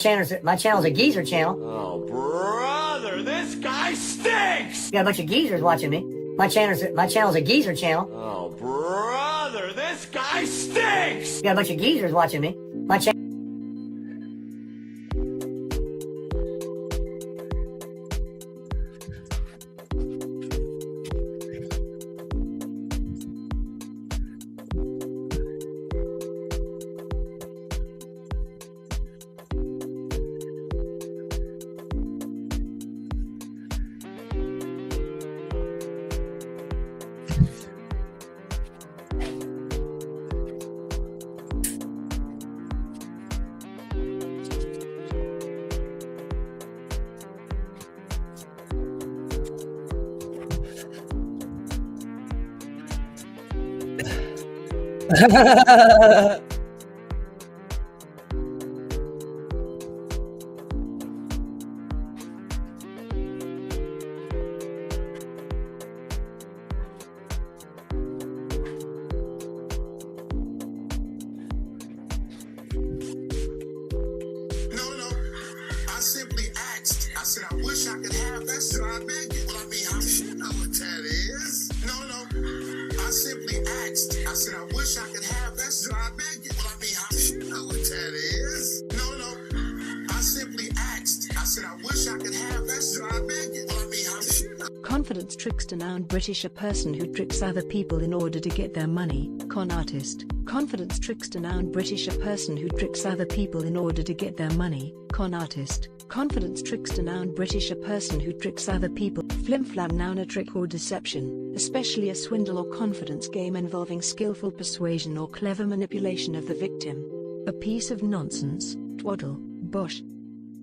My channel's a geezer channel. Oh, brother, this guy stinks! Got a bunch of geezers watching me. My channel's a geezer channel. Oh, brother, this guy stinks! Got a bunch of geezers watching me. My channel. I simply asked. I said, I wish I could have that, so I beg it. Well, I mean, I should know what that is. No. I simply asked. I said, I wish I could have that, so I beg it. Well, I mean, I should know what that is. No. I simply asked. I said, I wish I could have that, so I beg it. Well, I mean, I should know. Confidence trickster, noun British, a person who tricks other people in order to get their money. Con artist. Confidence trickster, noun British, a person who tricks other people in order to get their money. Con artist. Confidence trickster, noun British, a person who tricks other people. Flimflam, noun a trick or deception, especially a swindle or confidence game involving skillful persuasion or clever manipulation of the victim. A piece of nonsense. Twaddle. Bosh.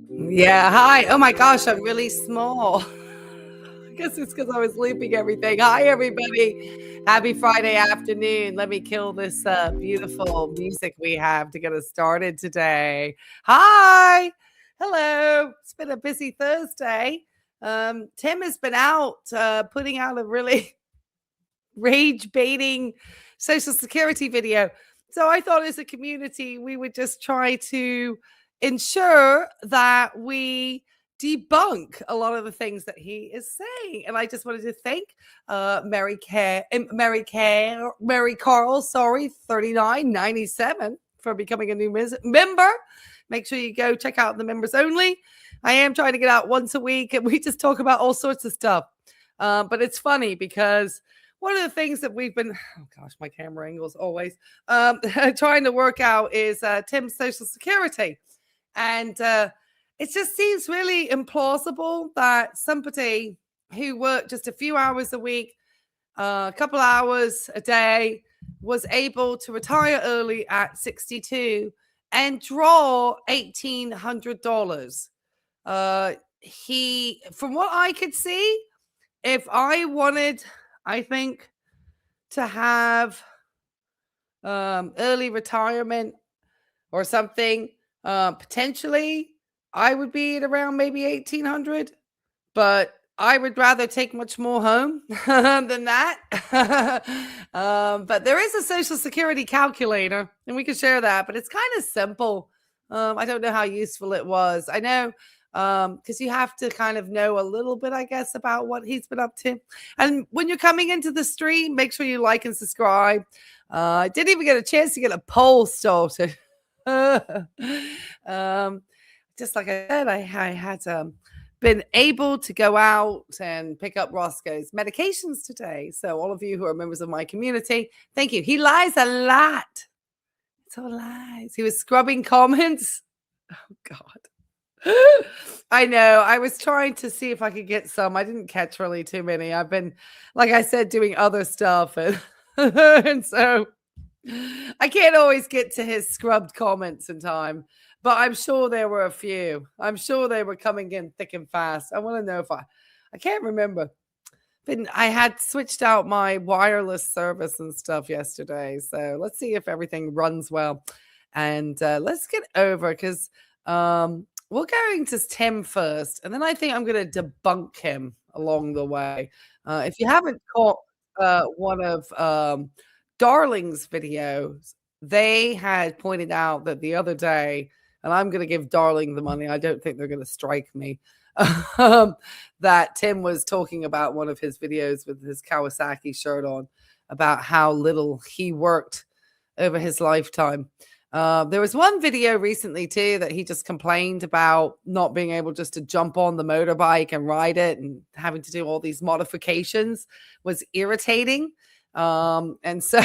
Yeah, hi. Oh my gosh, I'm really small. I guess it's because I was looping everything. Hi, everybody. Happy Friday afternoon. Let me kill this beautiful music we have to get us started today. Hi. Hello. It's been a busy Thursday. Tim has been out putting out a really rage-baiting Social Security video. So I thought as a community, we would just try to ensure that we debunk a lot of the things that he is saying. And I just wanted to thank Mary Carl, 3997 for becoming a new member. Make sure you go check out the members only. I am trying to get out once a week and we just talk about all sorts of stuff. But it's funny because one of the things that we've been, oh gosh, my camera angles always, trying to work out is Tim's Social Security. And it just seems really implausible that somebody who worked just a few hours a week, a couple hours a day, was able to retire early at 62 and draw $1,800. From what I could see, if I wanted, I think, to have early retirement or something, potentially I would be at around maybe 1,800, but I would rather take much more home than that. But there is a Social Security calculator, and we can share that, but it's kind of simple. I don't know how useful it was. I know because you have to kind of know a little bit, I guess, about what he's been up to. And when you're coming into the stream, make sure you like and subscribe. I didn't even get a chance to get a poll started. Just like I said, I had been able to go out and pick up Roscoe's medications today. So all of you who are members of my community, thank you. He lies a lot. It's all lies. He was scrubbing comments. Oh, God. I know. I was trying to see if I could get some. I didn't catch really too many. I've been, like I said, doing other stuff. And, and so I can't always get to his scrubbed comments in time. But I'm sure there were a few. I'm sure they were coming in thick and fast. I want to know if I can't remember. But I had switched out my wireless service and stuff yesterday. So let's see if everything runs well. And let's get over because we're going to Tim first. And then I think I'm going to debunk him along the way. If you haven't caught one of Darling's videos, they had pointed out that the other day and I'm going to give Darling the money. I don't think they're going to strike me. That Tim was talking about one of his videos with his Kawasaki shirt on about how little he worked over his lifetime. There was one video recently too that he just complained about not being able just to jump on the motorbike and ride it and having to do all these modifications was irritating. And so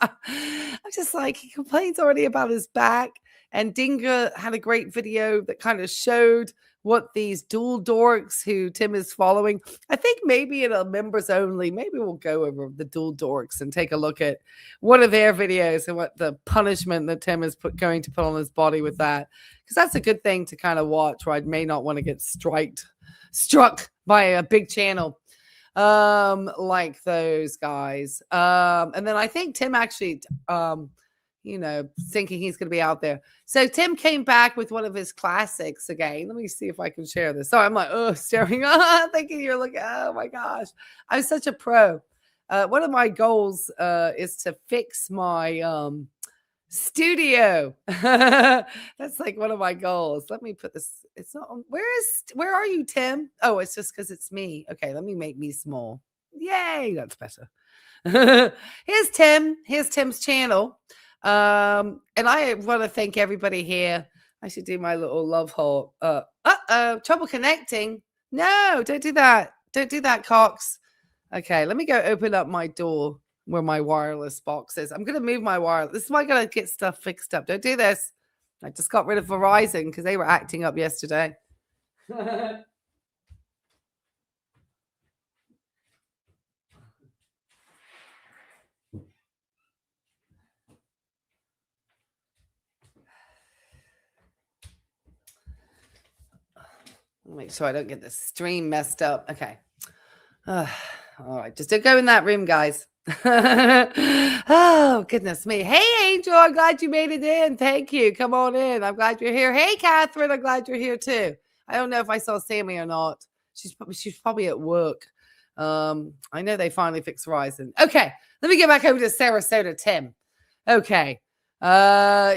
I'm just like, he complains already about his back. And Dinga had a great video that kind of showed what these dual dorks who Tim is following. I think maybe in a members only, maybe we'll go over the dual dorks and take a look at one of their videos and what the punishment that Tim is going to put on his body with that. Because that's a good thing to kind of watch, where I may not want to get struck by a big channel like those guys. And then I think Tim actually thinking he's going to be out there. So Tim came back with one of his classics again. Let me see if I can share this. So I'm like, staring, thinking you're looking, oh my gosh, I'm such a pro. One of my goals is to fix my studio. That's like one of my goals. Let me put this. It's not on. Where are you, Tim? Oh, it's just because it's me. Okay, let me make me small. Yay, that's better. Here's Tim. Here's Tim's channel. And I want to thank everybody here. I should do my little love hole. Trouble connecting. No, don't do that. Don't do that, Cox. Okay, let me go open up my door where my wireless box is. I'm going to move my wireless. This is why I got to get stuff fixed up. Don't do this. I just got rid of Verizon because they were acting up yesterday. Make sure I don't get the stream messed up. Okay. All right. Just don't go in that room, guys. Oh, goodness me. Hey, Angel. I'm glad you made it in. Thank you. Come on in. I'm glad you're here. Hey, Catherine. I'm glad you're here, too. I don't know if I saw Sammy or not. She's probably at work. I know they finally fixed Verizon. Okay. Let me get back over to Sarasota Tim. Okay.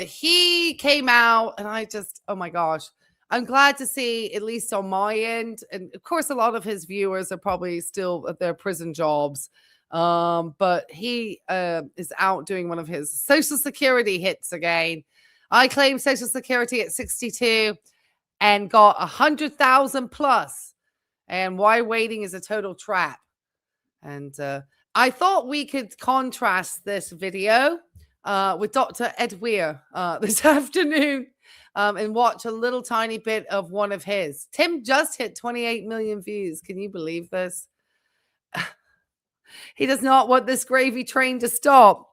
He came out and oh my gosh. I'm glad to see, at least on my end, and of course, a lot of his viewers are probably still at their prison jobs, but he is out doing one of his Social Security hits again. I claimed Social Security at 62 and got 100,000 plus, and why waiting is a total trap. And I thought we could contrast this video with Dr. Ed Weir this afternoon. And watch a little tiny bit of one of his. Tim just hit 28 million views. Can you believe this? He does not want this gravy train to stop.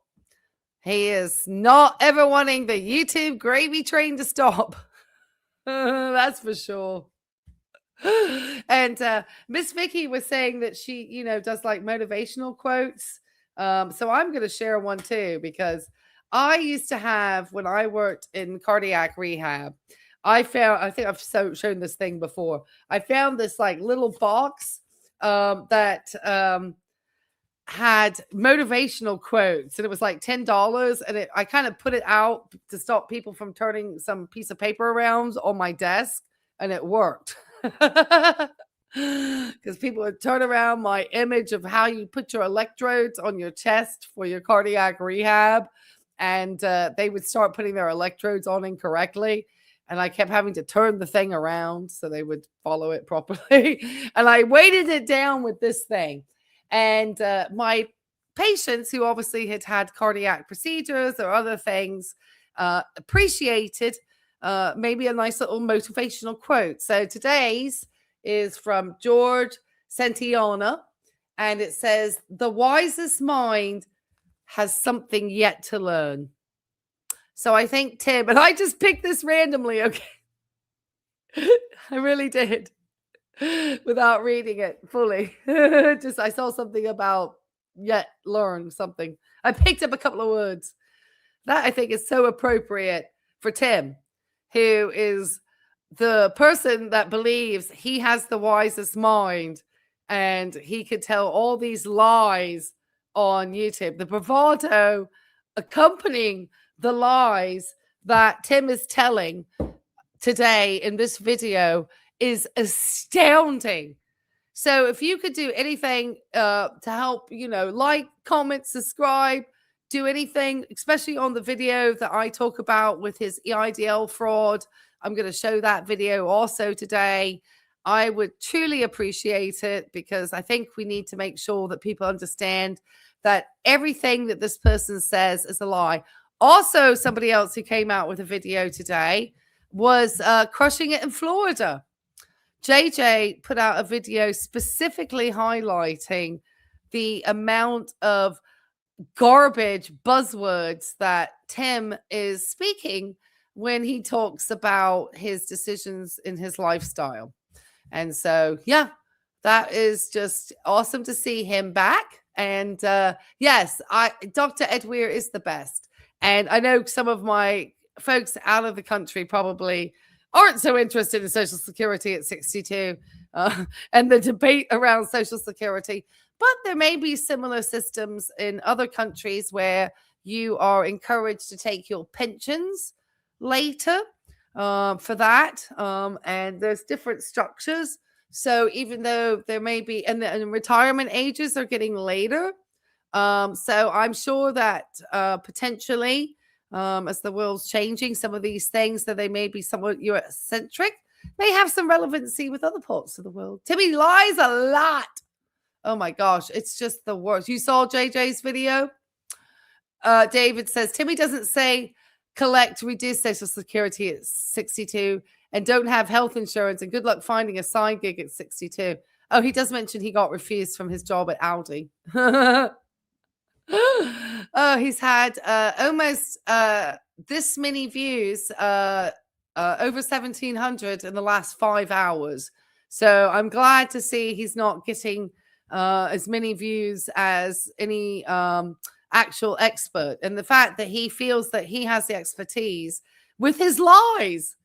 He is not ever wanting the YouTube gravy train to stop. That's for sure. And Miss Vicky was saying that she, does like motivational quotes. So I'm going to share one too, because I used to have, when I worked in cardiac rehab, I think I've shown this thing before. I found this like little box that had motivational quotes, and it was like $10. And I kind of put it out to stop people from turning some piece of paper around on my desk, and it worked. Because people would turn around my image of how you put your electrodes on your chest for your cardiac rehab. And they would start putting their electrodes on incorrectly. And I kept having to turn the thing around so they would follow it properly. And I weighted it down with this thing. And my patients, who obviously had had cardiac procedures or other things, appreciated maybe a nice little motivational quote. So today's is from George Santayana. And it says, "The wisest mind has something yet to learn." So I think Tim, and I just picked this randomly, okay? I really did, without reading it fully. I saw something about yet learn something. I picked up a couple of words. That I think is so appropriate for Tim, who is the person that believes he has the wisest mind and he could tell all these lies on YouTube. The bravado accompanying the lies that Tim is telling today in this video is astounding. So if you could do anything to help, like, comment, subscribe, do anything, especially on the video that I talk about with his EIDL fraud. I'm going to show that video also today. I would truly appreciate it, because I think we need to make sure that people understand that everything that this person says is a lie. Also, somebody else who came out with a video today was crushing it in Florida. JJ put out a video specifically highlighting the amount of garbage buzzwords that Tim is speaking when he talks about his decisions in his lifestyle. And so, yeah, that is just awesome to see him back. And yes, Dr. Ed Weir is the best. And I know some of my folks out of the country probably aren't so interested in Social Security at 62 and the debate around Social Security. But there may be similar systems in other countries where you are encouraged to take your pensions later for that. And there's different structures. So even though there may be, and retirement ages are getting later. So I'm sure that potentially, as the world's changing, some of these things that they may be somewhat Eurocentric may have some relevancy with other parts of the world. Timmy lies a lot. Oh my gosh, it's just the worst. You saw JJ's video? David says, Timmy doesn't say collect reduced Social Security at 62 and don't have health insurance, and good luck finding a side gig at 62. Oh, he does mention he got refused from his job at Audi. Oh, he's had almost this many views, over 1,700 in the last 5 hours. So I'm glad to see he's not getting as many views as any actual expert. And the fact that he feels that he has the expertise with his lies,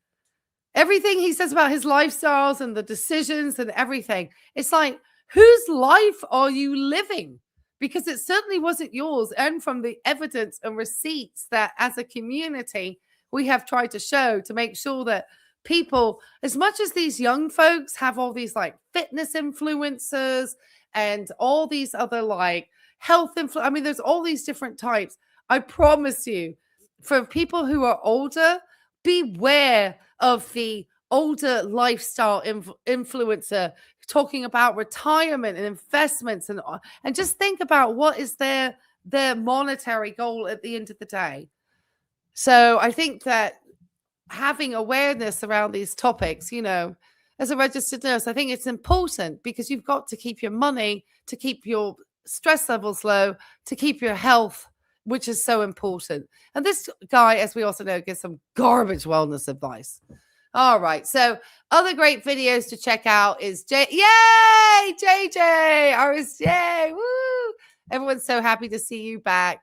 everything he says about his lifestyles and the decisions and everything, it's like, whose life are you living? Because it certainly wasn't yours. And from the evidence and receipts that as a community we have tried to show, to make sure that people, as much as these young folks have all these like fitness influencers and all these other like health I mean, there's all these different types. I promise you, for people who are older, beware of the older lifestyle influencer talking about retirement and investments, and just think about what is their monetary goal at the end of the day. So I think that having awareness around these topics, as a registered nurse, I think it's important, because you've got to keep your money, to keep your stress levels low, to keep your health, which is so important. And this guy, as we also know, gives some garbage wellness advice. All right. So other great videos to check out is yay, JJ. Yay. Woo. Everyone's so happy to see you back.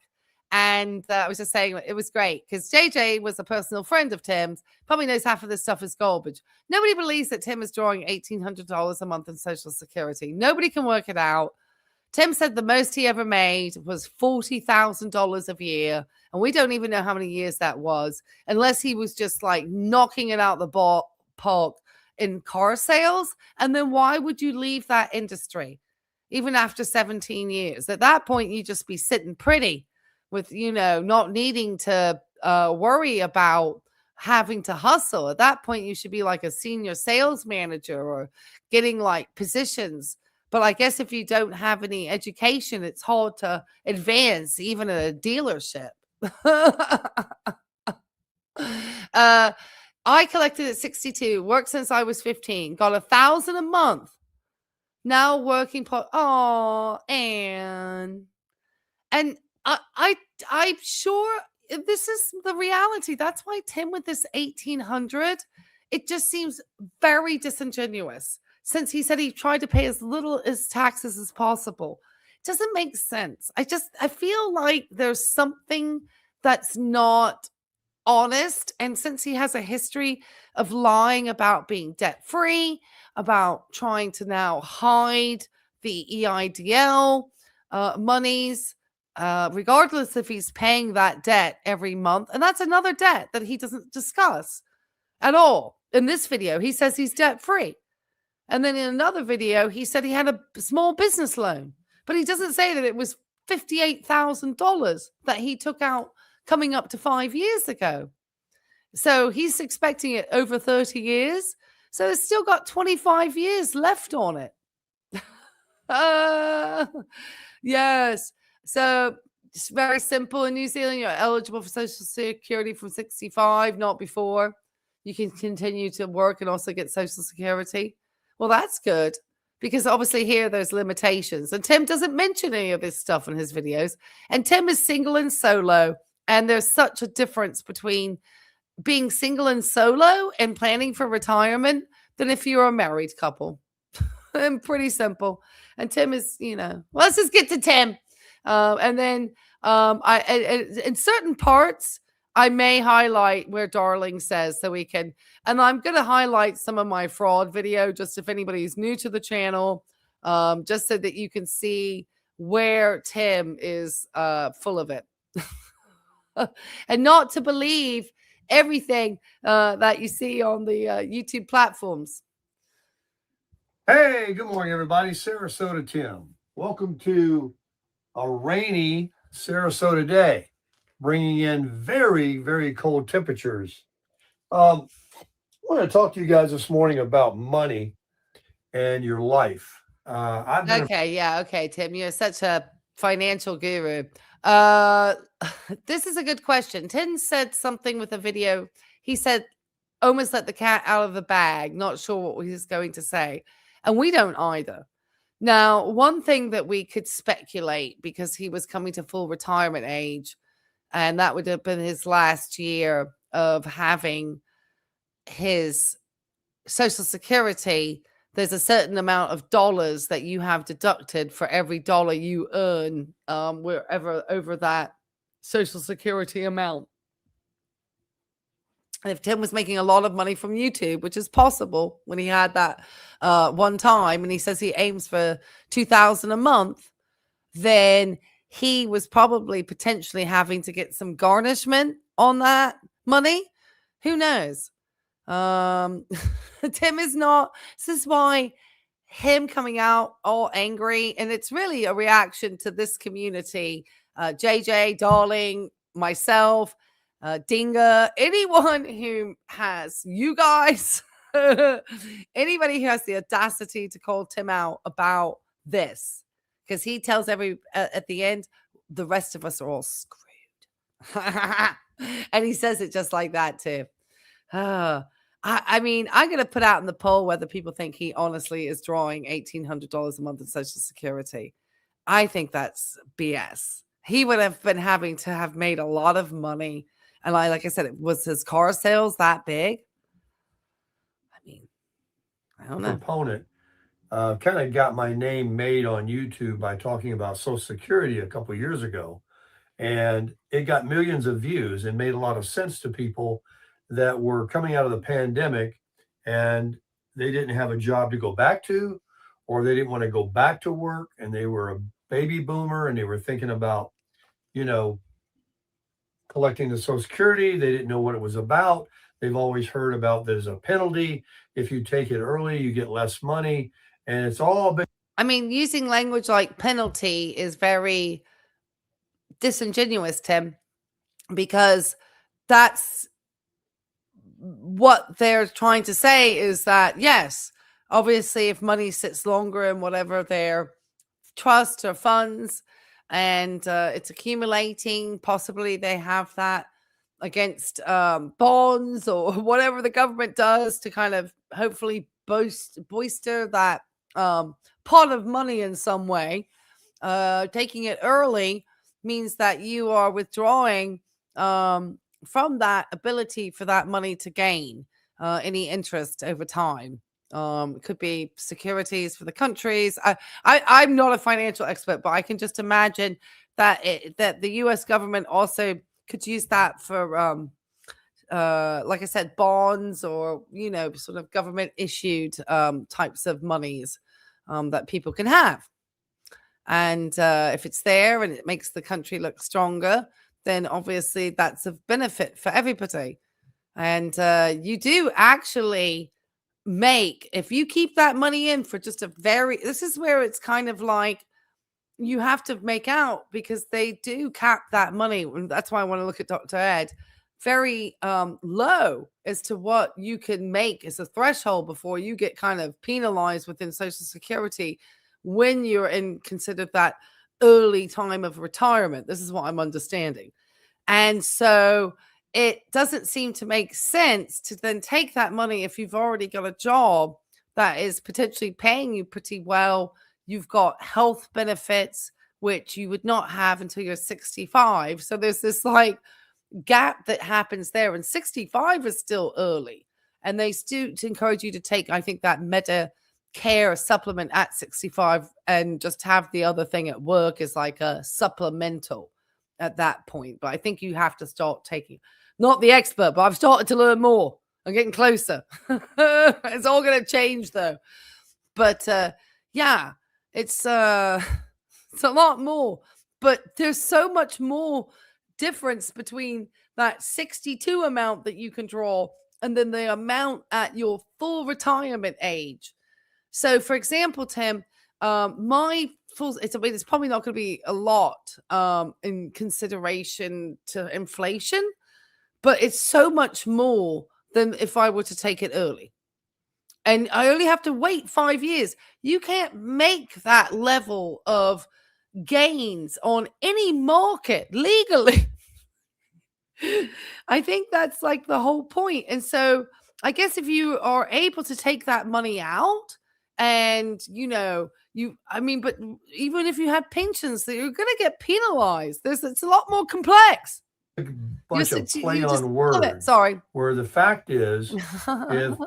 And I was just saying, it was great because JJ was a personal friend of Tim's, probably knows half of this stuff is garbage. Nobody believes that Tim is drawing $1,800 a month in Social Security. Nobody can work it out. Tim said the most he ever made was $40,000 a year. And we don't even know how many years that was, unless he was just like knocking it out the park in car sales. And then why would you leave that industry even after 17 years? At that point, you just be sitting pretty with, not needing to worry about having to hustle. At that point, you should be like a senior sales manager or getting like positions. But I guess if you don't have any education, it's hard to advance even at a dealership. I collected at 62, worked since I was 15, got $1,000 a month. Now working and I'm sure this is the reality. That's why Tim with this 1,800, it just seems very disingenuous. Since he said he tried to pay as little as taxes as possible. It doesn't make sense. I feel like there's something that's not honest. And since he has a history of lying about being debt-free, about trying to now hide the EIDL monies, regardless if he's paying that debt every month. And that's another debt that he doesn't discuss at all. In this video, he says he's debt free. And then in another video, he said he had a small business loan, but he doesn't say that it was $58,000 that he took out coming up to 5 years ago. So he's expecting it over 30 years. So it's still got 25 years left on it. Yes. So it's very simple. In New Zealand, you're eligible for Social Security from 65, not before. You can continue to work and also get Social Security. Well, that's good, because obviously here there's limitations. And Tim doesn't mention any of this stuff in his videos. And Tim is single and solo. And there's such a difference between being single and solo and planning for retirement than if you're a married couple. And pretty simple. And Tim is, let's just get to Tim. And then in certain parts, I may highlight where Darling says so we can, and I'm going to highlight some of my fraud video, just if anybody's new to the channel, just so that you can see where Tim is full of it. And not to believe everything that you see on the YouTube platforms. Hey, good morning, everybody. Sarasota Tim. Welcome to a rainy Sarasota day, bringing in very, very cold temperatures. I want to talk to you guys this morning about money and your life. Okay, Tim, you're such a financial guru. This is a good question. Tim said something with a video. He said, almost let the cat out of the bag. Not sure what he was going to say. And we don't either. Now, one thing that we could speculate, because he was coming to full retirement age, and that would have been his last year of having his Social Security, there's a certain amount of dollars that you have deducted for every dollar you earn wherever over that Social Security amount. And if Tim was making a lot of money from YouTube, which is possible when he had that one time, and he says he aims for $2,000 a month, then he was probably potentially having to get some garnishment on that money. Who knows? Tim is not. This is why him coming out all angry, and it's really a reaction to this community. JJ, Darling, myself, Dinga, anyone who has, you guys, anybody who has the audacity to call Tim out about this, because he tells at the end, the rest of us are all screwed. And he says it just like that too. I mean, I'm going to put out in the poll whether people think he honestly is drawing $1,800 a month in Social Security. I think that's BS. He would have been having to have made a lot of money. And like I said, it was his car sales that big. I mean, I don't know. Component kind of got my name made on YouTube by talking about Social Security a couple of years ago. And it got millions of views and made a lot of sense to people that were coming out of the pandemic and they didn't have a job to go back to, or they didn't want to go back to work, and they were a baby boomer and they were thinking about, collecting the Social Security. They didn't know what it was about. They've always heard about there's a penalty. If you take it early, you get less money. And it's all been. I mean, using language like penalty is very disingenuous, Tim, because that's what they're trying to say is that, yes, obviously, if money sits longer in whatever their trust or funds, and it's accumulating, possibly they have that against bonds or whatever the government does to kind of hopefully boister that pot of money in some way. Taking it early means that you are withdrawing from that ability for that money to gain any interest over time. It could be securities for the countries. I'm not a financial expert, but I can just imagine that that the U.S. government also could use that for, like I said, bonds or sort of government issued types of monies that people can have. And if it's there and it makes the country look stronger, then obviously that's of benefit for everybody. And you do actually make, if you keep that money in for just this is where it's kind of like you have to make out, because they do cap that money. And that's why I want to look at Dr. Ed very low as to what you can make as a threshold before you get kind of penalized within Social Security when you're considered that early time of retirement. This is what I'm understanding. And so it doesn't seem to make sense to then take that money if you've already got a job that is potentially paying you pretty well. You've got health benefits, which you would not have until you're 65. So there's this like gap that happens there. And 65 is still early. And they still encourage you to take, I think, that Medicare supplement at 65 and just have the other thing at work is like a supplemental at that point. But I think you have to start taking, not the expert, but I've started to learn more. I'm getting closer. It's all going to change though. But yeah, it's a lot more. But there's so much more difference between that 62 amount that you can draw and then the amount at your full retirement age. So for example, Tim, my full, it's probably not going to be a lot in consideration to inflation, but it's so much more than if I were to take it early. And I only have to wait 5 years. You can't make that level of gains on any market legally. I think that's like the whole point. And so I guess if you are able to take that money out and, but even if you have pensions, that you're going to get penalized. It's a lot more complex. A bunch of play on words. Sorry. Where the fact is, if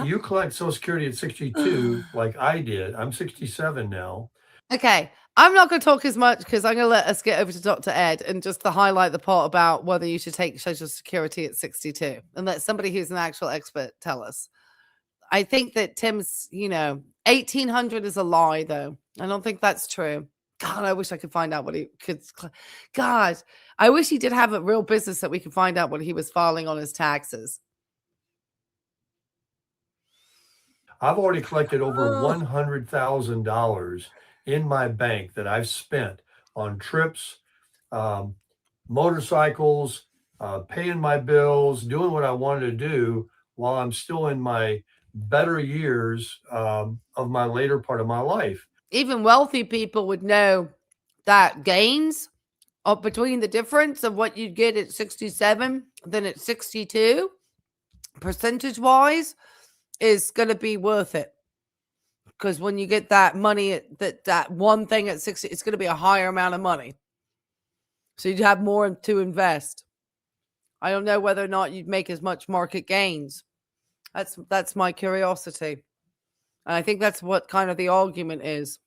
you collect Social Security at 62, like I did, I'm 67 now. Okay. I'm not going to talk as much because I'm going to let us get over to Dr. Ed and just to highlight the part about whether you should take Social Security at 62 and let somebody who's an actual expert tell us. I think that Tim's, 1800 is a lie, though. I don't think that's true. God, I wish I could find out what he could. God, I wish he did have a real business that we could find out what he was filing on his taxes. I've already collected over $100,000 in my bank that I've spent on trips, motorcycles, paying my bills, doing what I wanted to do while I'm still in my better years of my later part of my life. Even wealthy people would know that gains between the difference of what you'd get at 67 than at 62, percentage-wise, is going to be worth it. Because when you get that money, that one thing at 60, it's going to be a higher amount of money. So you'd have more to invest. I don't know whether or not you'd make as much market gains. That's my curiosity. And I think that's what kind of the argument is.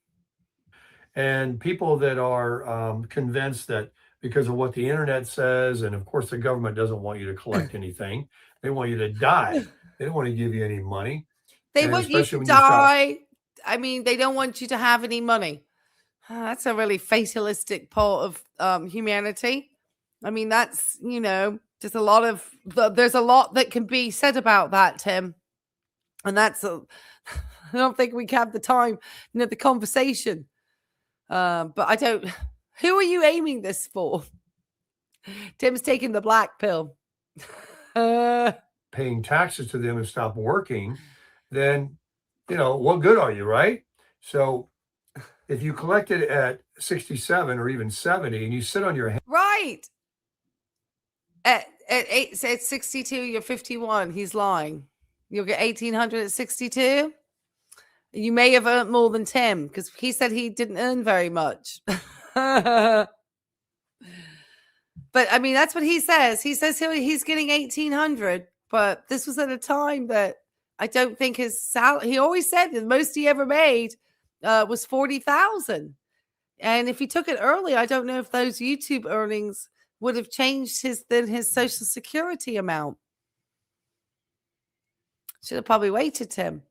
And people that are convinced that because of what the internet says, and of course the government doesn't want you to collect anything. They want you to die. They don't want to give you any money. They want you to die. I mean, they don't want you to have any money. That's a really fatalistic part of humanity. I mean, that's, just a lot of, there's a lot that can be said about that, Tim. And I don't think we have the time, the conversation. But who are you aiming this for? Tim's taking the black pill. Paying taxes to them and stop working, then, what good are you, right? So if you collect it at 67 or even 70 and you sit on your hand. Right. At 62, you're 51. He's lying. You'll get 1800 at 62. You may have earned more than Tim because he said he didn't earn very much. But I mean, that's what he says. He says he's getting 1800, but this was at a time that I don't think his salary, he always said the most he ever made was 40,000. And if he took it early, I don't know if those YouTube earnings would have changed his Social Security amount. Should have probably waited, Tim.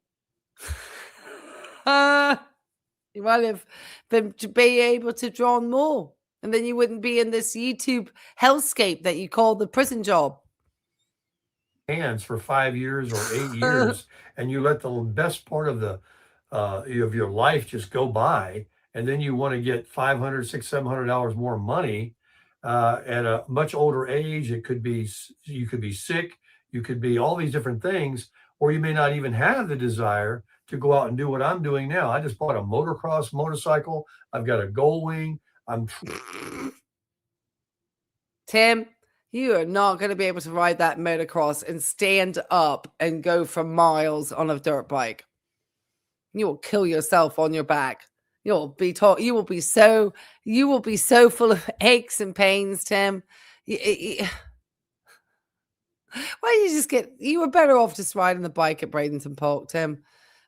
You might have been to be able to draw more, and then you wouldn't be in this YouTube hellscape that you call the prison job. Hands for 5 years or 8 years, and you let the best part of your life just go by, and then you want to get $500, $600, $700 more money at a much older age. It could be you could be sick, you could be all these different things, or you may not even have the desire to go out and do what I'm doing now. I just bought a motocross motorcycle. I've got a Gull Wing. Tim, you are not going to be able to ride that motocross and stand up and go for miles on a dirt bike. You will kill yourself on your back. You will be so full of aches and pains, Tim. Why don't you were better off just riding the bike at Bradenton Park, Tim.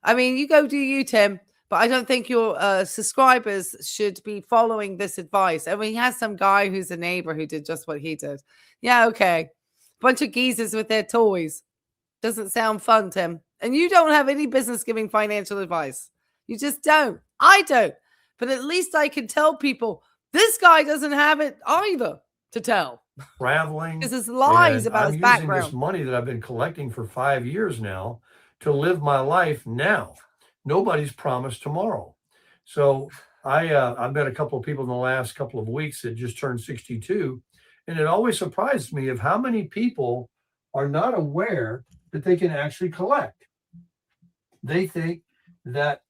I mean, you go do you, Tim, but I don't think your subscribers should be following this advice. I mean, he has some guy who's a neighbor who did just what he did. Yeah, okay. Bunch of geezers with their toys. Doesn't sound fun, Tim. And you don't have any business giving financial advice. You just don't. I don't. But at least I can tell people this guy doesn't have it either to tell. Traveling. This is lies about his background. I'm using this money that I've been collecting for 5 years now to live my life now. Nobody's promised tomorrow. So I've met a couple of people in the last couple of weeks that just turned 62. And it always surprised me of how many people are not aware that they can actually collect. They think that.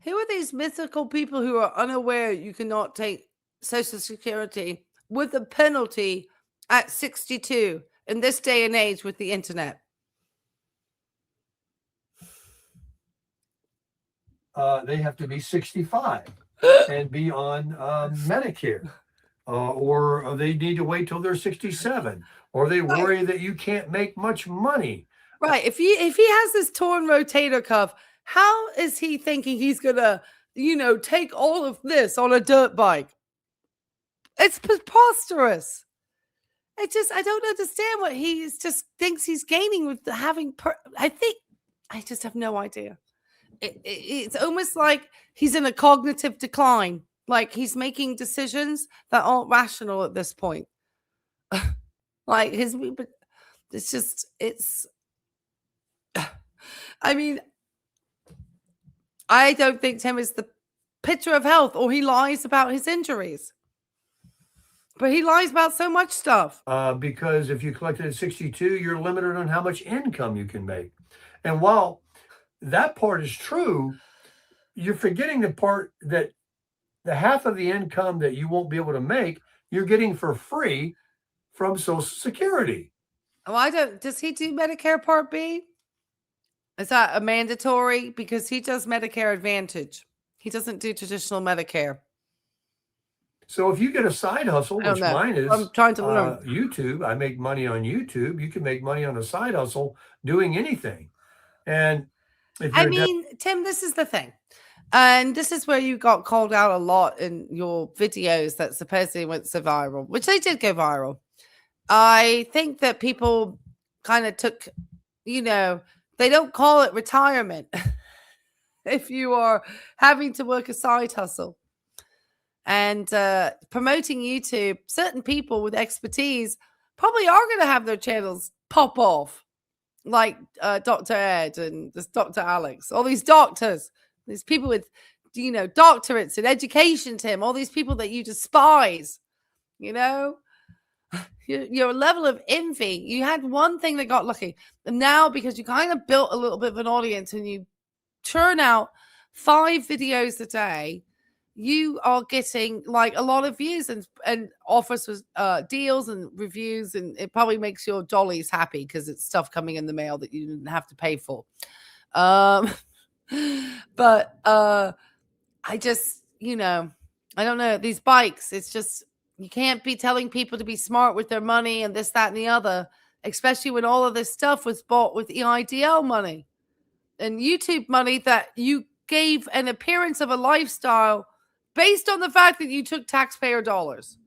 Who are these mythical people who are unaware you cannot take Social Security with a penalty at 62 in this day and age with the internet? They have to be 65 and be on Medicare, or they need to wait till they're 67, or they worry that you can't make much money. Right. If he has this torn rotator cuff, how is he thinking he's gonna, take all of this on a dirt bike? It's preposterous. I don't understand what he just thinks he's gaining with having. I just have no idea. It's almost like he's in a cognitive decline. Like he's making decisions that aren't rational at this point. I mean, I don't think Tim is the picture of health, or he lies about his injuries. But he lies about so much stuff. Because if you collected at 62, you're limited on how much income you can make. And while that part is true, you're forgetting the part that the half of the income that you won't be able to make, you're getting for free from Social Security. Oh, does he do Medicare Part B? Is that a mandatory? Because he does Medicare Advantage. He doesn't do traditional Medicare. So if you get a side hustle, which mine is, I'm trying to learn. YouTube, I make money on YouTube. You can make money on a side hustle doing anything. And Tim, this is the thing. And this is where you got called out a lot in your videos that supposedly went so viral, which they did go viral. I think that people kind of took, they don't call it retirement if you are having to work a side hustle. And promoting YouTube, certain people with expertise probably are going to have their channels pop off, like Dr. Ed and this Dr. Alex, all these doctors, these people with, doctorates in education, Tim, all these people that you despise, your level of envy. You had one thing that got lucky. And now, because you kind of built a little bit of an audience and you churn out 5 videos a day, you are getting like a lot of views and offers with deals and reviews, and it probably makes your dollies happy because it's stuff coming in the mail that you didn't have to pay for. But I just, I don't know, these bikes, it's just, you can't be telling people to be smart with their money and this, that, and the other, especially when all of this stuff was bought with EIDL money and YouTube money that you gave an appearance of a lifestyle based on the fact that you took taxpayer dollars,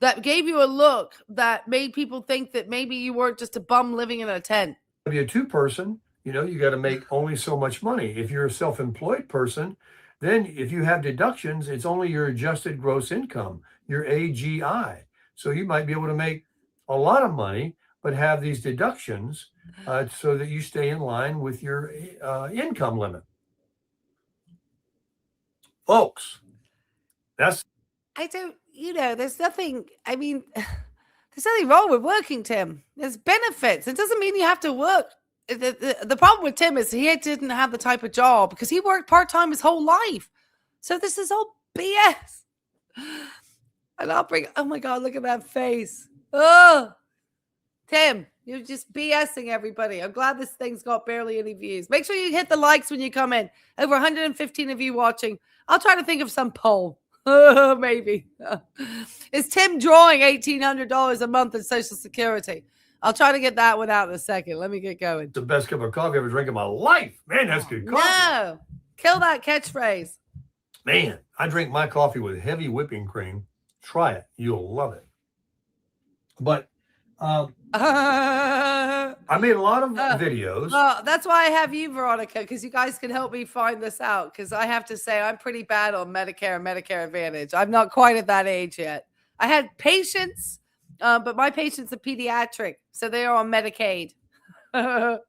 that gave you a look that made people think that maybe you weren't just a bum living in a tent. Be a 2-person, you got to make only so much money. If you're a self-employed person, Then if you have deductions, it's only your adjusted gross income, your AGI. So you might be able to make a lot of money, but have these deductions so that you stay in line with your income limit. Folks, that's I don't, there's nothing, I mean, there's nothing wrong with working, Tim. There's benefits. It doesn't mean you have to work. The problem with Tim is he didn't have the type of job because he worked part-time his whole life. So this is all BS. And oh my God, look at that face. Oh, Tim, you're just BSing everybody. I'm glad this thing's got barely any views. Make sure you hit the likes when you come in. Over 115 of you watching. I'll try to think of some poll. Maybe. Is Tim drawing $1,800 a month in Social Security? I'll try to get that one out in a second. Let me get going. the best cup of coffee I've ever drank in my life. Man, that's good coffee. No. Kill that catchphrase. Man, I drink my coffee with heavy whipping cream. Try it. You'll love it. But I made a lot of videos. Well, that's why I have you, Veronica, because you guys can help me find this out. Because I have to say, I'm pretty bad on Medicare and Medicare Advantage. I'm not quite at that age yet. I had patients, but my patients are pediatric, so they are on Medicaid. And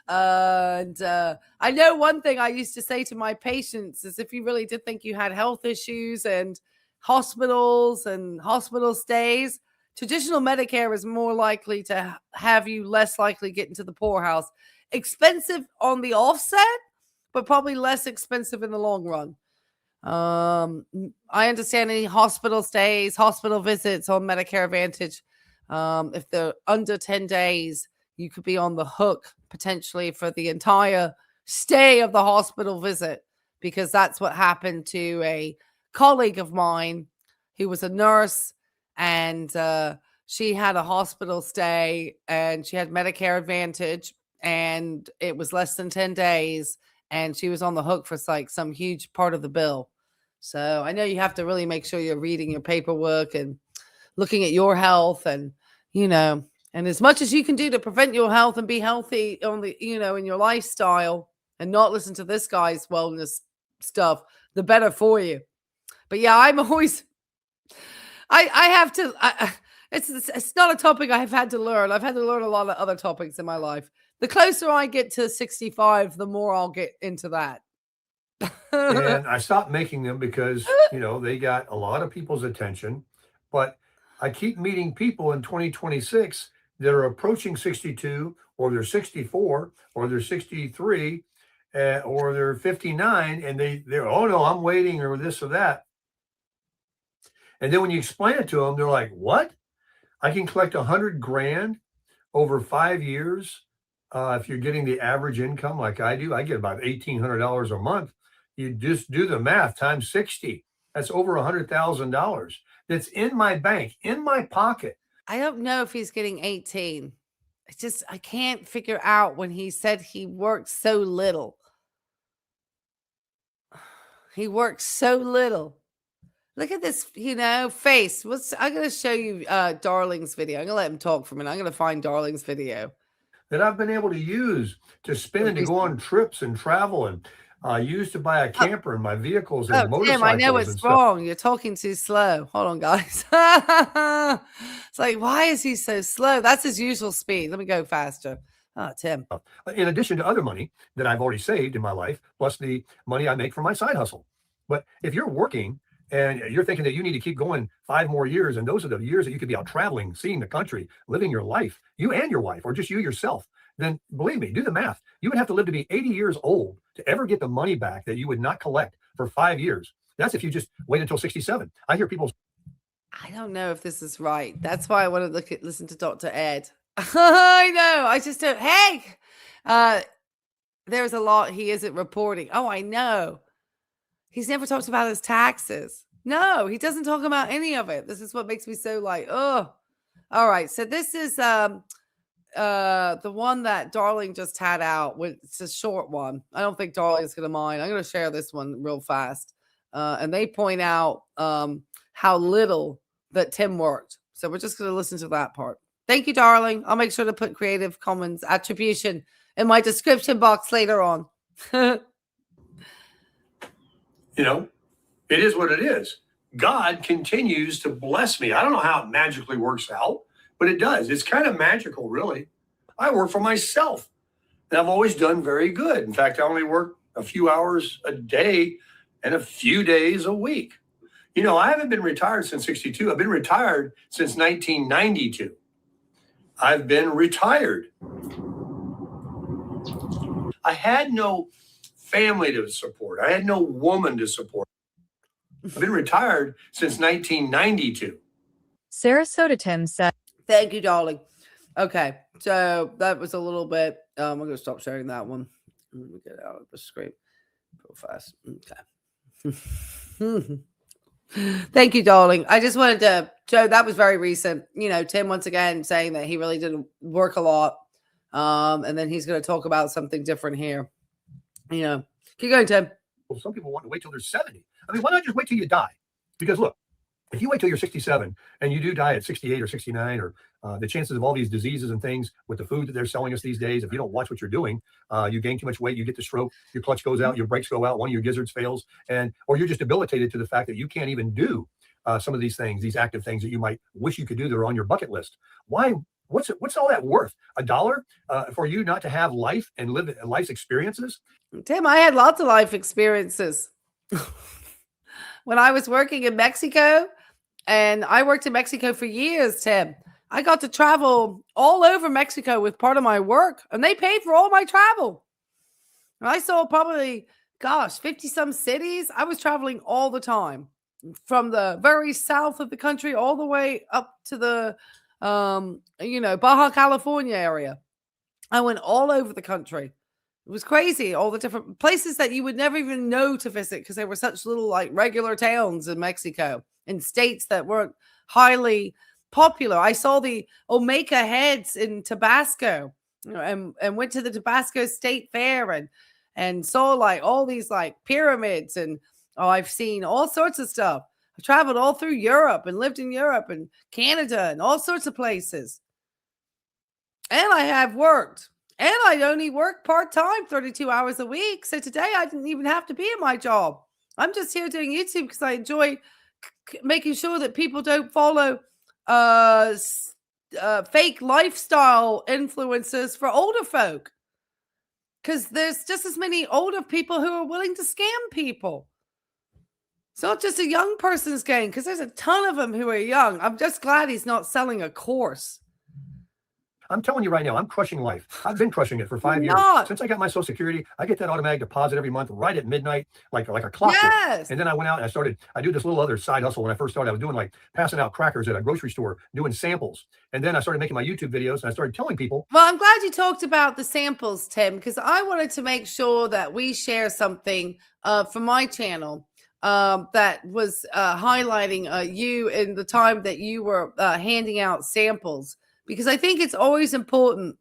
I know one thing I used to say to my patients is if you really did think you had health issues and hospitals and hospital stays, traditional Medicare is more likely to have you less likely get into the poorhouse. Expensive on the offset, but probably less expensive in the long run. I understand any hospital stays, hospital visits on Medicare Advantage. If they're under 10 days, you could be on the hook potentially for the entire stay of the hospital visit, because that's what happened to a colleague of mine who was a nurse, and she had a hospital stay and she had Medicare Advantage, and it was less than 10 days and she was on the hook for like some huge part of the bill. So I know you have to really make sure you're reading your paperwork and looking at your health, and and as much as you can do to prevent your health and be healthy on the, in your lifestyle and not listen to this guy's wellness stuff, the better for you. But yeah, I'm always, I have to, it's not a topic I've had to learn. I've had to learn a lot of other topics in my life. The closer I get to 65, the more I'll get into that. And I stopped making them because, they got a lot of people's attention. But I keep meeting people in 2026 that are approaching 62, or they're 64, or they're 63, or they're 59, and they're, oh no, I'm waiting, or this or that. And then when you explain it to them, they're like, what? I can collect $100,000 over 5 years. If you're getting the average income like I do, I get about $1,800 a month. You just do the math times 60. That's over $100,000. That's in my bank, in my pocket. I don't know if he's getting 18. I can't figure out when he said he worked so little. He works so little. Look at this, face. I'm going to show you Darling's video. I'm going to let him talk for a minute. I'm going to find Darling's video. That I've been able to use to spend, to go on trips and travel, and use to buy a camper and my vehicles and motorcycles. Tim, I know it's wrong. You're talking too slow. Hold on, guys. It's like, why is he so slow? That's his usual speed. Let me go faster. Tim. In addition to other money that I've already saved in my life, plus the money I make from my side hustle. But if you're working and you're thinking that you need to keep going 5 more years, and those are the years that you could be out traveling, seeing the country, living your life, you and your wife, or just you yourself, then believe me, do the math. You would have to live to be 80 years old to ever get the money back that you would not collect for 5 years. That's if you just wait until 67. I hear people. I don't know if this is right. That's why I want to listen to Dr. Ed. I know. I just don't. Hey, there's a lot he isn't reporting. Oh, I know. He's never talked about his taxes. No, he doesn't talk about any of it. This is what makes me so like, oh. All right. So this is the one that Darling just had out. It's a short one. I don't think Darling's going to mind. I'm going to share this one real fast. And they point out how little that Tim worked. So we're just going to listen to that part. Thank you, Darling. I'll make sure to put Creative Commons attribution in my description box later on. You know, it is what it is. God continues to bless me. I don't know how it magically works out, but it does. It's kind of magical, really. I work for myself, and I've always done very good. In fact, I only work a few hours a day and a few days a week. You know, I haven't been retired since 62. I've been retired since 1992. I've been retired. I had no family to support. I had no woman to support. I've been retired since 1992. Sarasota Tim said, Thank you, darling. Okay, so that was a little bit. I'm going to stop sharing that one. Let me get out of the screen real fast. Okay. Thank you, darling. I just wanted to show that was very recent. You know, Tim once again saying that he really didn't work a lot. And then he's going to talk about something different here. You know, keep going, Tim. Well, some people want to wait till they're 70. I mean, why not just wait till you die? Because look, if you wait till you're 67 and you do die at 68 or 69, or the chances of all these diseases and things with the food that they're selling us these days, if you don't watch what you're doing, you gain too much weight, you get the stroke, your clutch goes out, your brakes go out, one of your gizzards fails, or you're just debilitated to the fact that you can't even do some of these things, these active things that you might wish you could do that are on your bucket list. Why? What's all that worth? $1 for you not to have life and live life's experiences? Tim, I had lots of life experiences. When I was working in Mexico, and I worked in Mexico for years, Tim, I got to travel all over Mexico with part of my work, and they paid for all my travel. And I saw probably, 50 some cities. I was traveling all the time from the very south of the country all the way up to the, Baja California area. I went all over the country. It was crazy. All the different places that you would never even know to visit because they were such little like regular towns in Mexico, in states that weren't highly popular. I saw the Olmeca heads in Tabasco, and went to the Tabasco State Fair and saw like all these like pyramids, and I've seen all sorts of stuff. I traveled all through Europe and lived in Europe and Canada and all sorts of places. And I have worked. And I only work part-time, 32 hours a week. So today I didn't even have to be at my job. I'm just here doing YouTube because I enjoy making sure that people don't follow fake lifestyle influencers for older folk. Because there's just as many older people who are willing to scam people. It's not just a young person's game, because there's a ton of them who are young. I'm just glad he's not selling a course. I'm telling you right now, I'm crushing life. I've been crushing it for 5 years. Since I got my Social Security, I get that automatic deposit every month right at midnight, like a clock. Yes. And then I went out and I do this little other side hustle. When I first started, I was doing like passing out crackers at a grocery store, doing samples. And then I started making my YouTube videos and I started telling people. Well, I'm glad you talked about the samples, Tim, because I wanted to make sure that we share something from my channel that was highlighting you in the time that you were handing out samples. Because I think it's always important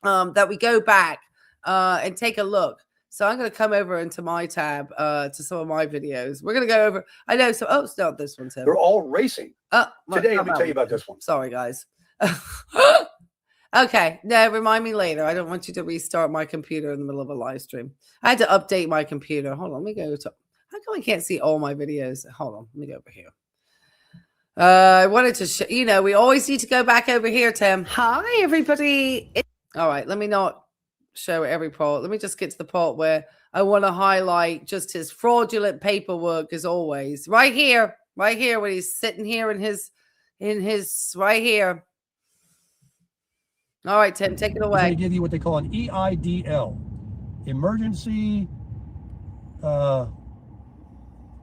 that we go back and take a look. So I'm going to come over into my tab to some of my videos. We're going to go over. I know. So, it's not this one, Tim. They're all racing. Today, let me tell you about this one. Sorry, guys. Okay. No, remind me later. I don't want you to restart my computer in the middle of a live stream. I had to update my computer. Hold on. Let me go to. How come I can't see all my videos? Hold on. Let me go over here. I wanted to, we always need to go back over here, Tim. Hi, everybody. All right, let me not show every part. Let me just get to the part where I want to highlight just his fraudulent paperwork, as always. Right here, when he's sitting here in his right here. All right, Tim, take it away. They give you what they call an EIDL, emergency,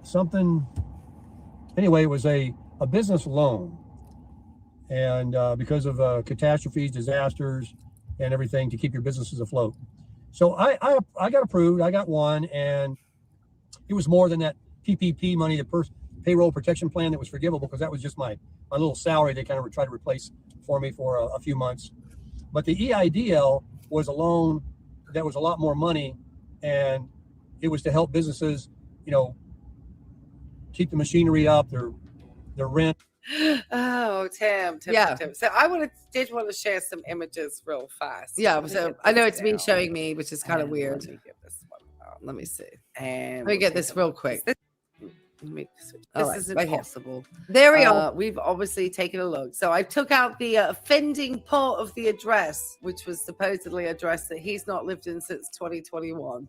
something. Anyway, it was a business loan, and because of catastrophes, disasters, and everything to keep your businesses afloat. So I got approved. I got one, and it was more than that PPP money, the payroll protection plan that was forgivable, because that was just my little salary they kind of tried to replace for me for a few months. But the EIDL was a loan that was a lot more money, and it was to help businesses, keep the machinery up, their rent. Oh, Tim. Yeah. Tim. So I did want to share some images real fast. Yeah. So I know it's me showing me, which is kind of weird. Let me get this one. Let me see. And let me get this real quick. This is impossible. There we are. We've obviously taken a look. So I took out the offending part of the address, which was supposedly an address that he's not lived in since 2021.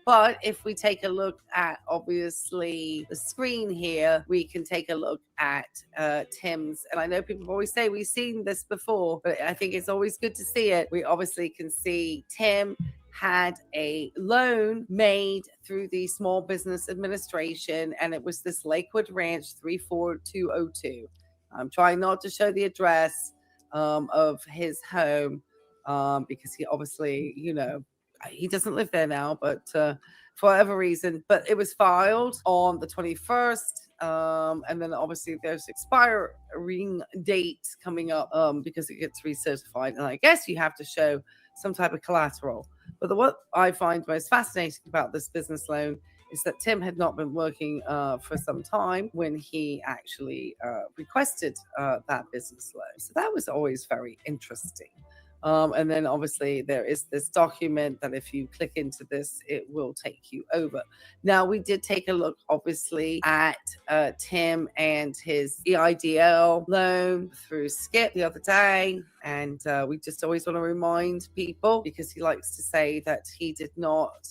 But if we take a look at obviously the screen here, we can take a look at Tim's. And I know people always say we've seen this before, but I think it's always good to see it. We obviously can see Tim had a loan made through the Small Business Administration, and it was this Lakewood Ranch 34202. I'm trying not to show the address of his home because he obviously, he doesn't live there now, but for whatever reason, but it was filed on the 21st. And then obviously there's expiring dates coming up because it gets recertified. And I guess you have to show some type of collateral. But what I find most fascinating about this business loan is that Tim had not been working for some time when he actually requested that business loan. So that was always very interesting. And then obviously there is this document that if you click into this, it will take you over. Now, we did take a look, obviously, at Tim and his EIDL loan through Skip the other day. And we just always want to remind people, because he likes to say that he did not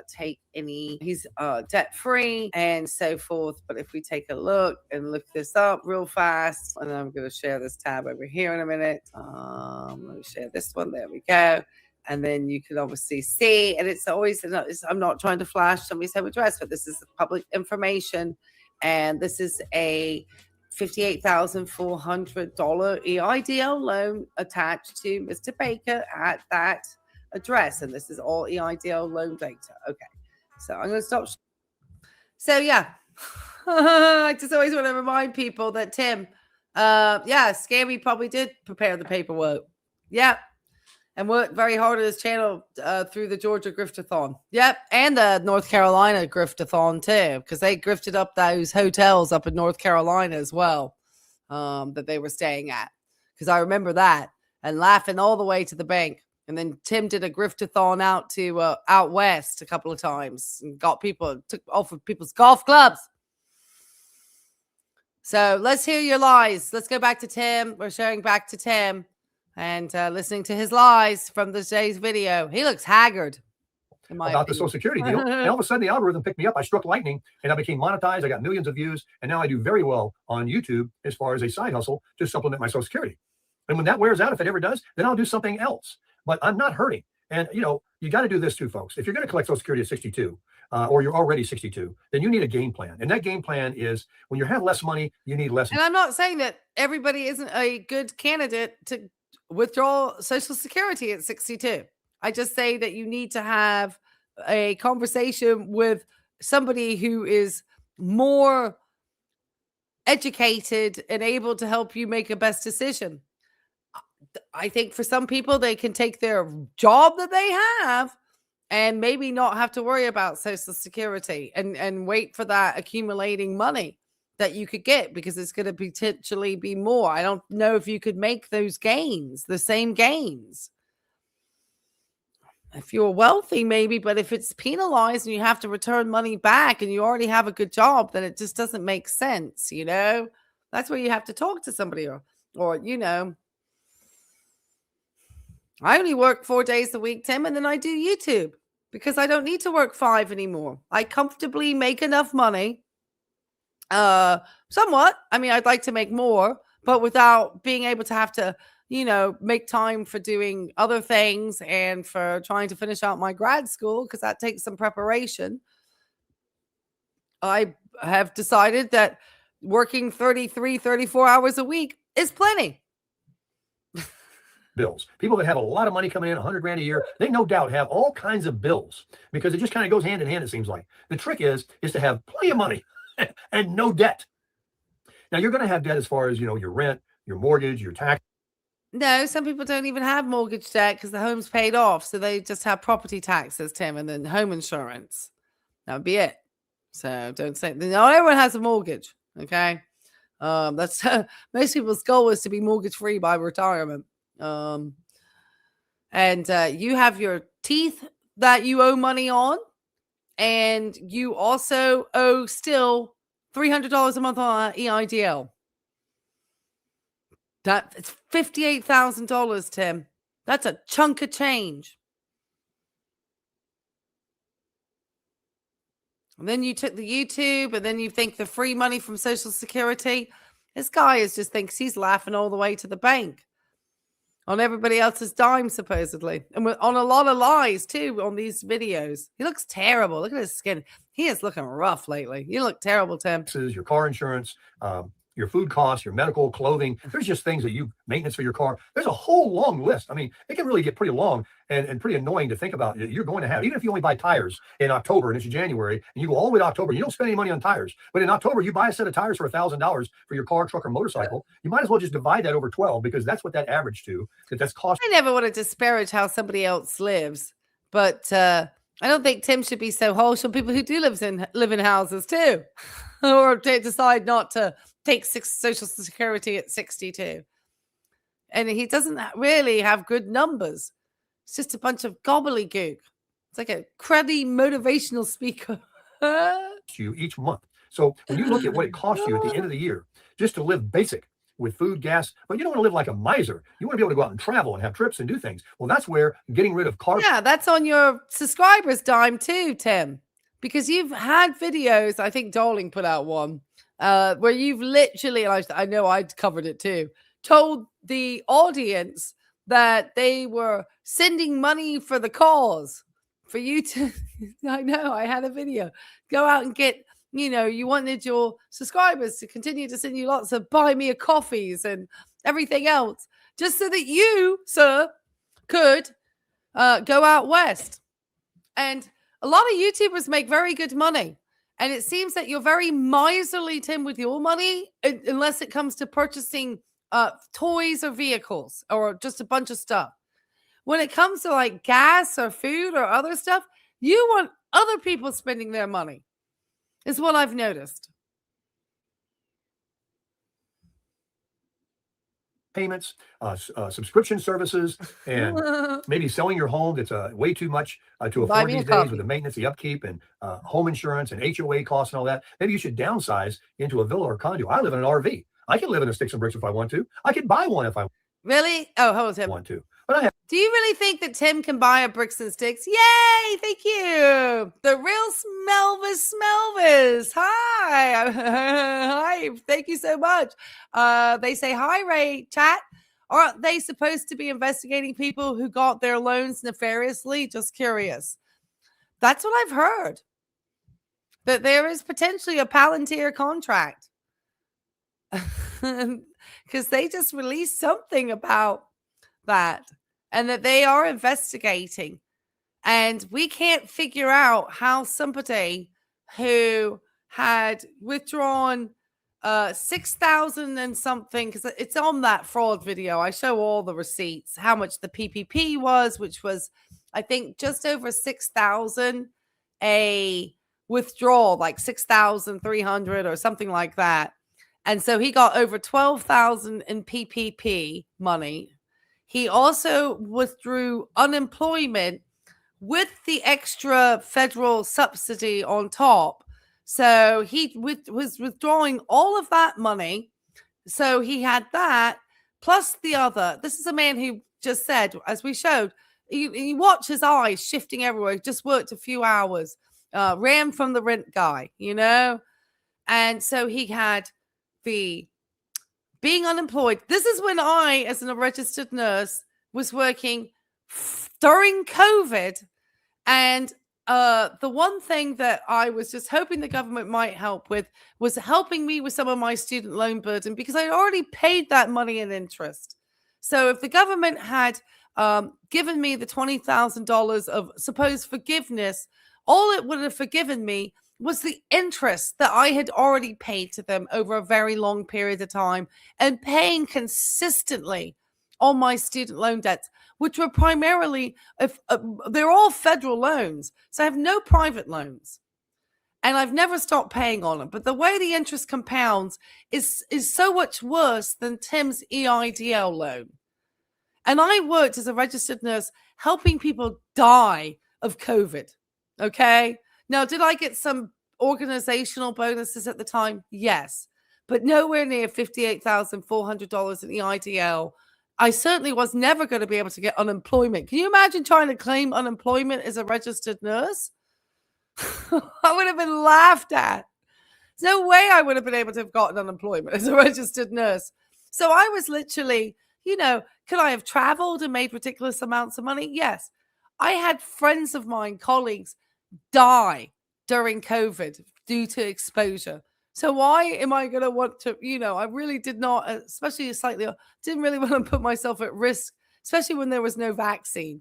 take any, he's debt-free and so forth. But if we take a look and look this up real fast, and I'm going to share this tab over here in a minute. Let me share this one. There we go. And then you can obviously see, and it's always, I'm not trying to flash somebody's home address, but this is public information. And this is a $58,400 EIDL loan attached to Mr. Baker at that address. And this is all EIDL loan data. Okay. So I'm going to stop. So yeah, I just always want to remind people that Tim, Scammy probably did prepare the paperwork. Yeah. And worked very hard on his channel through the Georgia Griftathon. Yep. And the North Carolina Griftathon too, because they grifted up those hotels up in North Carolina as well that they were staying at. Because I remember that and laughing all the way to the bank. And then Tim did a griftathon out west a couple of times and took off of people's golf clubs. So let's hear your lies. Let's go back to Tim. We're sharing back to Tim. And listening to his lies from this day's video. He looks haggard. About the Social Security deal. And all of a sudden, the algorithm picked me up. I struck lightning, and I became monetized. I got millions of views. And now I do very well on YouTube as far as a side hustle to supplement my Social Security. And when that wears out, if it ever does, then I'll do something else. But I'm not hurting. And, you got to do this too, folks. If you're going to collect Social Security at 62, or you're already 62, then you need a game plan. And that game plan is when you have less money, you need less. And I'm not saying that everybody isn't a good candidate to withdraw Social Security at 62. I just say that you need to have a conversation with somebody who is more educated and able to help you make a best decision. I think for some people, they can take their job that they have and maybe not have to worry about Social Security and wait for that accumulating money that you could get, because it's going to potentially be more. I don't know if you could make those gains, the same gains. If you're wealthy, maybe, but if it's penalized and you have to return money back and you already have a good job, then it just doesn't make sense, That's where you have to talk to somebody or I only work 4 days a week, Tim, and then I do YouTube because I don't need to work 5 anymore. I comfortably make enough money. Somewhat. I mean, I'd like to make more, but without being able to have to, make time for doing other things and for trying to finish out my grad school, because that takes some preparation. I have decided that working 33, 34 hours a week is plenty. Bills. People that have a lot of money coming in, 100 grand a year, they no doubt have all kinds of bills because it just kind of goes hand in hand, it seems like. The trick is to have plenty of money and no debt. Now, you're going to have debt as far as, your rent, your mortgage, your tax. No, some people don't even have mortgage debt because the home's paid off. So they just have property taxes, Tim, and then home insurance. That would be it. So don't say, not everyone has a mortgage. Okay. That's most people's goal is to be mortgage free by retirement. And you have your teeth that you owe money on. And you also owe still $300 a month on EIDL. It's $58,000, Tim. That's a chunk of change. And then you took the YouTube, and then you think the free money from Social Security. This guy just thinks he's laughing all the way to the bank on everybody else's dime, supposedly. And on a lot of lies, too, on these videos. He looks terrible. Look at his skin. He is looking rough lately. You look terrible, Tim. Your car insurance, your food costs, your medical, clothing. There's just things that maintenance for your car. There's a whole long list. I mean, it can really get pretty long and pretty annoying to think about. You're going to have, even if you only buy tires in October and it's January, and you go all the way to October, you don't spend any money on tires. But in October, you buy a set of tires for $1,000 for your car, truck, or motorcycle. You might as well just divide that over 12, because that's what that average to. That's cost. I never want to disparage how somebody else lives, but I don't think Tim should be so harsh on people who do live in houses too, or decide not to take Social Security at 62. And he doesn't really have good numbers. It's just a bunch of gobbledygook. It's like a cruddy motivational speaker. You each month. So when you look at what it costs you at the end of the year just to live basic with food, gas, but you don't want to live like a miser. You want to be able to go out and travel and have trips and do things. Well, that's where getting rid of carbon. Yeah, that's on your subscribers' dime too, Tim, because you've had videos. I think Darling put out one where you've literally, and I know I'd covered it too, told the audience that they were sending money for the cause for you to, I know, I had a video, go out and get, you wanted your subscribers to continue to send you lots of buy me a coffees and everything else, just so that you, sir, could go out west. And a lot of YouTubers make very good money. And it seems that you're very miserly, Tim, with your money, unless it comes to purchasing toys or vehicles or just a bunch of stuff. When it comes to like gas or food or other stuff, you want other people spending their money, is what I've noticed. Payments, subscription services, and maybe selling your home that's way too much to afford these days with the maintenance, the upkeep, and home insurance and HOA costs and all that. Maybe you should downsize into a villa or condo. I live in an RV. I can live in a sticks and bricks if I want to. I could buy one if I really. Oh, hold on, Tim. Want to. But do you really think that Tim can buy a bricks and sticks? Yay! Thank you. The real Smelvis. Hi. Hi. Thank you so much. They say hi, Ray. Chat. Aren't they supposed to be investigating people who got their loans nefariously? Just curious. That's what I've heard. That there is potentially a Palantir contract. Because they just released something about that, and that they are investigating, and we can't figure out how somebody who had withdrawn 6,000 and something, because it's on that fraud video. I show all the receipts, how much the PPP was, which was, I think, just over 6,000 a withdrawal, like 6,300 or something like that. And so he got over 12,000 in PPP money. He also withdrew unemployment with the extra federal subsidy on top. So he was withdrawing all of that money. So he had that plus the other. This is a man who just said, as we showed, you watch his eyes shifting everywhere. Just worked a few hours, ran from the rent guy, And so he had the being unemployed. This is when I, as a registered nurse, was working during COVID. And the one thing that I was just hoping the government might help with was helping me with some of my student loan burden, because I already paid that money in interest. So if the government had given me the $20,000 of supposed forgiveness, all it would have forgiven me was the interest that I had already paid to them over a very long period of time, and paying consistently on my student loan debts, which were primarily, they're all federal loans. So I have no private loans, and I've never stopped paying on them. But the way the interest compounds is so much worse than Tim's EIDL loan. And I worked as a registered nurse helping people die of COVID. Okay. Now, did I get some organizational bonuses at the time? Yes, but nowhere near $58,400 in EIDL. I certainly was never going to be able to get unemployment. Can you imagine trying to claim unemployment as a registered nurse? I would have been laughed at. There's no way I would have been able to have gotten unemployment as a registered nurse. So I was literally, could I have traveled and made ridiculous amounts of money? Yes. I had friends of mine, colleagues, die during COVID due to exposure. So why am I going to want to, I really did not, especially didn't really want to put myself at risk, especially when there was no vaccine.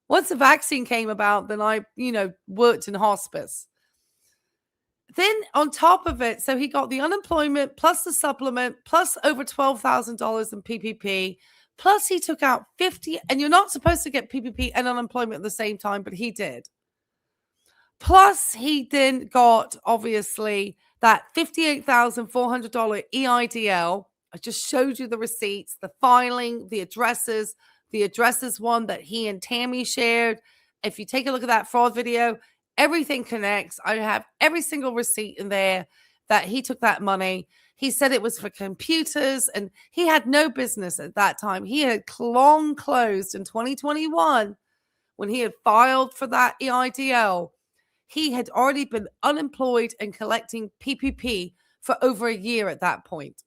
Once the vaccine came about, then I, worked in hospice. Then on top of it, so he got the unemployment plus the supplement plus over $12,000 in PPP, plus he took out 50, and you're not supposed to get PPP and unemployment at the same time, but he did. Plus he then got, obviously, that $58,400 EIDL. I just showed you the receipts, the filing, the addresses one that he and Tammy shared. If you take a look at that fraud video, everything connects. I have every single receipt in there that he took that money. He said it was for computers, and he had no business at that time. He had long closed in 2021 when he had filed for that EIDL. He had already been unemployed and collecting PPP for over a year at that point.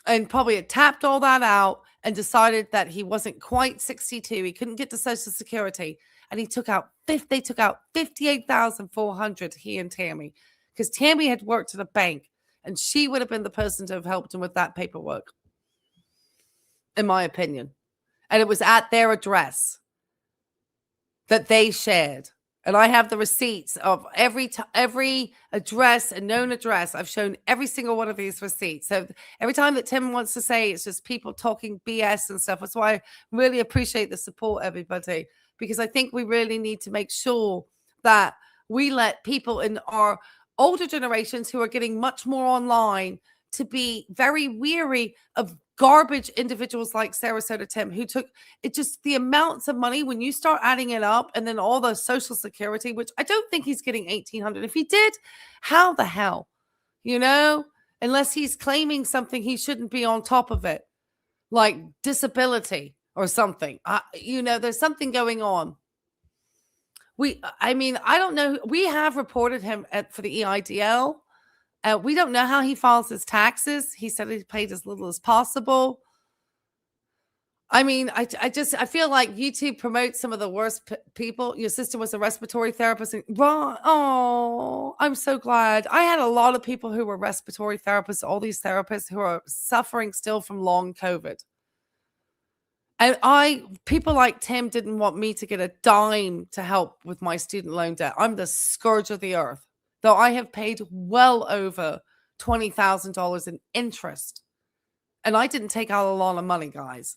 And probably had tapped all that out and decided that he wasn't quite 62. He couldn't get to Social Security. And they took out $58,400, he and Tammy, because Tammy had worked at a bank, and she would have been the person to have helped him with that paperwork, in my opinion. And it was at their address that they shared. And I have the receipts of every address and known address. I've shown every single one of these receipts. So every time that Tim wants to say it's just people talking BS and stuff, that's why I really appreciate the support, everybody, because I think we really need to make sure that we let people in our older generations who are getting much more online to be very weary of garbage individuals like Sarasota Tim, who took it, just the amounts of money when you start adding it up, and then all the Social Security, which I don't think he's getting $1,800. If he did, how the hell, unless he's claiming something he shouldn't be on top of it, like disability or something. There's something going on. I don't know. We have reported him for the EIDL. We don't know how he files his taxes. He said he paid as little as possible. I feel like YouTube promotes some of the worst people. Your sister was a respiratory therapist. I'm so glad. I had a lot of people who were respiratory therapists, all these therapists who are suffering still from long COVID. And people like Tim didn't want me to get a dime to help with my student loan debt. I'm the scourge of the earth. Though I have paid well over $20,000 in interest. And I didn't take out a lot of money, guys.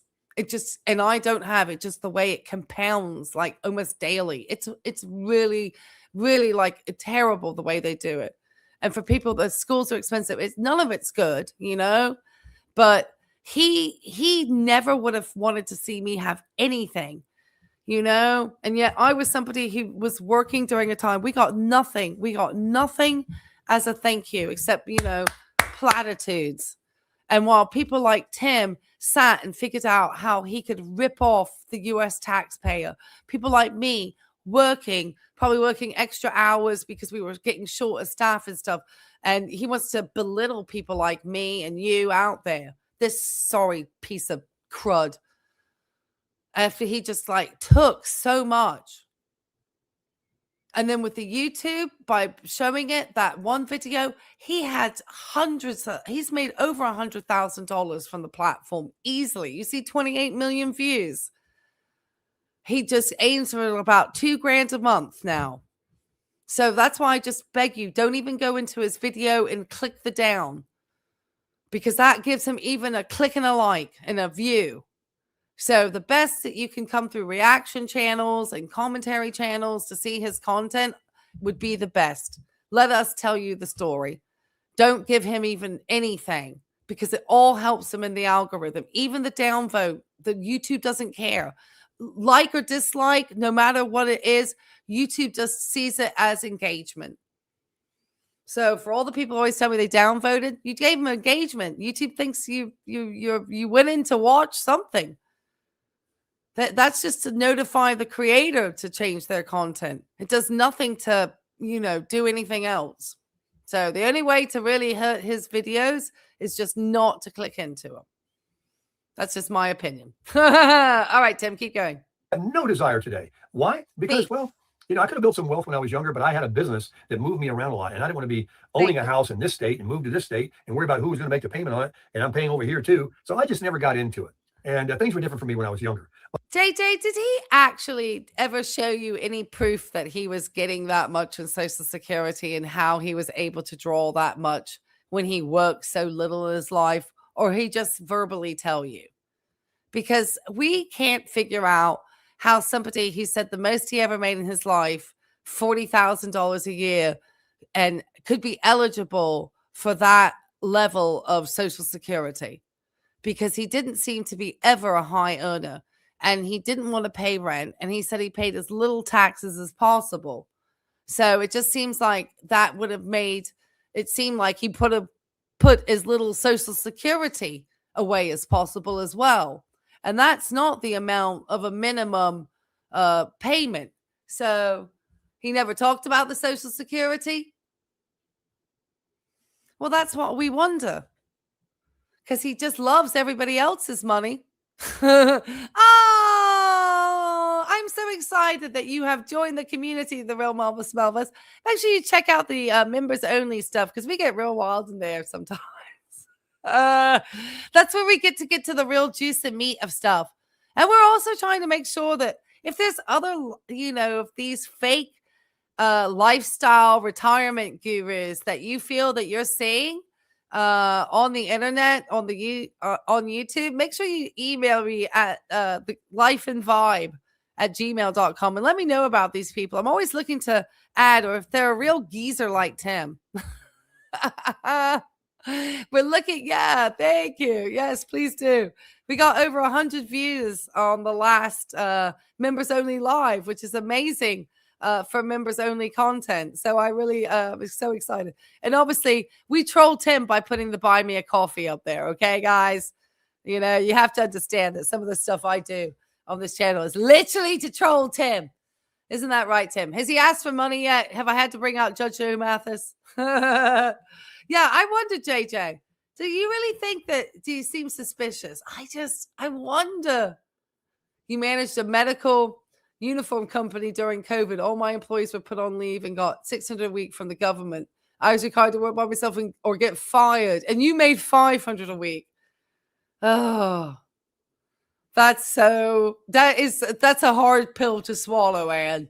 And I don't have it, just the way it compounds like almost daily. It's really, really like terrible the way they do it. And for people, the schools are expensive. None of it's good, but he never would have wanted to see me have anything. And yet I was somebody who was working during a time we got nothing as a thank you, except, platitudes. And while people like Tim sat and figured out how he could rip off the US taxpayer, people like me probably working extra hours because we were getting short of staff and stuff. And he wants to belittle people like me and you out there. This sorry piece of crud. After he just took so much. And then with the YouTube, by showing it, that one video, he had he's made over $100,000 from the platform easily. You see 28 million views. He just aims for about $2,000 a month now. So that's why I just beg you, don't even go into his video and click the down, because that gives him even a click and a like and a view. So the best that you can come through reaction channels and commentary channels to see his content would be the best. Let us tell you the story. Don't give him even anything, because it all helps him in the algorithm. Even the downvote, the YouTube doesn't care. like or dislike, no matter what it is, YouTube just sees it as engagement. So for all the people who always tell me they downvoted, you gave them engagement. YouTube thinks you went in to watch something. That's just to notify the creator to change their content. It does nothing to, do anything else. So the only way to really hurt his videos is just not to click into them. That's just my opinion. All right, Tim, keep going. I have no desire today. Why? Because, well, I could have built some wealth when I was younger, but I had a business that moved me around a lot. And I didn't want to be owning a house in this state and move to this state and worry about who was going to make the payment on it. And I'm paying over here too. So I just never got into it. And things were different for me when I was younger. JJ, did he actually ever show you any proof that he was getting that much in Social Security and how he was able to draw that much when he worked so little in his life? Or he just verbally tell you? Because we can't figure out how somebody, he said the most he ever made in his life, $40,000 a year, and could be eligible for that level of Social Security, because he didn't seem to be ever a high earner, and he didn't want to pay rent, and he said he paid as little taxes as possible. So it just seems like that would have made it seem like he put as little Social Security away as possible as well. And that's not the amount of a minimum payment. So he never talked about the Social Security. Well, that's what we wonder. Because he just loves everybody else's money. Oh, I'm so excited that you have joined the community, the Real Marvelous Melvas. Make sure you check out the members only stuff, because we get real wild in there sometimes. That's where we get to the real juice and meat of stuff. And we're also trying to make sure that if there's other, if these fake lifestyle retirement gurus that you feel that you're seeing on the internet, on YouTube, make sure you email me at the lifeandvibe@gmail.com and let me know about these people. I'm always looking to add, or if they're a real geezer like Tim. We're looking, thank you. Yes, please do. We got over 100 views on the last members only live, which is amazing for members only content. So I really was so excited. And obviously we trolled Tim by putting the buy me a coffee up there. Okay, guys, you have to understand that some of the stuff I do on this channel is literally to troll Tim. Isn't that right, Tim? Has he asked for money yet? Have I had to bring out Judge Joe Mathis? Yeah, I wonder, JJ, do you really think do you seem suspicious? I wonder. You managed a medical uniform company during COVID. All my employees were put on leave and got $600 a week from the government. I was required to work by myself or get fired. And you made $500 a week. Oh, that's a hard pill to swallow, Anne.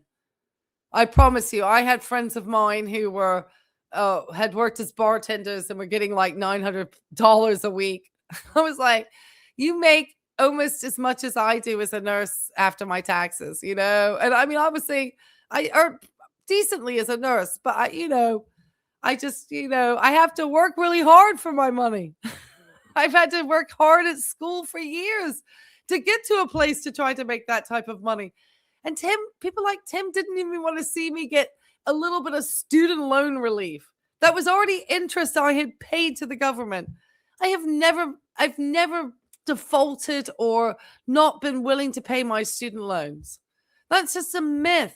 I promise you, I had friends of mine who were had worked as bartenders and were getting like $900 a week. I was like, you make almost as much as I do as a nurse after my taxes, And I mean, obviously I earn decently as a nurse, but I just, I have to work really hard for my money. I've had to work hard at school for years to get to a place to try to make that type of money. And people like Tim didn't even want to see me get a little bit of student loan relief. That was already interest I had paid to the government. I've never defaulted or not been willing to pay my student loans. That's just a myth.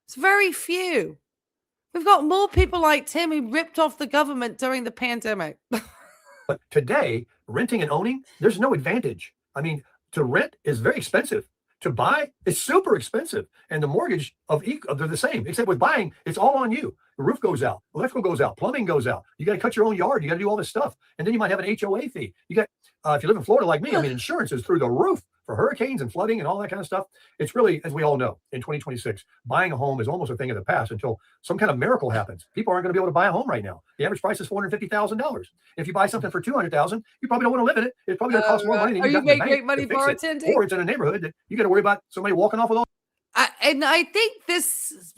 It's very few. We've got more people like Tim who ripped off the government during the pandemic. But today, renting and owning, there's no advantage. I mean, to rent is very expensive. To buy is super expensive. And the mortgage they're the same, except with buying, it's all on you. The roof goes out, electrical goes out, plumbing goes out. You got to cut your own yard. You got to do all this stuff. And then you might have an HOA fee. You got, if you live in Florida like me, I mean, insurance is through the roof for hurricanes and flooding and all that kind of stuff. It's really, as we all know, in 2026, buying a home is almost a thing of the past until some kind of miracle happens. People aren't going to be able to buy a home right now. The average price is $450,000. If you buy something for $200,000, you probably don't want to live in it. It's probably going to cost more money than you got in the bank. Great money bartending, or it's in a neighborhood that you got to worry about somebody walking off with all. And I think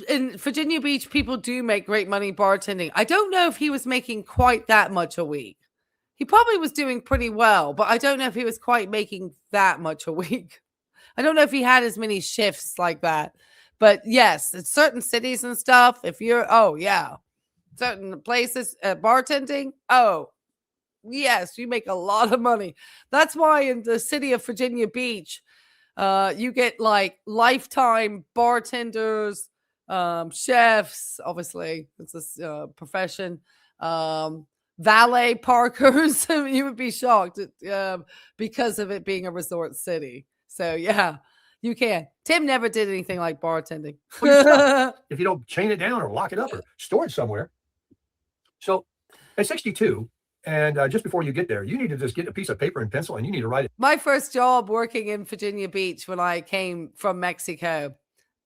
in Virginia Beach, people do make great money bartending. I don't know if he was making quite that much a week. He probably was doing pretty well, but I don't know if he was quite making that much a week. I don't know if he had as many shifts like that. But yes, in certain cities and stuff, if you're, oh, yeah, certain places, bartending, oh, yes, you make a lot of money. That's why in the city of Virginia Beach, you get like lifetime bartenders, chefs, obviously, it's a profession, valet parkers. You would be shocked because of it being a resort city. So, yeah. You can. Tim never did anything like bartending. If you don't chain it down or lock it up or store it somewhere. So at 62, and just before you get there, you need to just get a piece of paper and pencil and you need to write it. My first job working in Virginia Beach when I came from Mexico,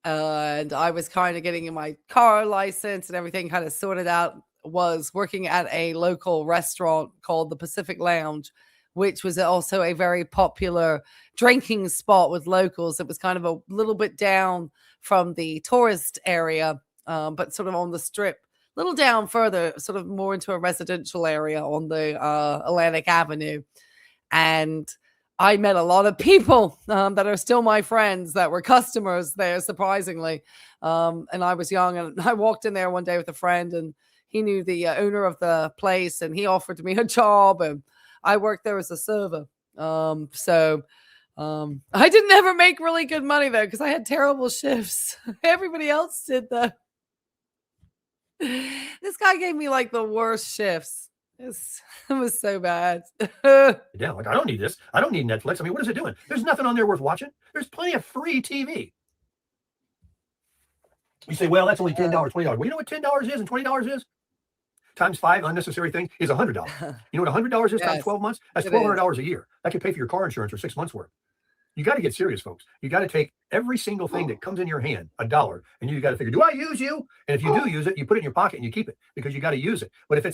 and I was kind of getting my car license and everything kind of sorted out, was working at a local restaurant called the Pacific Lounge, which was also a very popular drinking spot with locals. It was kind of a little bit down from the tourist area, but sort of on the strip, a little down further, sort of more into a residential area on the Atlantic Avenue. And I met a lot of people that are still my friends that were customers there, surprisingly. And I was young, and I walked in there one day with a friend, and he knew the owner of the place, and he offered me a job, and I worked there as a server. I didn't ever make really good money though, because I had terrible shifts. Everybody else did though. This guy gave me like the worst shifts. It was so bad. Down. Like, I don't need this. I don't need Netflix. I mean, what is it doing? There's nothing on there worth watching. There's plenty of free TV. You say, well, that's only $10, $20. Well, you know what $10 is and $20 is? Times 5 unnecessary thing is $100. You know what $100 is times 12 months? That's $1,200 a year. That could pay for your car insurance for 6 months worth. You got to get serious, folks. You got to take every single thing that comes in your hand, $1, and you got to figure, do I use you? And if you do use it, you put it in your pocket and you keep it because you got to use it. But if it's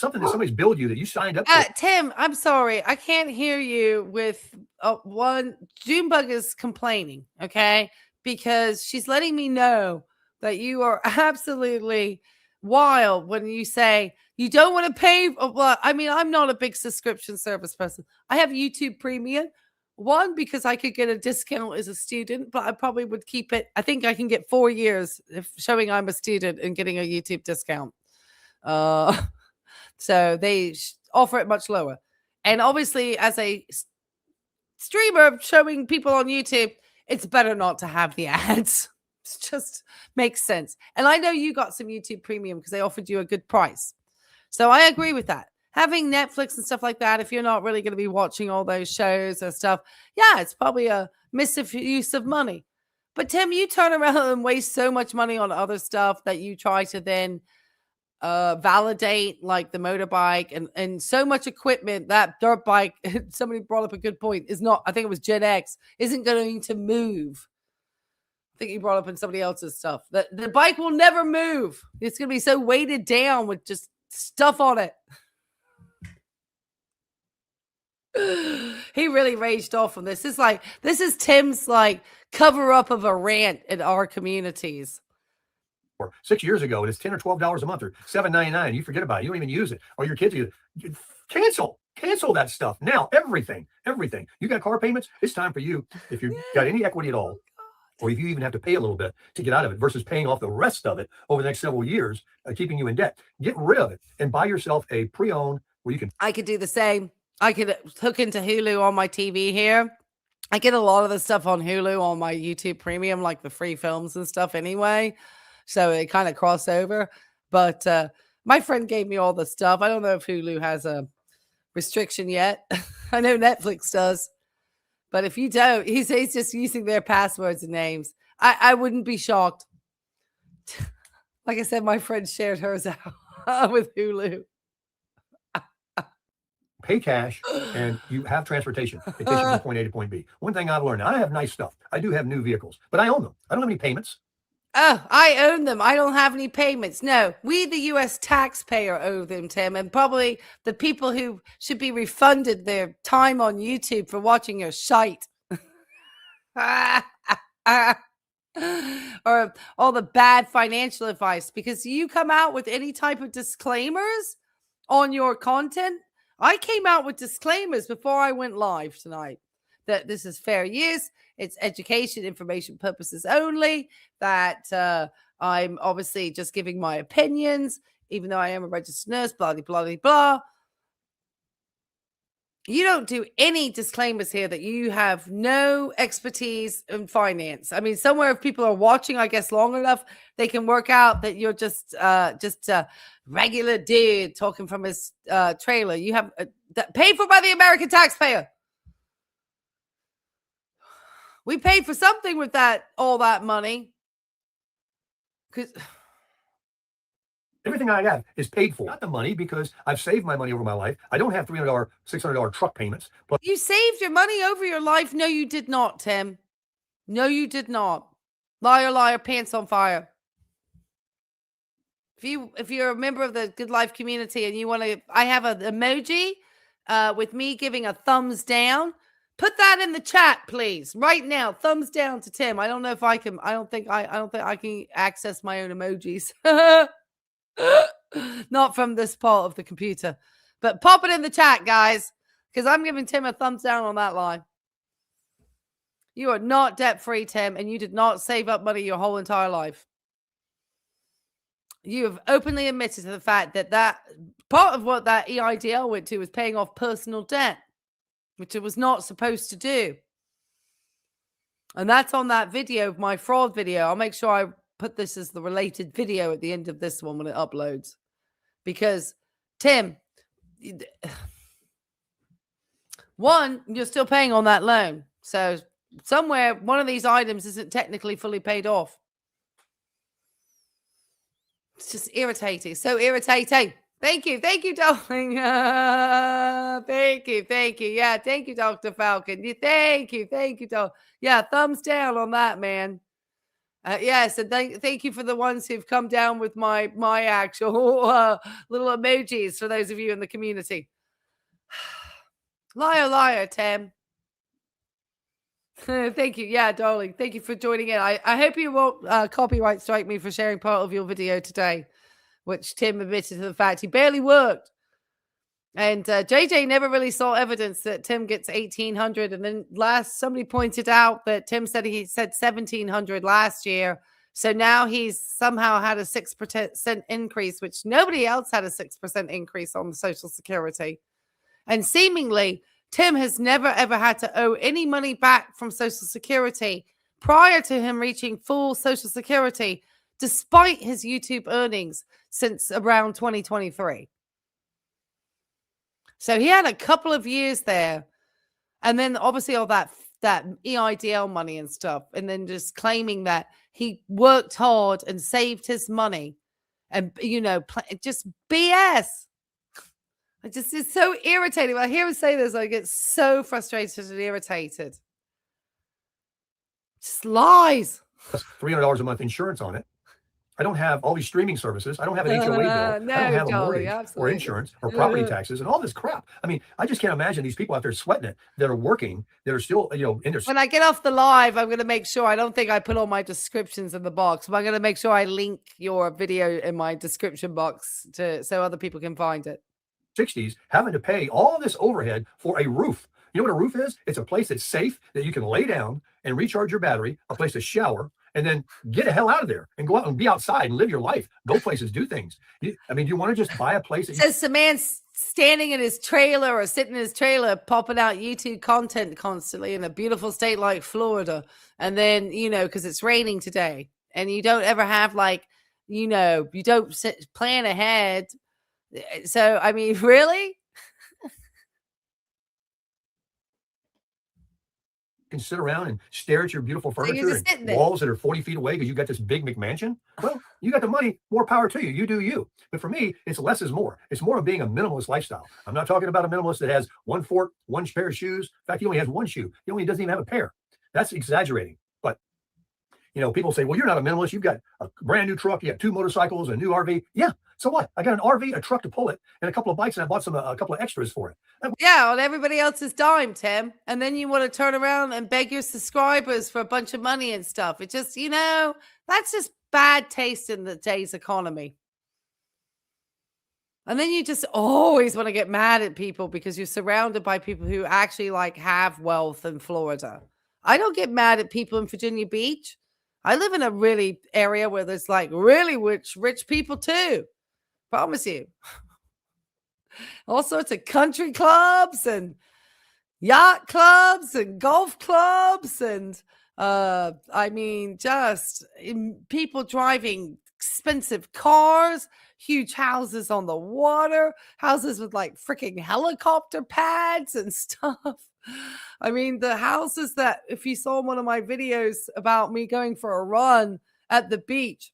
something that somebody's billed you that you signed up for. Tim, I'm sorry. I can't hear you with one. Junebug is complaining, okay? Because she's letting me know that you are absolutely wild when you say you don't want to pay. Well, I mean, I'm not a big subscription service person. I have YouTube Premium. One, because I could get a discount as a student, but I probably would keep it. I think I can get 4 years if showing I'm a student and getting a YouTube discount. So they offer it much lower. And obviously, as a streamer showing people on YouTube, it's better not to have the ads. It just makes sense. And I know you got some YouTube Premium because they offered you a good price. So I agree with that. Having Netflix and stuff like that, if you're not really going to be watching all those shows and stuff, yeah, it's probably a misuse of money. But Tim, you turn around and waste so much money on other stuff that you try to then validate, like the motorbike and so much equipment. That dirt bike, somebody brought up a good point, is not, I think it was Gen X, isn't going to move. I think you brought up in somebody else's stuff. The bike will never move. It's going to be so weighted down with just stuff on it. He really raged off on this. This is Tim's like cover up of a rant in our communities. 6 years ago, it's $10 or $12 a month or $7.99. You forget about it. You don't even use it. Or your kids, you cancel that stuff now. Everything. You got car payments. It's time for you, if you've got any equity at all, or if you even have to pay a little bit to get out of it versus paying off the rest of it over the next several years, keeping you in debt. Get rid of it and buy yourself a pre-owned where you can. I could do the same. I could hook into Hulu on my TV here. I get a lot of the stuff on Hulu on my YouTube Premium, like the free films and stuff anyway. So they kind of cross over. But my friend gave me all the stuff. I don't know if Hulu has a restriction yet. I know Netflix does. But if you don't, he's just using their passwords and names. I wouldn't be shocked. Like I said, my friend shared hers out with Hulu. Pay cash and you have transportation. It takes you from point A to point B. One thing I've learned, I have nice stuff. I do have new vehicles, but I own them. I don't have any payments. Oh, I own them. I don't have any payments. No, we, the U.S. taxpayer, owe them, Tim, and probably the people who should be refunded their time on YouTube for watching your shite. Or all the bad financial advice, because you come out with any type of disclaimers on your content. I came out with disclaimers before I went live tonight. that this is fair use. It's education, information purposes only, that I'm obviously just giving my opinions, even though I am a registered nurse, blah, blah, blah, blah. You don't do any disclaimers here that you have no expertise in finance. I mean, somewhere if people are watching, I guess, long enough, they can work out that you're just a regular dude talking from his trailer. You have paid for by the American taxpayer. We paid for something with all that money. Because everything I have is paid for. Not the money, because I've saved my money over my life. I don't have $300, $600 truck payments. But you saved your money over your life. No, you did not, Tim. No, you did not. Liar, liar, pants on fire. If you're a member of the Good Life community and you want to, I have an emoji with me giving a thumbs down. Put that in the chat, please, right now. Thumbs down to Tim. I don't know if I can. I don't think I can access my own emojis. Not from this part of the computer, but pop it in the chat, guys, because I'm giving Tim a thumbs down on that line. You are not debt-free, Tim, and you did not save up money your whole entire life. You have openly admitted to the fact that part of what that EIDL went to was paying off personal debt, which it was not supposed to do. And that's on that video, my fraud video. I'll make sure I put this as the related video at the end of this one when it uploads. Because, Tim, one, you're still paying on that loan. So somewhere, one of these items isn't technically fully paid off. It's just irritating. So irritating. Thank you, darling. Thank you. Yeah, thank you, Dr. Falcon. Thank you, darling. Yeah, thumbs down on that, man. Yes, and thank you for the ones who've come down with my actual little emojis for those of you in the community. Liar, liar, Tim. Thank you. Yeah, darling. Thank you for joining in. I hope you won't copyright strike me for sharing part of your video today, which Tim admitted to the fact he barely worked. And JJ never really saw evidence that Tim gets 1,800. And then somebody pointed out that Tim said he said 1,700 last year. So now he's somehow had a 6% increase, which nobody else had a 6% increase on the Social Security. And seemingly, Tim has never, ever had to owe any money back from Social Security prior to him reaching full Social Security, despite his YouTube earnings since around 2023. So he had a couple of years there. And then obviously all that EIDL money and stuff. And then just claiming that he worked hard and saved his money. And, just BS. It's so irritating. When I hear him say this, I get so frustrated and irritated. Just lies. $300 a month insurance on it. I don't have all these streaming services. I don't have an HOA bill. I don't have a mortgage or insurance or property taxes and all this crap. I mean, I just can't imagine these people out there sweating it that are working, that are still, in their. When I get off the live, I'm going to make sure, I don't think I put all my descriptions in the box, but I'm going to make sure I link your video in my description box so other people can find it. 60s, having to pay all this overhead for a roof. You know what a roof is? It's a place that's safe, that you can lay down and recharge your battery, a place to shower, and then get the hell out of there and go out and be outside and live your life. Go places, do things. Do you want to just buy a place? Says the man standing in his trailer or sitting in his trailer, popping out YouTube content constantly in a beautiful state like Florida. And then, because it's raining today and you don't ever have you don't plan ahead. So, I mean, really? Can sit around and stare at your beautiful furniture and walls that are 40 feet away because you got this big McMansion. Well, you got the money, more power to you. You do you. But for me, it's less is more. It's more of being a minimalist lifestyle. I'm not talking about a minimalist that has one fork, one pair of shoes. In fact, he only has one shoe. He doesn't even have a pair. That's exaggerating. But, people say, well, you're not a minimalist. You've got a brand new truck. You have 2 motorcycles, a new RV. Yeah. So what? I got an RV, a truck to pull it, and a couple of bikes, and I bought a couple of extras for it. Yeah, on everybody else's dime, Tim. And then you want to turn around and beg your subscribers for a bunch of money and stuff. It just, that's just bad taste in the day's economy. And then you just always want to get mad at people because you're surrounded by people who actually like have wealth in Florida. I don't get mad at people in Virginia Beach. I live in a really area where there's like really rich people too. Promise you. All sorts of country clubs and yacht clubs and golf clubs and I mean just people driving expensive cars, huge houses on the water, houses with like freaking helicopter pads and stuff. I mean, the houses that if you saw one of my videos about me going for a run at the beach,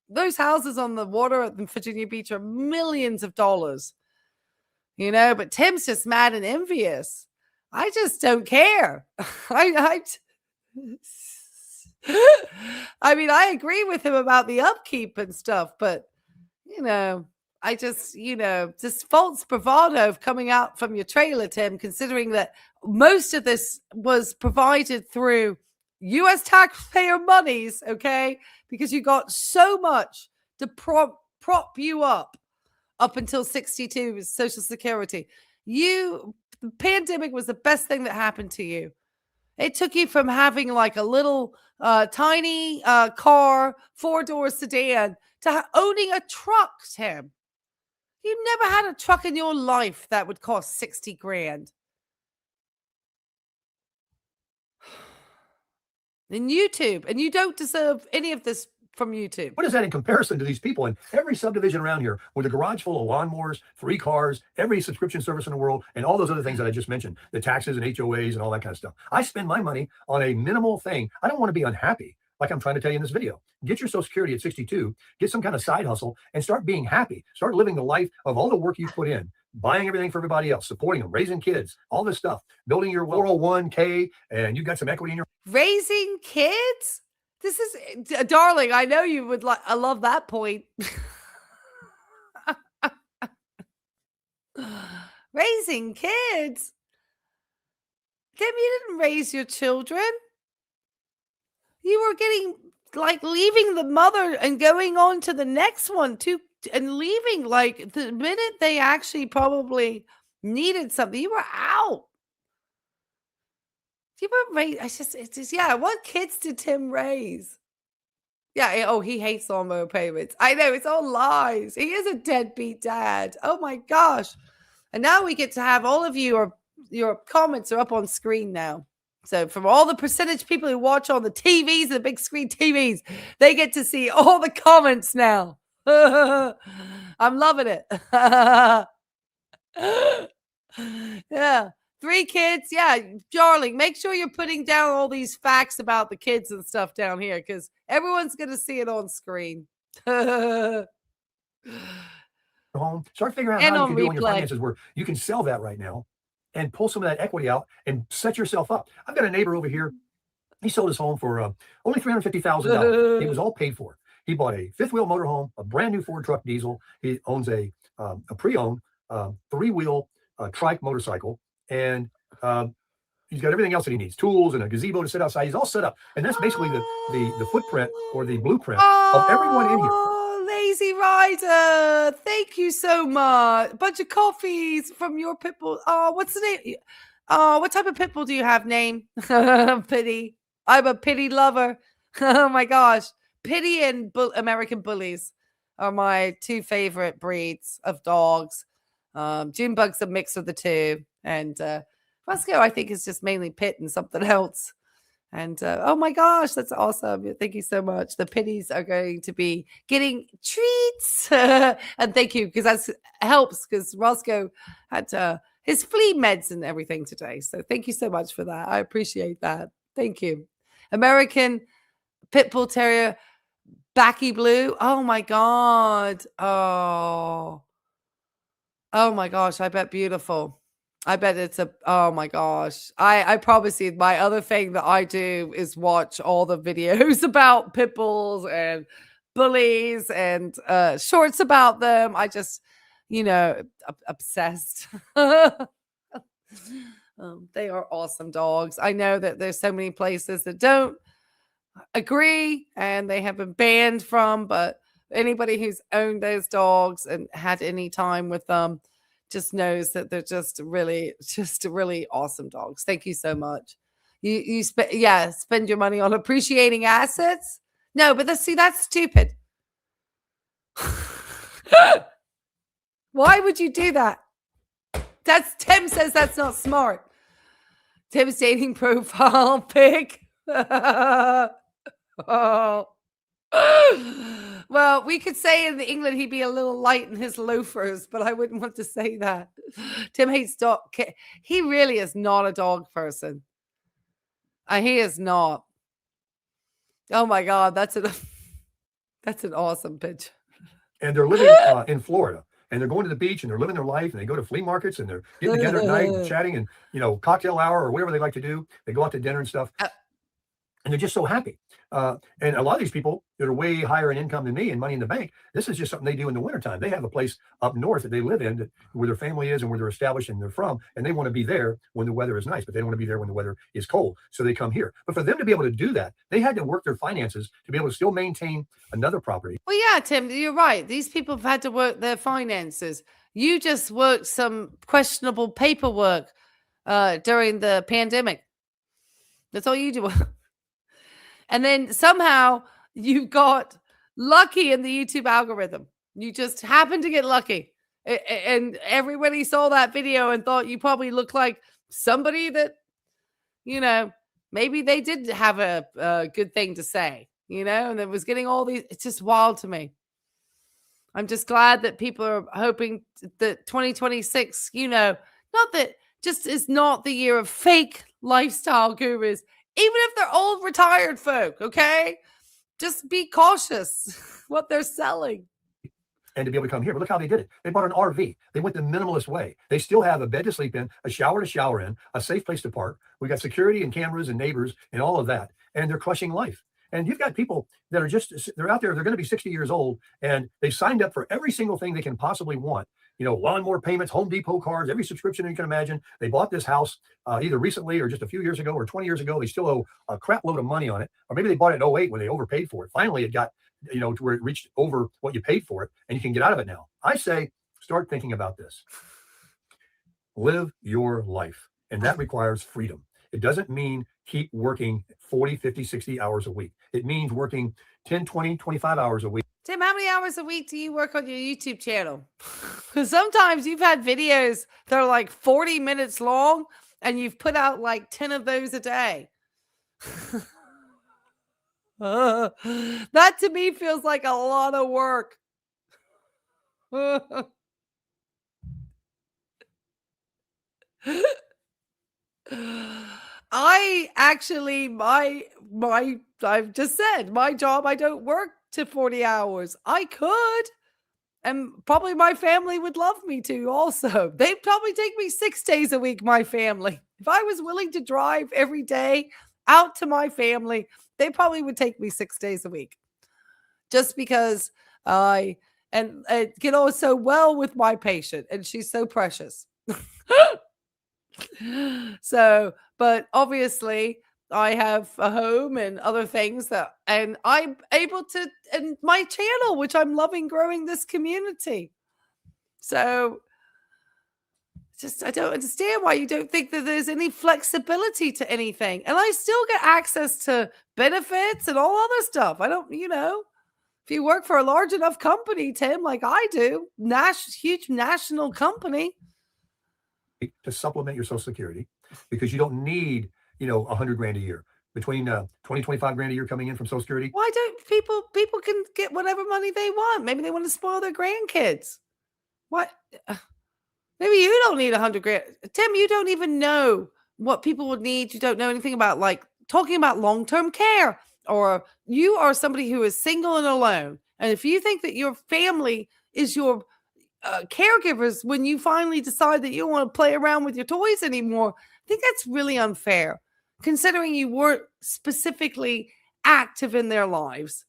those houses on the water at Virginia Beach are millions of dollars, you know, but Tim's just mad and envious. I just don't care. I mean, I agree with him about the upkeep and stuff, but you know, I just, you know, just false bravado of coming out from your trailer, Tim, considering that most of this was provided through U.S. taxpayer monies, okay? Because you got so much to prop you up until 62 with Social Security. The pandemic was the best thing that happened to you. It took you from having like a little tiny car, 4-door sedan to owning a truck, Tim. You never had a truck in your life that would cost 60 grand. In YouTube, and you don't deserve any of this from YouTube. What is that in comparison to these people in every subdivision around here with a garage full of lawnmowers, 3 cars, every subscription service in the world, and all those other things that I just mentioned, the taxes and HOAs and all that kind of stuff. I spend my money on a minimal thing. I don't want to be unhappy, like I'm trying to tell you in this video. Get your Social Security at 62, get some kind of side hustle, and start being happy. Start living the life of all the work you put in, buying everything for everybody else, supporting them, raising kids, all this stuff, building your 401k, and you've got some equity in your... Raising kids? This is, darling, I know you would like, I love that point. Raising kids? Tim, you didn't raise your children. You were getting, like, leaving the mother and going on to the next one, and leaving, like, the minute they actually probably needed something, you were out. You were raised. It's just, yeah. What kids did Tim raise? Yeah. Oh, he hates lawnmower payments. I know, it's all lies. He is a deadbeat dad. Oh my gosh. And now we get to have all of your comments are up on screen now. So from all the percentage people who watch on the TVs, the big screen TVs, they get to see all the comments now. I'm loving it. Yeah. 3 kids. Yeah. Darling, make sure you're putting down all these facts about the kids and stuff down here because everyone's going to see it on screen. home. Start figuring out And how you on can do on your replay. finances where you can sell that right now and pull some of that equity out and set yourself up. I've got a neighbor over here. He sold his home for only $350,000. It was all paid for. He bought a 5th-wheel motorhome, a brand new Ford truck diesel. He owns a pre-owned 3-wheel trike motorcycle, and he's got everything else that he needs, tools and a gazebo to sit outside. He's all set up, and that's basically the footprint or the blueprint of everyone in here. Oh, Lazy Rider, thank you so much. Bunch of coffees from your pit bull. Oh, what's the name? What type of pit bull do you have? Name? Pity. I'm a pity lover. Oh my gosh, pity and American bullies are my 2 favorite breeds of dogs. Junebug's a mix of the 2, and Roscoe I think is just mainly pit and something else. And oh my gosh, that's awesome! Thank you so much. The pitties are going to be getting treats, and thank you because that helps. Because Roscoe had his flea meds and everything today, so thank you so much for that. I appreciate that. Thank you. American Pit Bull Terrier, Backy Blue. Oh my god! Oh my gosh! I bet beautiful. I bet it's oh my gosh. I promise you, my other thing that I do is watch all the videos about pit bulls and bullies and shorts about them. I just, obsessed. They are awesome dogs. I know that there's so many places that don't agree and they have been banned from, but Anybody who's owned those dogs and had any time with them just knows that they're just really awesome dogs. Thank you so much. You spend your money on appreciating assets. No, but that's stupid. Why would you do that? Tim says that's not smart. Tim's dating profile pic. Oh. Well, we could say in England he'd be a little light in his loafers, but I wouldn't want to say that. Tim hates dog. He really is not a dog person. He is not. Oh my God, that's an awesome pitch. And they're living in Florida, and they're going to the beach, and they're living their life, and they go to flea markets, and they're getting together at night and chatting, and cocktail hour or whatever they like to do. They go out to dinner and stuff. And they're just so happy. And a lot of these people that are way higher in income than me and money in the bank, this is just something they do in the wintertime. They have a place up north that they live in where their family is and where they're established and they're from. And they want to be there when the weather is nice, but they don't want to be there when the weather is cold. So they come here. But for them to be able to do that, they had to work their finances to be able to still maintain another property. Well, yeah, Tim, you're right. These people have had to work their finances. You just worked some questionable paperwork during the pandemic. That's all you do. And then somehow you got lucky in the YouTube algorithm. You just happened to get lucky. And everybody saw that video and thought you probably looked like somebody that, maybe they did have a good thing to say, and it was getting all these. It's just wild to me. I'm just glad that people are hoping that 2026, not that just is not the year of fake lifestyle gurus. Even if they're old retired folk, okay? Just be cautious what they're selling. And to be able to come here. But look how they did it. They bought an RV. They went the minimalist way. They still have a bed to sleep in, a shower to shower in, a safe place to park. We got security and cameras and neighbors and all of that. And they're crushing life. And you've got people that are they're out there, they're going to be 60 years old, and they signed up for every single thing they can possibly want. Lawnmower payments, Home Depot cards, every subscription you can imagine. They bought this house either recently or just a few years ago or 20 years ago. They still owe a crap load of money on it. Or maybe they bought it in 08 when they overpaid for it. Finally, it got, to where it reached over what you paid for it, and you can get out of it now. I say, start thinking about this. Live your life. And that requires freedom. It doesn't mean keep working 40, 50, 60 hours a week. It means working 10, 20, 25 hours a week. Tim, how many hours a week do you work on your YouTube channel? Because sometimes you've had videos that are like 40 minutes long and you've put out like 10 of those a day. That to me feels like a lot of work. I've just said my job, I don't work to 40 hours. I could. And probably my family would love me to also. They'd probably take me 6 days a week, my family. If I was willing to drive every day out to my family, they probably would take me 6 days a week. Just because I get on so well with my patient and she's so precious. So, but obviously I have a home and other things and I'm able to, and my channel, which I'm loving growing this community. So I don't understand why you don't think that there's any flexibility to anything. And I still get access to benefits and all other stuff. I don't, if you work for a large enough company, Tim, like I do, huge national company. To supplement your Social Security, because you don't need, $100,000 a year. Between 20, 25 grand a year coming in from Social Security. Why don't people can get whatever money they want? Maybe they want to spoil their grandkids. What? Maybe you don't need $100,000. Tim, you don't even know what people would need. You don't know anything about like talking about long-term care, or you are somebody who is single and alone. And if you think that your family is your caregivers when you finally decide that you don't want to play around with your toys anymore, I think that's really unfair, considering you weren't specifically active in their lives.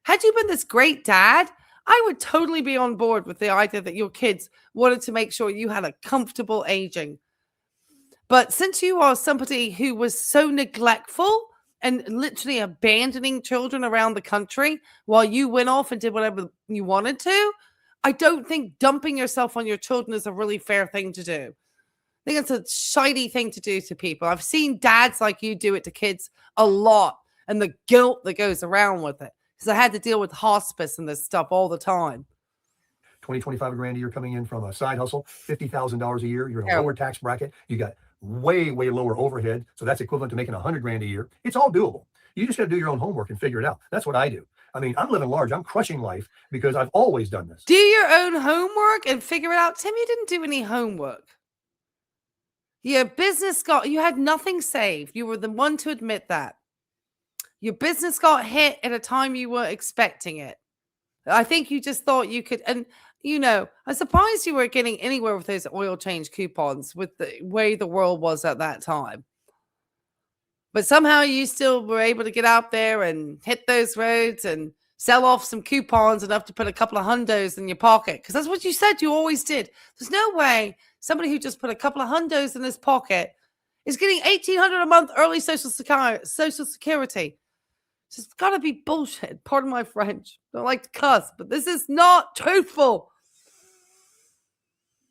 Had you been this great dad, I would totally be on board with the idea that your kids wanted to make sure you had a comfortable aging. But since you are somebody who was so neglectful and literally abandoning children around the country while you went off and did whatever you wanted to, I don't think dumping yourself on your children is a really fair thing to do. I think it's a shitey thing to do to people. I've seen dads like you do it to kids a lot, and the guilt that goes around with it. Because I had to deal with hospice and this stuff all the time. 20, 25 grand a year coming in from a side hustle, $50,000 a year. You're in a lower tax bracket. You got way, way lower overhead. So that's equivalent to making 100 grand a year. It's all doable. You just got to do your own homework and figure it out. That's what I do. I mean, I'm living large. I'm crushing life because I've always done this. Do your own homework and figure it out. Tim, you didn't do any homework. Your business you had nothing saved. You were the one to admit that. Your business got hit at a time you weren't expecting it. I think you just thought you could, and I'm surprised you weren't getting anywhere with those oil change coupons with the way the world was at that time. But somehow you still were able to get out there and hit those roads and sell off some coupons enough to put a couple of hundos in your pocket. Because that's what you said you always did. There's no way somebody who just put a couple of hundos in his pocket is getting $1,800 a month early Social Security. It's got to be bullshit. Pardon my French. Don't like to cuss, but this is not truthful.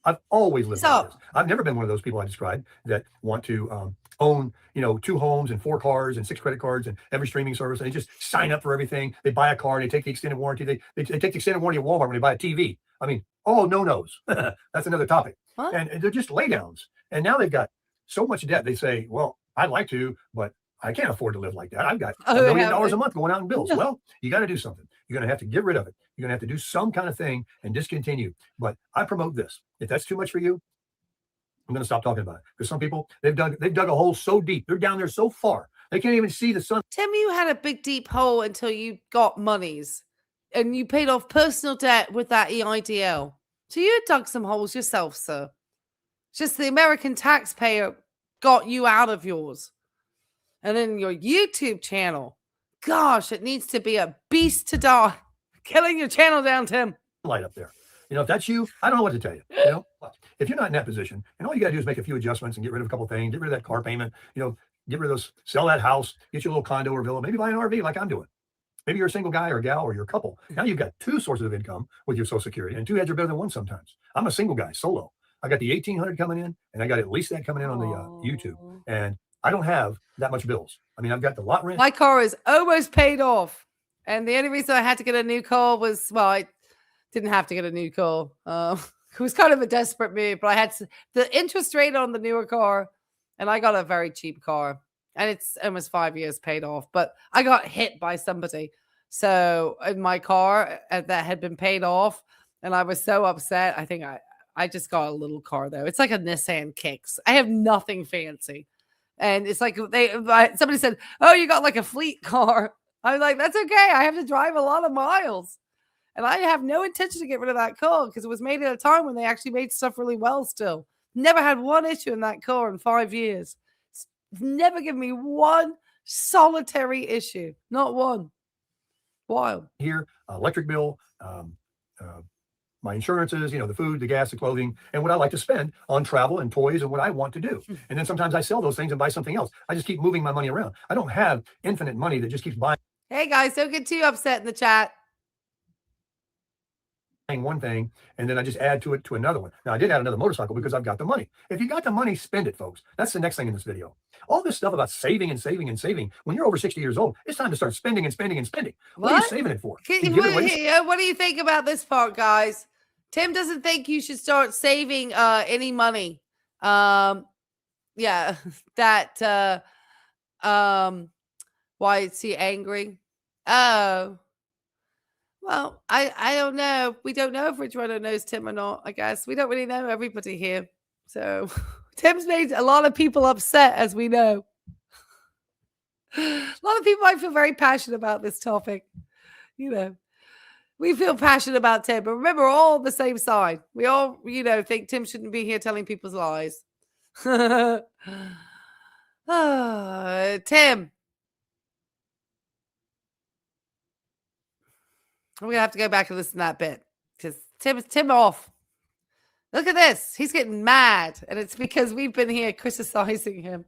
I've always lived like this. I've never been one of those people I described that want to own, 2 homes and 4 cars and 6 credit cards and every streaming service. And they just sign up for everything. They buy a car. They take the extended warranty. They take the extended warranty at Walmart when they buy a TV. I mean, all no-nos. That's another topic. What? And they're just laydowns. And now they've got so much debt. They say, well, I'd like to, but I can't afford to live like that. I've got $1 million a month going out in bills. Well, you got to do something. You're going to have to get rid of it. You're going to have to do some kind of thing and discontinue. But I promote this. If that's too much for you, I'm going to stop talking about it. Because some people, they've dug a hole so deep. They're down there so far. They can't even see the sun. Tim, you had a big, deep hole until you got monies. And you paid off personal debt with that EIDL. So you dug some holes yourself, sir. Just the American taxpayer got you out of yours. And then your YouTube channel, gosh, it needs to be a beast to die. Killing your channel down, Tim. Light up there. If that's you, I don't know what to tell you. If you're not in that position, and all you got to do is make a few adjustments and get rid of a couple things, get rid of that car payment, get rid of those, sell that house, get you a little condo or villa, maybe buy an RV like I'm doing. Maybe you're a single guy or gal or you're a couple. Now you've got 2 sources of income with your Social Security, and 2 heads are better than 1 sometimes. I'm a single guy, solo. I got the $1,800 coming in, and I got at least that coming in on the YouTube. And I don't have that much bills. I mean, I've got the lot rent. My car is almost paid off. And the only reason I had to get a new car was, well, I didn't have to get a new car. It was kind of a desperate move, but I had the interest rate on the newer car, and I got a very cheap car. And it's almost 5 years paid off. But I got hit by somebody. So in my car that had been paid off, and I was so upset. I think I just got a little car, though. It's like a Nissan Kicks. I have nothing fancy. And it's like somebody said, oh, you got like a fleet car. I was like, that's okay. I have to drive a lot of miles. And I have no intention to get rid of that car because it was made at a time when they actually made stuff really well still. Never had one issue in that car in 5 years. It's never given me one solitary issue. Not one. Wild. Here, electric bill, my insurances, the food, the gas, the clothing, and what I like to spend on travel and toys and what I want to do. And then sometimes I sell those things and buy something else. I just keep moving my money around. I don't have infinite money that just keeps buying. Hey guys, don't get too upset in the chat. One thing, and then I just add to it to another one. Now I did add another motorcycle because I've got the money. If you got the money, spend it, folks. That's the next thing in this video. All this stuff about saving and saving and saving. When you're over 60 years old, it's time to start spending and spending and spending. What are you saving it for? What do you think about this part, guys? Tim doesn't think you should start saving any money. Yeah, that why is he angry? Oh. Well, I don't know. We don't know if Rich Runner knows Tim or not, I guess. We don't really know everybody here. So Tim's made a lot of people upset, as we know. A lot of people might feel very passionate about this topic. We feel passionate about Tim, but remember, we're all on the same side. We all, think Tim shouldn't be here telling people's lies. Tim. We're going to have to go back and listen to that bit because Tim off. Look at this. He's getting mad. And it's because we've been here criticizing him.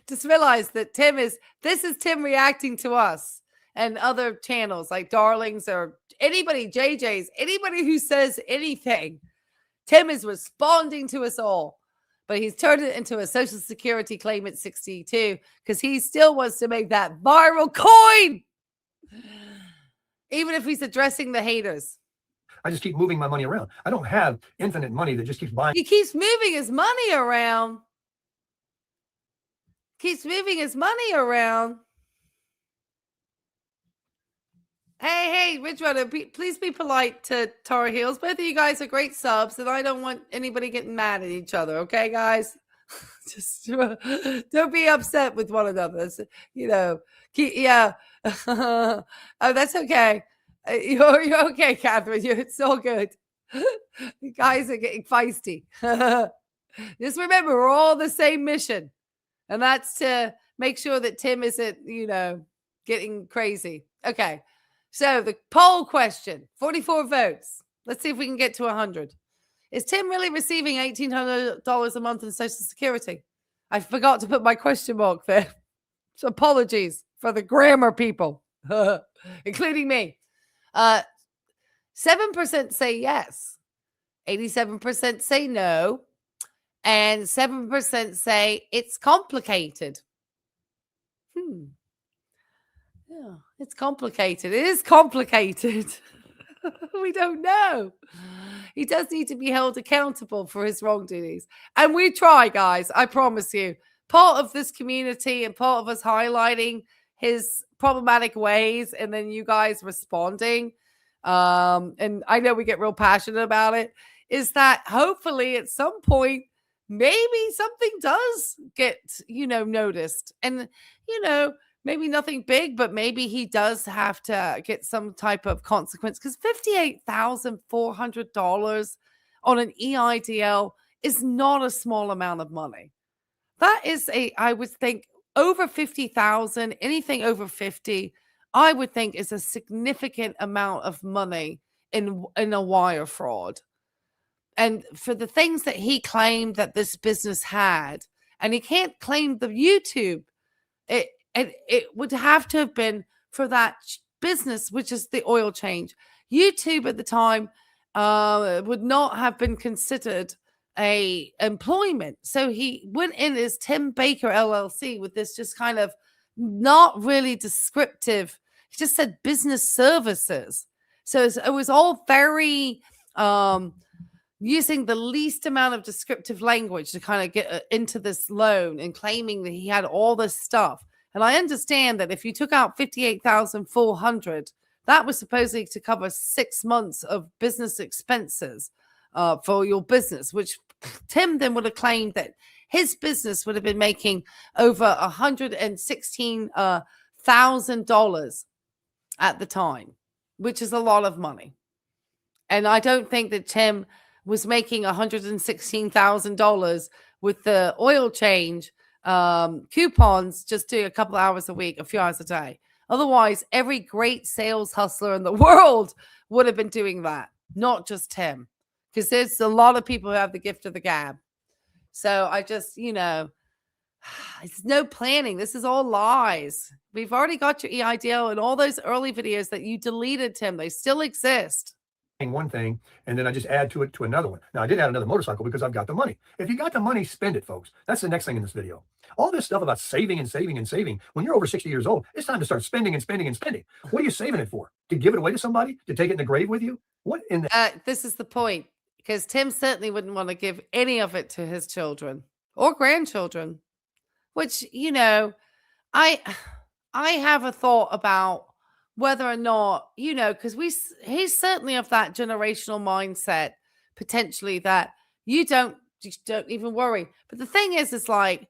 Just realize that this is Tim reacting to us and other channels like Darlings or anybody, JJ's, anybody who says anything. Tim is responding to us all, but he's turned it into a Social Security claim at 62 because he still wants to make that viral coin, even if he's addressing the haters. I just keep moving my money around. I don't have infinite money that just keeps buying. He keeps moving his money around. Keeps moving his money around. Hey, Ridge Runner, please be polite to Tar Heels. Both of you guys are great subs, and I don't want anybody getting mad at each other. Okay, guys? Just don't be upset with one another. You know, yeah. Oh, that's okay. You're okay, Catherine. It's all good. You guys are getting feisty. Just remember, we're all the same mission. And that's to make sure that Tim isn't, getting crazy. Okay. So the poll question, 44 votes. Let's see if we can get to 100. Is Tim really receiving $1,800 a month in Social Security? I forgot to put my question mark there. So apologies for the grammar people, including me. 7% say yes. 87% say no. And 7% say it's complicated. Yeah, it's complicated. It is complicated. We don't know. He does need to be held accountable for his wrongdoings. And we try, guys. I promise you. Part of this community and part of us highlighting his problematic ways and then you guys responding. And I know we get real passionate about it. Is that hopefully at some point, maybe something does get, noticed. And, maybe nothing big, but maybe he does have to get some type of consequence because $58,400 on an EIDL is not a small amount of money. That is I would think over 50,000, anything over 50, I would think is a significant amount of money in a wire fraud. And for the things that he claimed that this business had, and he can't claim the YouTube, it would have to have been for that business, which is the oil change. YouTube at the time would not have been considered a employment. So he went in as Tim Baker LLC with this just kind of not really descriptive. He just said business services. So it was all very using the least amount of descriptive language to kind of get into this loan and claiming that he had all this stuff. And I understand that if you took out $58,400, that was supposedly to cover 6 months of business expenses for your business, which Tim then would have claimed that his business would have been making over $116,000 at the time, which is a lot of money. And I don't think that Tim was making $116,000 with the oil change coupons, just doing a couple hours a week, a few hours a day. Otherwise, every great sales hustler in the world would have been doing that, not just Tim, because there's a lot of people who have the gift of the gab. So I just, it's no planning. This is all lies. We've already got your EIDL and all those early videos that you deleted, Tim. They still exist. One thing, and then I just add to it to another one. Now, I did add another motorcycle because I've got the money. If you got the money, spend it, folks. That's the next thing in this video. All this stuff about saving and saving and saving. When you're over 60 years old, it's time to start spending and spending and spending. What are you saving it for? To give it away to somebody? To take it in the grave with you? What in the... This is the point, because Tim certainly wouldn't want to give any of it to his children or grandchildren, which, I have a thought about whether or not, because he's certainly of that generational mindset, potentially, that you don't even worry. But the thing is like,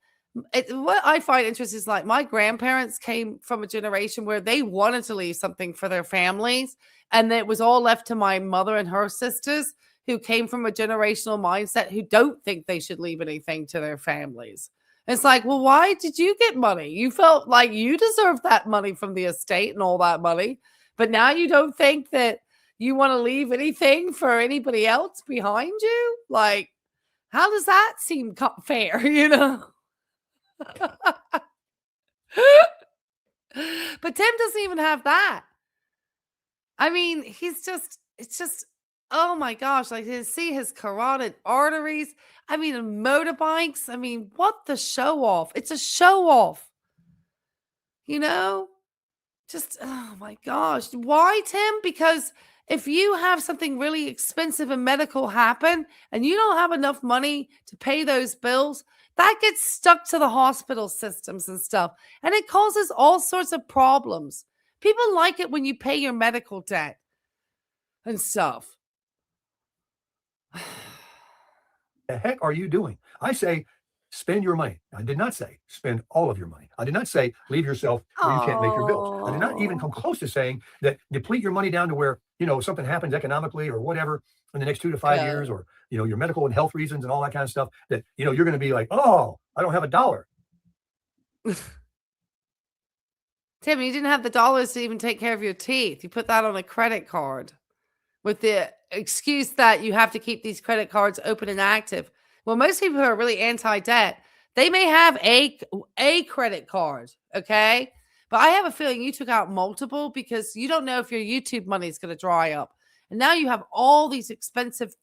what I find interesting is like my grandparents came from a generation where they wanted to leave something for their families. And it was all left to my mother and her sisters who came from a generational mindset who don't think they should leave anything to their families. It's like, well, why did you get money? You felt like you deserved that money from the estate and all that money. But now you don't think that you want to leave anything for anybody else behind you? Like, how does that seem fair, But Tim doesn't even have that. I mean, it's just, oh my gosh, like to see his carotid arteries. I mean, motorbikes. I mean, what the show off? It's a show off. You know? Just, oh my gosh. Why, Tim? Because if you have something really expensive and medical happen and you don't have enough money to pay those bills, that gets stuck to the hospital systems and stuff. And it causes all sorts of problems. People like it when you pay your medical debt and stuff. The heck are you doing? I say, spend your money. I did not say spend all of your money. I did not say leave yourself where you can't make your bills. I did not even come close to saying that deplete your money down to where, something happens economically or whatever in the next 2 to 5 years, or, your medical and health reasons and all that kind of stuff that, you're going to be like, oh, I don't have $1. Tim, you didn't have the dollars to even take care of your teeth. You put that on a credit card with the excuse that you have to keep these credit cards open and active. Well, most people who are really anti-debt, they may have a credit card, okay? But I have a feeling you took out multiple because you don't know if your YouTube money is going to dry up. And now you have all these expensive,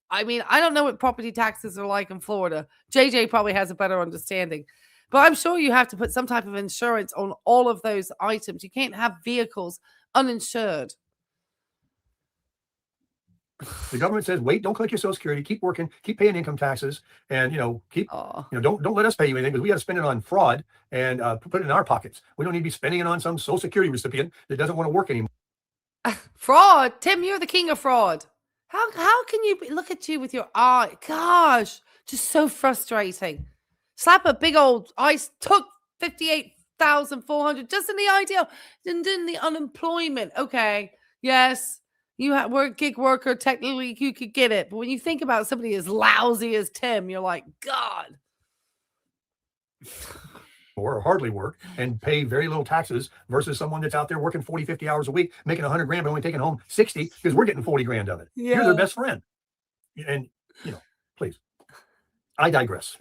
I mean, I don't know what property taxes are like in Florida. JJ probably has a better understanding. But I'm sure you have to put some type of insurance on all of those items. You can't have vehicles uninsured. The government says, wait, don't collect your Social Security, keep working, keep paying income taxes, and don't let us pay you anything because we got to spend it on fraud and put it in our pockets. We don't need to be spending it on some Social Security recipient that doesn't want to work anymore. Fraud, Tim, you're the king of fraud. How can you look at you with your eye? Gosh, just so frustrating. Slap a big old ice, took 58,400 just in the ideal, and in the unemployment. Okay, yes. You were a gig worker, technically you could get it. But when you think about somebody as lousy as Tim, you're like, God. Or hardly work and pay very little taxes versus someone that's out there working 40, 50 hours a week, making 100 grand, but only taking home 60 because we're getting 40 grand of it. Yeah. You're their best friend. And, please. I digress.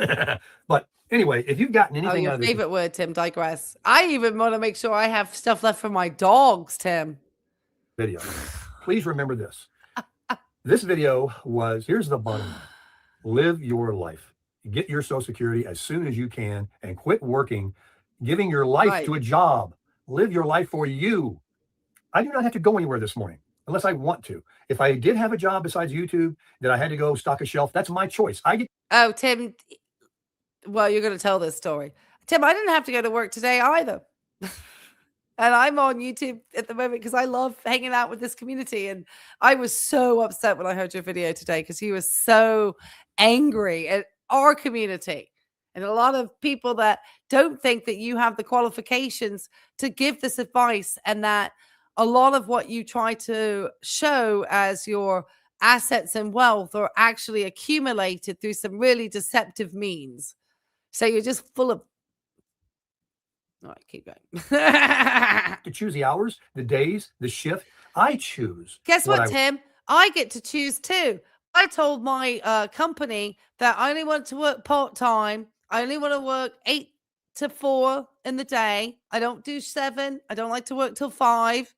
But anyway, if you've gotten anything out of this. Favorite word, Tim, digress. I even want to make sure I have stuff left for my dogs, Tim. Video. Please remember this. This video here's the bottom line. Live your life. Get your Social Security as soon as you can and quit working, giving your life to a job. Live your life for you. I do not have to go anywhere this morning unless I want to. If I did have a job besides YouTube that I had to go stock a shelf, that's my choice. Oh, Tim. Well, you're going to tell this story. Tim, I didn't have to go to work today either. And I'm on YouTube at the moment because I love hanging out with this community. And I was so upset when I heard your video today because he was so angry at our community. And a lot of people that don't think that you have the qualifications to give this advice, and that a lot of what you try to show as your assets and wealth are actually accumulated through some really deceptive means. So you're just full of. All right, keep going. To choose the hours, the days, the shift. I choose. Guess what, Tim? I get to choose too. I told my company that I only want to work part-time. I only want to work 8 to 4 in the day. I don't do 7. I don't like to work till 5.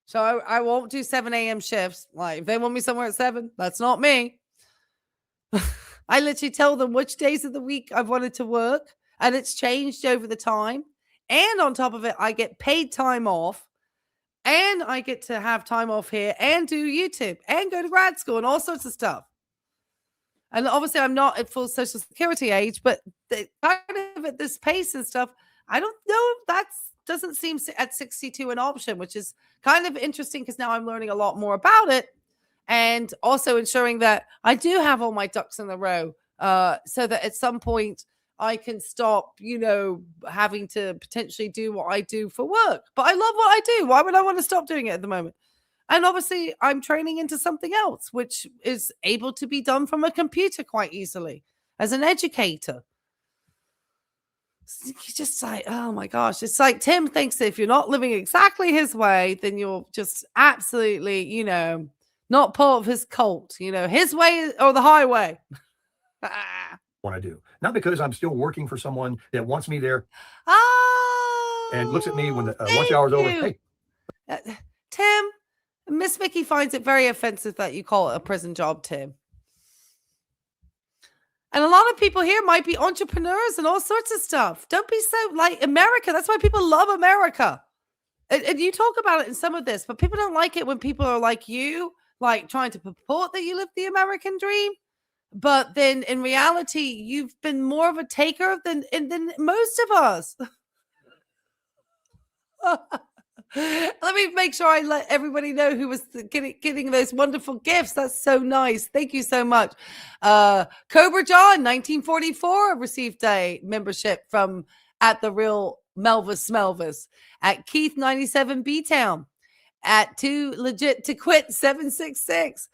So I won't do 7 a.m. shifts. Like, if they want me somewhere at 7, that's not me. I literally tell them which days of the week I've wanted to work, and it's changed over the time. And on top of it, I get paid time off, and I get to have time off here and do YouTube and go to grad school and all sorts of stuff. And obviously I'm not at full Social Security age, but kind of at this pace and stuff, I don't know if that doesn't seem at 62 an option, which is kind of interesting because now I'm learning a lot more about it, and also ensuring that I do have all my ducks in a row so that at some point I can stop, having to potentially do what I do for work. But I love what I do. Why would I want to stop doing it at the moment? And obviously, I'm training into something else, which is able to be done from a computer quite easily as an educator. It's just like, oh my gosh. It's like Tim thinks that if you're not living exactly his way, then you're just absolutely, not part of his cult. His way or the highway. want to do. Not because I'm still working for someone that wants me there Oh, and looks at me when the lunch thank hour's over. you. Hey, Tim, Miss Mickey finds it very offensive that you call it a prison job, Tim. And a lot of people here might be entrepreneurs and all sorts of stuff. Don't be so like America. That's why people love America. And you talk about it in some of this, but people don't like it when people are like you, like trying to purport that you live the American dream. But then in reality, you've been more of a taker than most of us. Let me make sure I let everybody know who was getting those wonderful gifts. That's so nice. Thank you so much. Cobra John, 1944, received a membership from at the real Melvis. At Keith, 97 B-Town. At Too Legit to Quit, 766.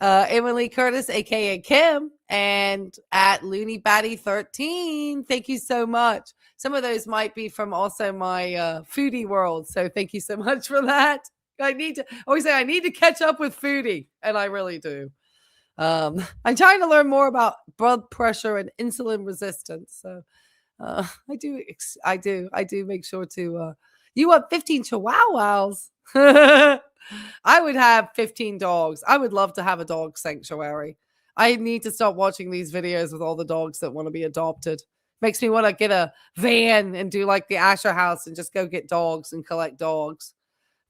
Emily Curtis, aka Kim, and at Looney Batty 13. Thank you so much. Some of those might be from also my foodie world. So thank you so much for that. I need to catch up with foodie, and I really do. I'm trying to learn more about blood pressure and insulin resistance. So I do make sure to you want 15 chihuahuas. I would have 15 dogs. I would love to have a dog sanctuary. I need to stop watching these videos with all the dogs that want to be adopted. Makes me want to get a van and do like the Asher House and just go get dogs and collect dogs.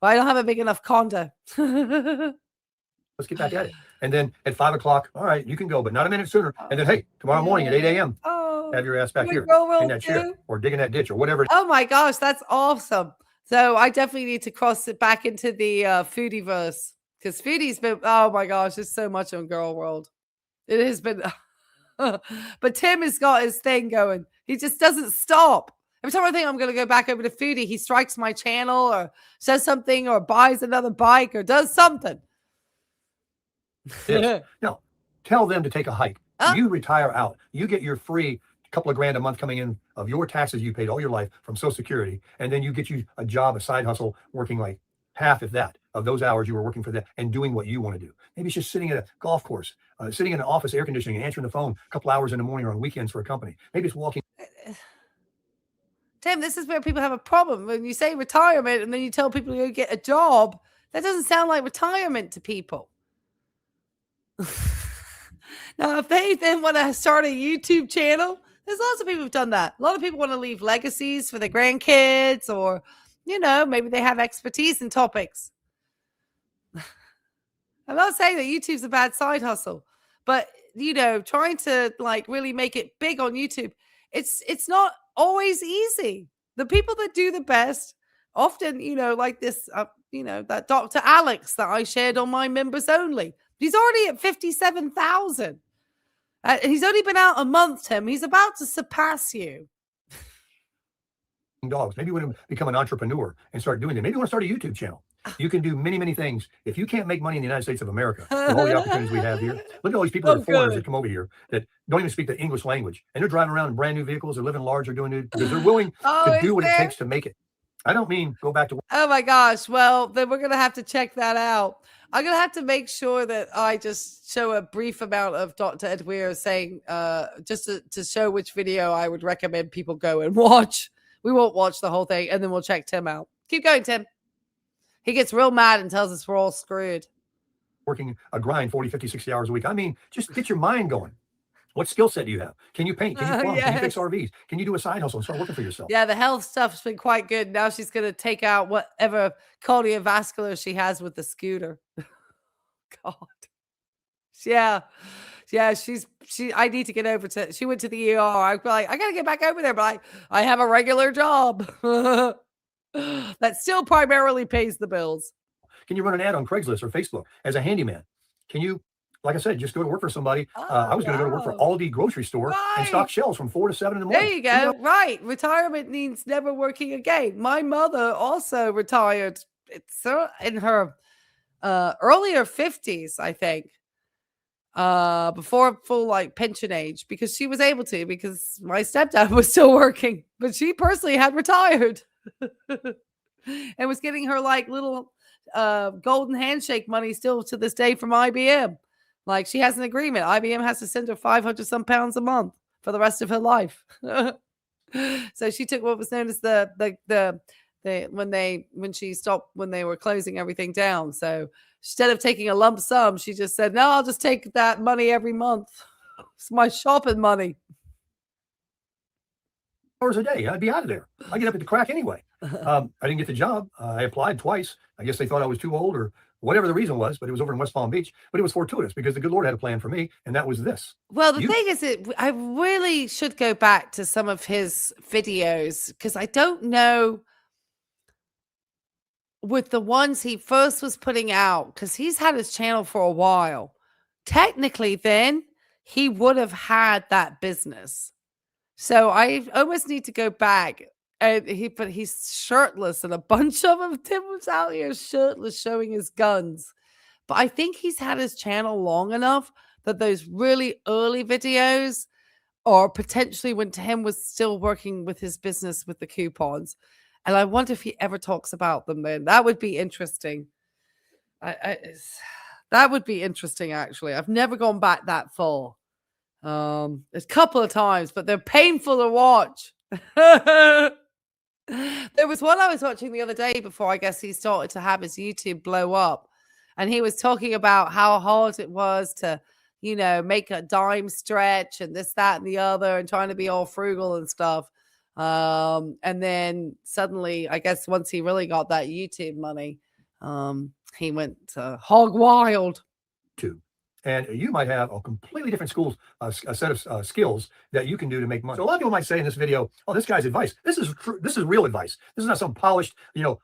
But I don't have a big enough condo. let's get back at it. And then at 5 o'clock, all right, you can go, but not a minute sooner. And then, hey, tomorrow morning at 8 a.m., have your ass back here in that chair or digging that ditch or whatever. Oh my gosh, that's awesome. So I definitely need to cross it back into the foodie-verse because foodie's been, oh my gosh, there's so much on Girl World. It has been, but Tim has got his thing going. He just doesn't stop. Every time I think I'm going to go back over to foodie, he strikes my channel or says something or buys another bike or does something. Yes. No, tell them to take a hike. You retire out. You get your free couple of grand a month coming in of your taxes you paid all your life from Social Security, and then you get you a job, a side hustle, working like half, if that, of those hours you were working for that and doing what you want to do. Maybe it's just sitting at a golf course, sitting in an office, air conditioning, and answering the phone a couple hours in the morning or on weekends for a company. Maybe it's walking. Tim, this is where people have a problem. When you say retirement and then you tell people to go get a job, that doesn't sound like retirement to people. Now, if they then want to start a YouTube channel, there's lots of people who've done that. A lot of people want to leave legacies for their grandkids or, maybe they have expertise in topics. I'm not saying that YouTube's a bad side hustle, but, trying to like really make it big on YouTube, it's not always easy. The people that do the best often, like this, that Dr. Alex that I shared on my members only, he's already at 57,000. He's only been out a month, Tim. He's about to surpass you. Dogs. Maybe you want to become an entrepreneur and start doing it. Maybe you want to start a YouTube channel. You can do many, many things. If you can't make money in the United States of America, with all the opportunities we have here, look at all these people that are foreigners that come over here that don't even speak the English language. And they're driving around in brand new vehicles. They're living large. They're doing it because they're willing to do what it takes to make it. I don't mean go back to work. Oh my gosh. Well, then we're going to have to check that out. I'm going to have to make sure that I just show a brief amount of Dr. Ed Weir saying, just to show which video I would recommend people go and watch. We won't watch the whole thing, and then we'll check Tim out. Keep going, Tim. He gets real mad and tells us we're all screwed. Working a grind 40, 50, 60 hours a week. I mean, just get your mind going. What skill set do you have? Can you paint? Can you plumb? Yes. Can you fix RVs? Can you do a side hustle and start working for yourself? Yeah, the health stuff's been quite good. Now she's going to take out whatever cardiovascular she has with the scooter. God. Yeah. Yeah, I need to get over to, she went to the ER. I'd be like, I got to get back over there, but I have a regular job that still primarily pays the bills. Can you run an ad on Craigslist or Facebook as a handyman? Can you, like I said, just go to work for somebody? I was going to go to work for Aldi grocery store and stock shelves from 4 to 7 in the morning. There you go. Right. Retirement means never working again. My mother also retired. It's in her earlier 50s, I think. Before full like pension age, because she was able to, because my stepdad was still working, but she personally had retired and was getting her like little golden handshake money still to this day from IBM. Like she has an agreement. IBM has to send her 500 some pounds a month, for the rest of her life. So she took what was known as when they were closing everything down. So instead of taking a lump sum, she just said, no, I'll just take that money every month. It's my shopping money. Hours a day. I'd be out of there. I get up at the crack anyway. I didn't get the job. I applied twice. I guess they thought I was too old or whatever the reason was, but it was over in West Palm Beach. But it was fortuitous because the good Lord had a plan for me, and that was this. Well, the thing is, I really should go back to some of his videos because I don't know with the ones he first was putting out, because he's had his channel for a while. Technically, then he would have had that business. So I almost need to go back. And he's shirtless, and a bunch of them. Tim was out here shirtless, showing his guns. But I think he's had his channel long enough that those really early videos, or potentially when Tim was still working with his business with the coupons, and I wonder if he ever talks about them then. That would be interesting. That would be interesting, actually. I've never gone back that far. A couple of times, but they're painful to watch. There was one I was watching the other day before I guess he started to have his YouTube blow up. And he was talking about how hard it was to, make a dime stretch and this, that, and the other, and trying to be all frugal and stuff. And then suddenly, I guess once he really got that YouTube money, he went hog wild. Too. And you might have a completely different a set of skills that you can do to make money. So a lot of people might say in this video, "Oh, this guy's advice. This is real advice. This is not some polished,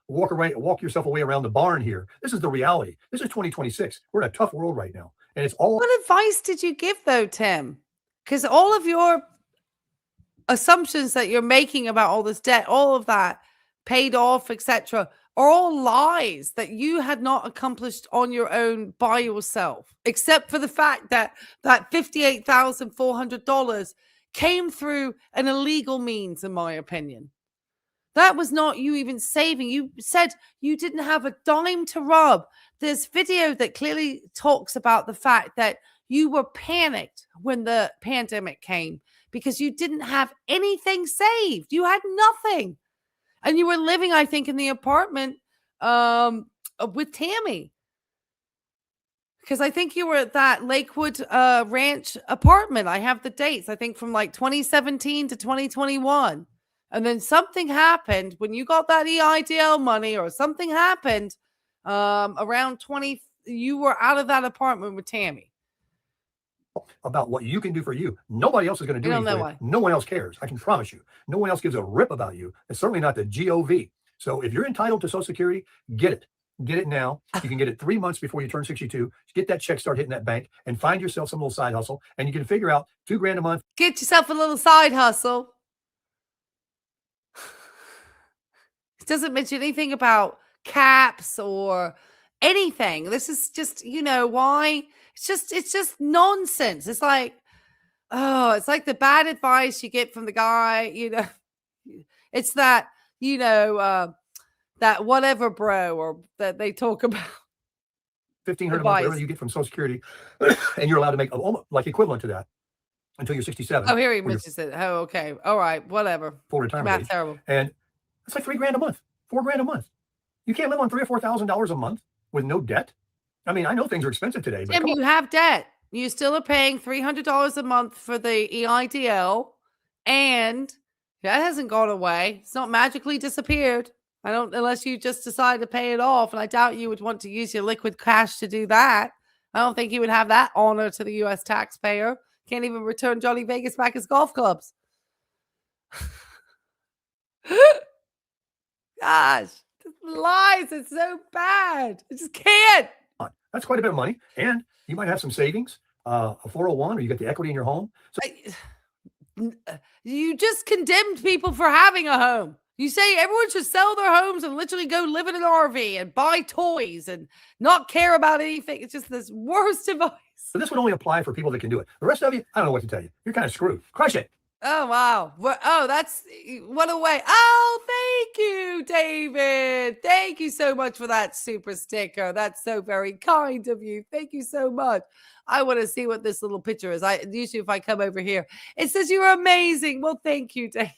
walk yourself away around the barn here. This is the reality. This is 2026. We're in a tough world right now, and it's all." What advice did you give though, Tim? Because all of your assumptions that you're making about all this debt, all of that paid off, etc., are all lies that you had not accomplished on your own by yourself, except for the fact that that $58,400 came through an illegal means, in my opinion. That was not you even saving. You said you didn't have a dime to rub. There's video that clearly talks about the fact that you were panicked when the pandemic came because you didn't have anything saved. You had nothing. And you were living, I think, in the apartment with Tammy. Because I think you were at that Lakewood Ranch apartment. I have the dates, I think, from like 2017 to 2021. And then something happened when you got that EIDL money, or something happened around 20. You were out of that apartment with Tammy. About what you can do for you. Nobody else is going to do anything. For you. No one else cares. I can promise you. No one else gives a rip about you. It's certainly not the GOV. So if you're entitled to Social Security, get it. Get it now. You can get it 3 months before you turn 62. Get that check, start hitting that bank, and find yourself some little side hustle. And you can figure out $2,000 a month. Get yourself a little side hustle. It doesn't mention anything about caps or anything. This is just, why? It's just nonsense. It's like, it's like the bad advice you get from the guy, it's that, that whatever bro, or that they talk about. $1,500 a month, whatever you get from Social Security, and you're allowed to make almost like equivalent to that until you're 67. Oh, here he mentions it. Oh, okay. All right. Whatever. Full retirement age. Terrible. And it's like $3,000 a month, $4,000 a month. You can't live on $3,000 or $4,000 a month with no debt. I mean, I know things are expensive today, but Tim, you have debt. You still are paying $300 a month for the EIDL, and that hasn't gone away. It's not magically disappeared. Unless you just decide to pay it off, and I doubt you would want to use your liquid cash to do that. I don't think you would have that honor to the U.S. taxpayer. Can't even return Johnny Vegas back his golf clubs. Gosh, lies. It's so bad. I just can't. That's quite a bit of money. And you might have some savings, a 401, or you got the equity in your home. So you just condemned people for having a home. You say everyone should sell their homes and literally go live in an RV and buy toys and not care about anything. It's just this worst advice. So this would only apply for people that can do it. The rest of you, I don't know what to tell you. You're kind of screwed. Crush it. Oh, wow. Oh, that's what a way. Oh, thank you, David. Thank you so much for that super sticker. That's so very kind of you. Thank you so much. I want to see what this little picture is. I usually, if I come over here, it says you're amazing. Well, thank you, David.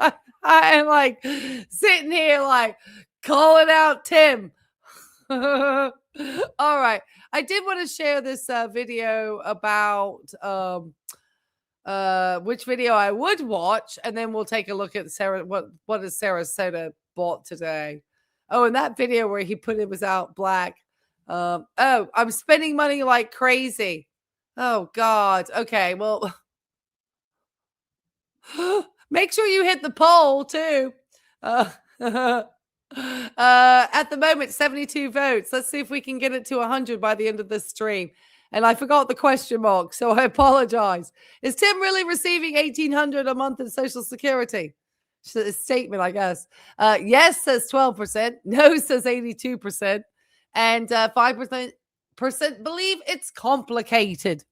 I am like sitting here, like calling out Tim. All right. I did want to share this video about which video I would watch, and then we'll take a look at Sarah. What has Sarasota bought today? Oh, and that video where he put it was out black. Oh, I'm spending money like crazy. Oh God. Okay. Well, make sure you hit the poll too. At the moment, 72 votes. Let's see if we can get it to 100 by the end of this stream. And I forgot the question mark, so I apologize. Is Tim really receiving $1,800 a month in Social Security? It's a statement, I guess. Yes says 12%. No says 82%. And 5% believe it's complicated.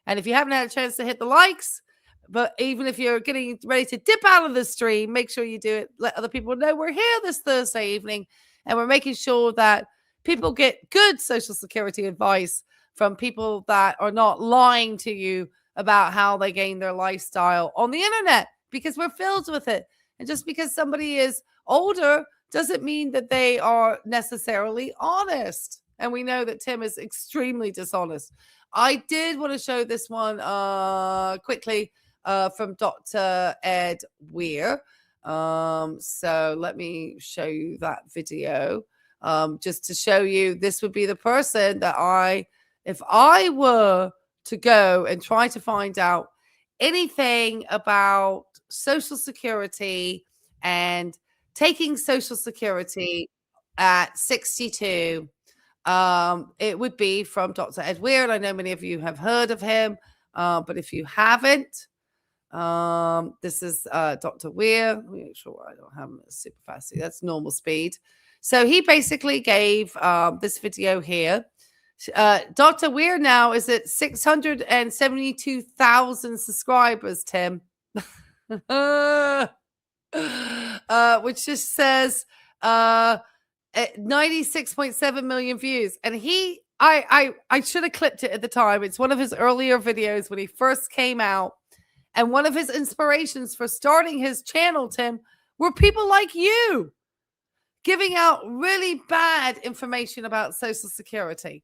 And if you haven't had a chance to hit the likes, but even if you're getting ready to dip out of the stream, make sure you do it. Let other people know we're here this Thursday evening, and we're making sure that people get good Social Security advice from people that are not lying to you about how they gain their lifestyle on the internet, because we're filled with it. And just because somebody is older doesn't mean that they are necessarily honest. And we know that Tim is extremely dishonest. I did want to show this one quickly from Dr. Ed Weir. So let me show you that video just to show you this would be the person that if I were to go and try to find out anything about Social Security and taking Social Security at 62, it would be from Dr. Ed Weir. And I know many of you have heard of him, but if you haven't, this is Dr. Weir. Let me make sure I don't have him super fast. That's normal speed. So he basically gave this video here. Dr. Weir now is at 672,000 subscribers, Tim. Which just says 96.7 million views. And I should have clipped it at the time. It's one of his earlier videos when he first came out. And one of his inspirations for starting his channel, Tim, were people like you giving out really bad information about Social Security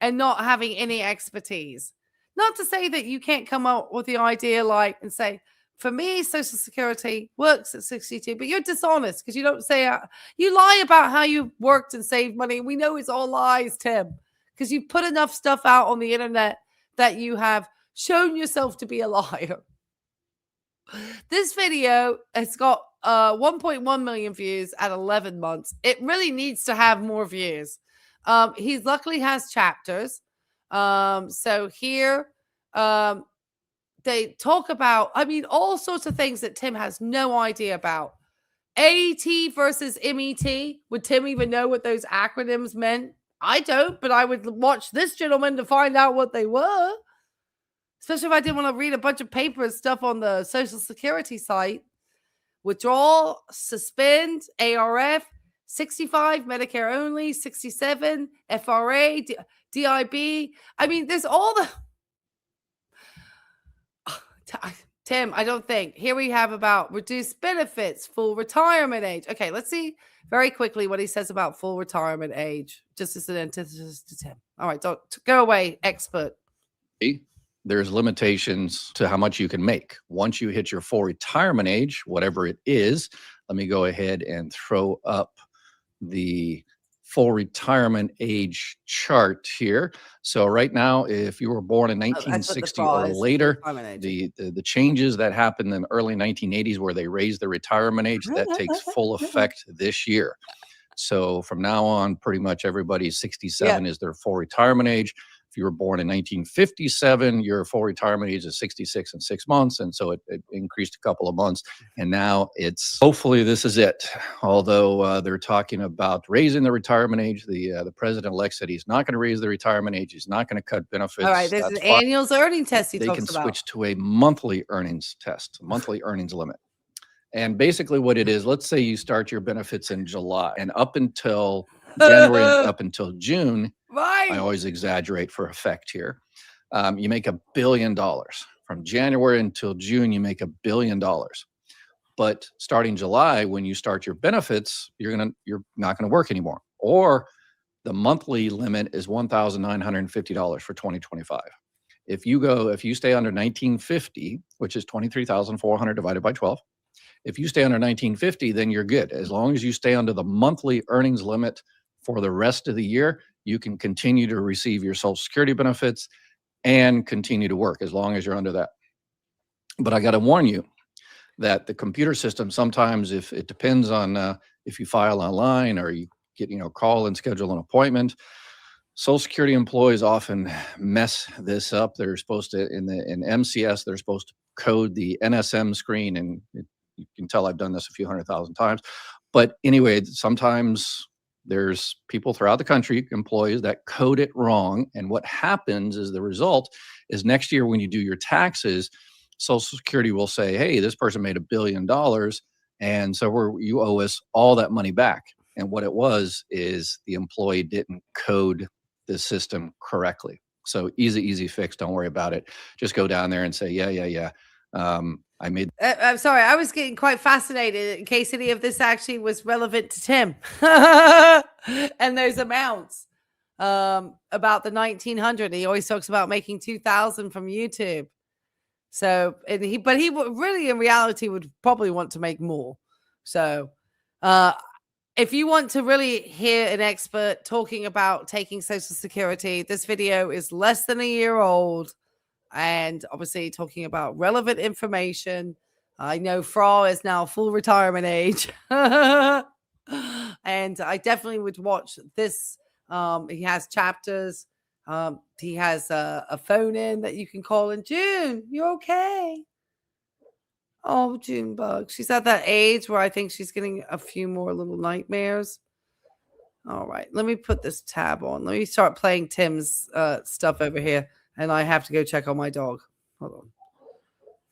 and not having any expertise. Not to say that you can't come up with the idea and say, for me, Social Security works at 62, but you're dishonest because you don't say, you lie about how you worked and saved money. We know it's all lies, Tim, because you've put enough stuff out on the internet that you have shown yourself to be a liar. This video has got 1.1 million views at 11 months. It really needs to have more views. He luckily has chapters. So here they talk about, all sorts of things that Tim has no idea about. AT versus MET. Would Tim even know what those acronyms meant? I don't, but I would watch this gentleman to find out what they were. Especially if I didn't want to read a bunch of paper and stuff on the Social Security site. Withdrawal, suspend, ARF, 65, Medicare only, 67, FRA, DIB. There's all the... Tim, I don't think. Here we have about reduced benefits, full retirement age. Okay, let's see very quickly what he says about full retirement age, just as an antithesis to Tim. All right, don't go away, expert. There's limitations to how much you can make. Once you hit your full retirement age, whatever it is, let me go ahead and throw up the full retirement age chart here. So right now, if you were born in 1960 or later, the changes that happened in the early 1980s where they raised the retirement age, that takes full effect this year. So from now on, pretty much everybody 67 is their full retirement age. If you were born in 1957, your full retirement age is 66 and 6 months. And so it increased a couple of months. And now hopefully this is it. Although they're talking about raising the retirement age. The president-elect said he's not going to raise the retirement age. He's not going to cut benefits. All right, this is That's fine. annual earning test he They talks can about. switch to a monthly earnings test, monthly earnings limit. And basically what it is, let's say you start your benefits in July and up until January, up until June, Right. I always exaggerate for effect here. You make $1 billion. From January until June, you make $1 billion. But starting July, when you start your benefits, you're not going to work anymore. Or the monthly limit is $1,950 for 2025. If you stay under 1950, which is 23,400 divided by 12, if you stay under 1950, then you're good. As long as you stay under the monthly earnings limit for the rest of the year, you can continue to receive your Social Security benefits and continue to work as long as you're under that. But I got to warn you that the computer system, sometimes if it depends on if you file online or you get, call and schedule an appointment, Social Security employees often mess this up. They're supposed to, in MCS, they're supposed to code the NSM screen, and you can tell I've done this a few 100,000 times. But anyway, sometimes there's people throughout the country, employees, that code it wrong. And what happens is the result is next year when you do your taxes, Social Security will say, hey, this person made $1 billion. And so you owe us all that money back. And what it was is the employee didn't code the system correctly. So easy fix. Don't worry about it. Just go down there and say, yeah. I made. I'm sorry. I was getting quite fascinated in case any of this actually was relevant to Tim and those amounts about the 1900. He always talks about making 2,000 from YouTube. So, but he really, in reality, would probably want to make more. So, if you want to really hear an expert talking about taking Social Security, this video is less than a year old. And obviously talking about relevant information. I know Fra is now full retirement age. And I definitely would watch this. He has chapters. He has a phone in that you can call in. June, you're okay. Oh, June bug. She's at that age where I think she's getting a few more little nightmares. All right. Let me put this tab on. Let me start playing Tim's stuff over here. And I have to go check on my dog. Hold on.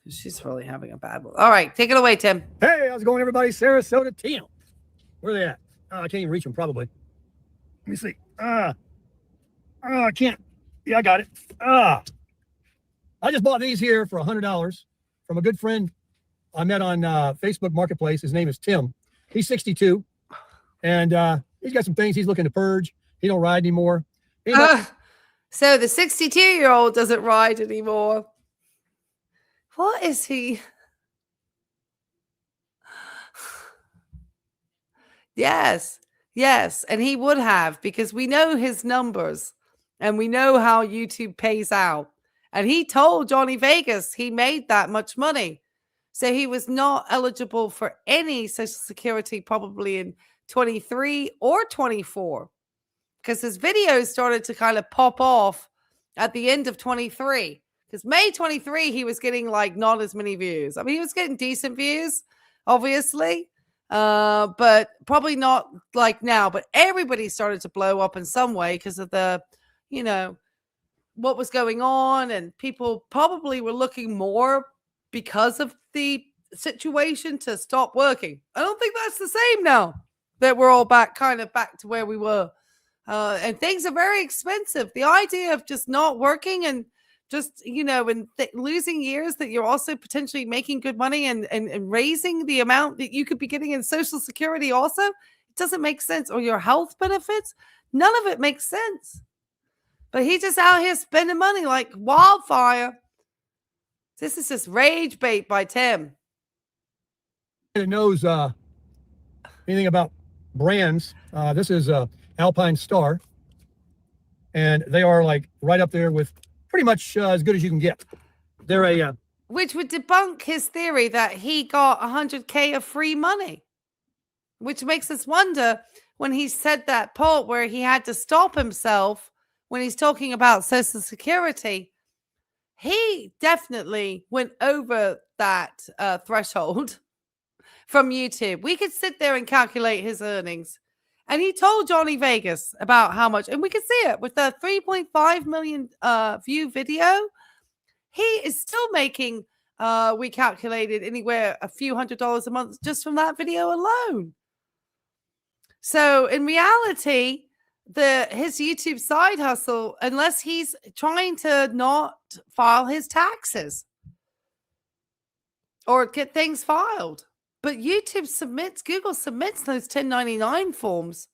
She's probably having a bad one. All right. Take it away, Tim. Hey, how's it going, everybody? Sarasota Tim. Where are they at? I can't even reach them, probably. Let me see. I can't. Yeah, I got it. I just bought these here for $100 from a good friend I met on Facebook Marketplace. His name is Tim. He's 62. And he's got some things he's looking to purge. He don't ride anymore. So the 62-year-old doesn't ride anymore. What is he? Yes. And he would have, because we know his numbers and we know how YouTube pays out. And he told Johnny Vegas he made that much money. So he was not eligible for any Social Security probably in 23 or 24. Because his videos started to kind of pop off at the end of 23. Because May 23, he was getting like not as many views. I mean, he was getting decent views, obviously, but probably not like now. But everybody started to blow up in some way because of the, what was going on. And people probably were looking more because of the situation to stop working. I don't think that's the same now that we're all back to where we were. And things are very expensive. The idea of just not working and just, and losing years that you're also potentially making good money and raising the amount that you could be getting in Social Security also, it doesn't make sense. Or your health benefits, none of it makes sense. But he's just out here spending money like wildfire. This is just rage bait by Tim. That knows anything about brands. This is Alpine Star, and they are like right up there with pretty much as good as you can get. They're which would debunk his theory that he got 100K of free money, which makes us wonder when he said that part where he had to stop himself when he's talking about Social Security, he definitely went over that threshold from YouTube. We could sit there and calculate his earnings. And he told Johnny Vegas about how much, and we can see it with the 3.5 million view video. He is still making, we calculated anywhere a few $100s a month just from that video alone. So in reality, his YouTube side hustle, unless he's trying to not file his taxes or get things filed. But Google submits those 1099 forms.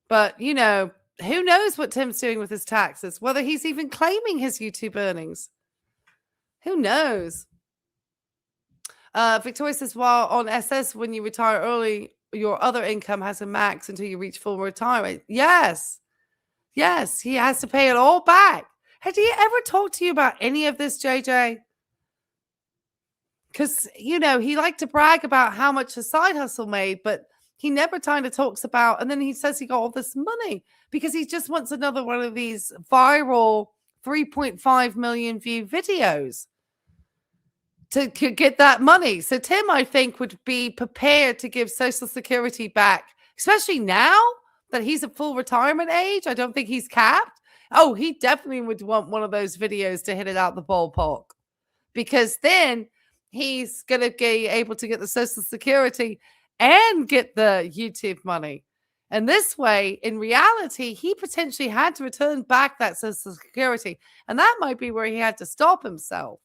But, you know, who knows what Tim's doing with his taxes, whether he's even claiming his YouTube earnings. Who knows? Victoria says, while on SS, when you retire early, your other income has a max until you reach full retirement. Yes. Yes, he has to pay it all back. Had he ever talked to you about any of this, JJ? Because, you know, he liked to brag about how much his side hustle made, but he never kind of talks about, and then he says he got all this money because he just wants another one of these viral 3.5 million view videos to get that money. So Tim, I think, would be prepared to give Social Security back, especially now that he's at full retirement age. I don't think he's capped. Oh, he definitely would want one of those videos to hit it out the ballpark, because then he's going to be able to get the Social Security and get the YouTube money. And this way, in reality, he potentially had to return back that Social Security. And that might be where he had to stop himself.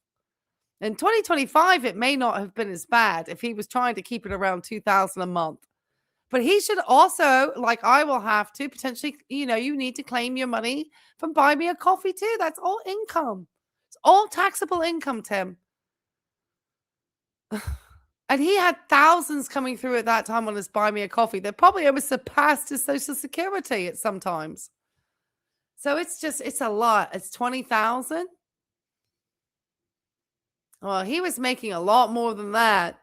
In 2025, it may not have been as bad if he was trying to keep it around $2,000 a month. But he should also, like I will have to, potentially, you know, you need to claim your money from Buy Me a Coffee too. That's all income. It's all taxable income, Tim. And he had thousands coming through at that time on his Buy Me a Coffee. They probably almost surpassed his Social Security at sometimes. So it's a lot. It's 20,000. Well, he was making a lot more than that.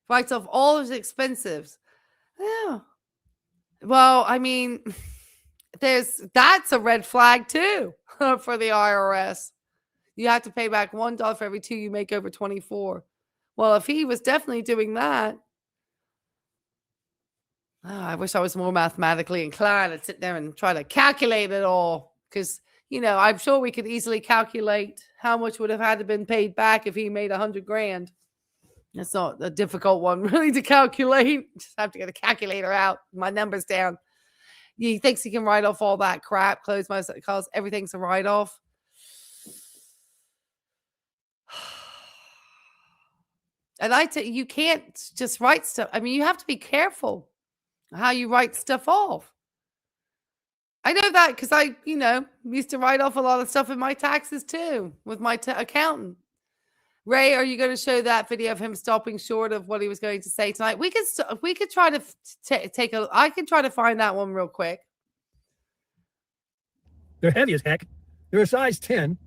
Writes off all his expenses. Yeah. Well, I mean, that's a red flag too for the IRS. You have to pay back $1 for every 2 you make over 24. Well, if he was definitely doing that, I wish I was more mathematically inclined to sit there and try to calculate it all. Because, you know, I'm sure we could easily calculate how much would have had to been paid back if he made $100,000. That's not a difficult one really to calculate. Just have to get a calculator out. My numbers down. He thinks he can write off all that crap. Clothes, most cars, everything's a write-off. And you can't just write stuff. I mean, you have to be careful how you write stuff off. I know that because I, you know, used to write off a lot of stuff in my taxes too with my accountant. Ray, are you going to show that video of him stopping short of what he was going to say tonight? We could try to take a. I can try to find that one real quick. They're heavy as heck. They're a size 10.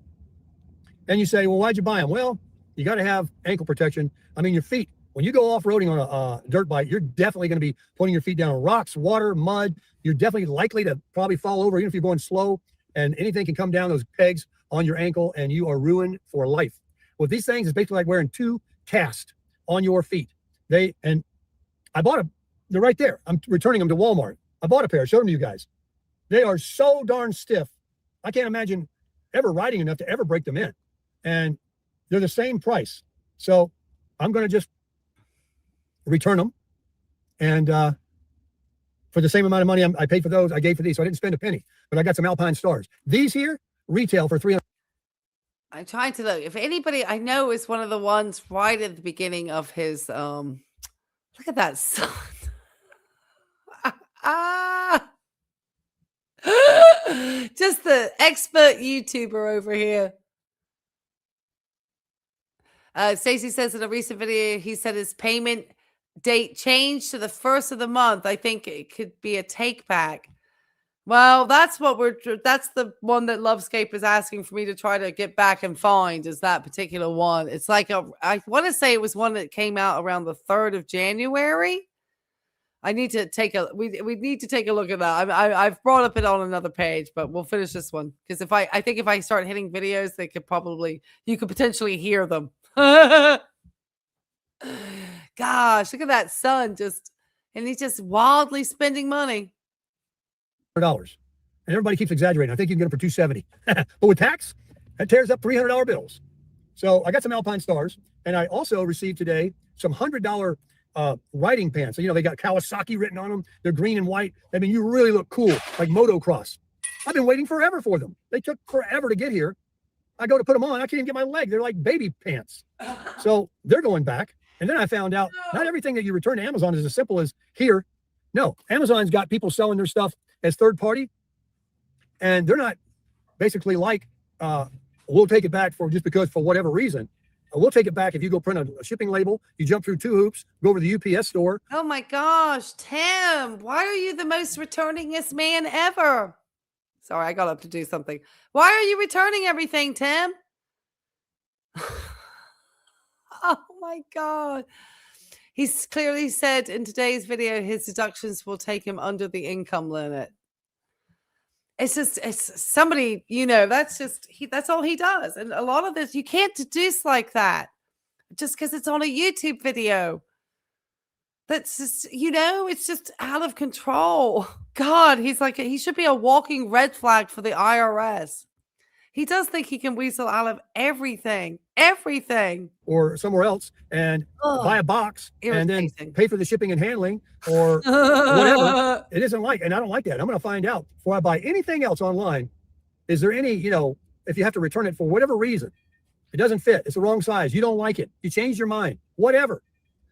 And you say, well, why'd you buy them? Well, you got to have ankle protection. I mean, your feet, when you go off-roading on a dirt bike, you're definitely going to be putting your feet down on rocks, water, mud. You're definitely likely to probably fall over, even if you're going slow, and anything can come down those pegs on your ankle, and you are ruined for life. With these things, it's basically like wearing 2 casts on your feet. And I bought they're right there. I'm returning them to Walmart. I bought a pair, showed them to you guys. They are so darn stiff. I can't imagine ever riding enough to ever break them in. And they're the same price. So I'm going to just return them. And for the same amount of money I paid for those, I gave for these. So I didn't spend a penny. But I got some Alpine Stars. These here retail for $300. I'm trying to look. If anybody I know is one of the ones right at the beginning of his look at that sun. Just the expert YouTuber over here. Stacey says in a recent video, he said his payment date changed to the 1st of the month. I think it could be a take back. Well, that's the one that Lovescape is asking for me to try to get back and find, is that particular one. It's like I want to say it was one that came out around the 3rd of January. I need to take a we need to take a look at that. I've brought up it on another page, but we'll finish this one because I think if I start hitting videos, they could you could potentially hear them. Gosh, look at that son and he's just wildly spending money. $100. And everybody keeps exaggerating. I think you can get them for $270. But with tax, that tears up $300 bills. So I got some Alpine Stars, and I also received today some $100 riding pants. So, they got Kawasaki written on them. They're green and white. I mean, you really look cool, like motocross. I've been waiting forever for them. They took forever to get here. I go to put them on. I can't even get my leg. They're like baby pants. So they're going back. And then I found out not everything that you return to Amazon is as simple as here. No, Amazon's got people selling their stuff as third party. And they're not basically like, we'll take it back for whatever reason. We'll take it back if you go print a shipping label, you jump through 2 hoops, go over to the UPS store. Oh my gosh, Tim, why are you the most returningest man ever? Sorry, I got up to do something. Why are you returning everything, Tim? Oh my God. He's clearly said in today's video, his deductions will take him under the income limit. It's somebody, that's all he does. And a lot of this, you can't deduce like that just because it's on a YouTube video. That's just, it's just out of control. God, he should be a walking red flag for the IRS. He does think he can weasel out of everything. Or somewhere else and buy a box and then pay for the shipping and handling or whatever. It isn't like, and I don't like that. I'm going to find out before I buy anything else online. Is there any, if you have to return it for whatever reason, it doesn't fit, it's the wrong size, you don't like it, you changed your mind, whatever.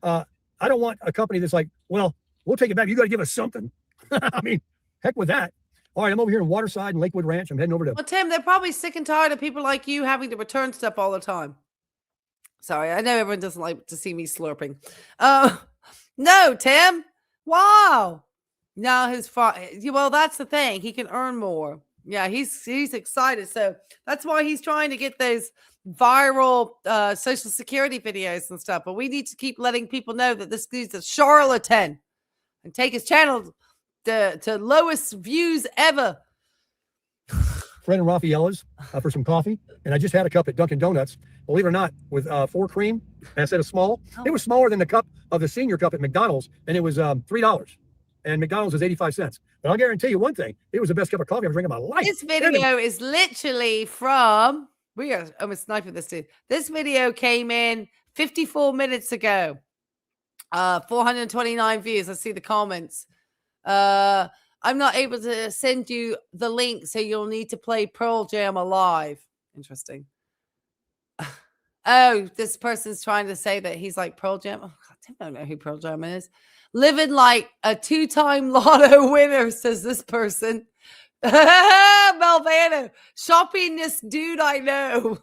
I don't want a company that's like, well, we'll take it back. You got to give us something. I mean, heck with that. All right, I'm over here in Waterside and Lakewood Ranch. I'm heading over to. Well, Tim, they're probably sick and tired of people like you having to return stuff all the time. Sorry, I know everyone doesn't like to see me slurping. No, Tim. Wow. Now well, that's the thing. He can earn more. Yeah, he's excited. So that's why he's trying to get those viral Social Security videos and stuff. But we need to keep letting people know that this dude's a charlatan and take his channel to lowest views ever. Fred and Raffaella's for some coffee, and I just had a cup at Dunkin' Donuts. Believe it or not, with 4 cream instead of small. Oh. It was smaller than the cup of the senior cup at McDonald's, and it was $3. And McDonald's was 85 cents. But I'll guarantee you one thing: it was the best cup of coffee I've ever drank in my life. This video is literally from. We are almost sniping this dude. This video came in 54 minutes ago. 429 views. Let's see the comments. I'm not able to send you the link, so you'll need to play Pearl Jam Alive. Interesting. Oh, this person's trying to say that he's like Pearl Jam. Oh, God, I don't know who Pearl Jam is. Living like a 2-time lotto winner, says this person. Malvano, shoppingest dude I know.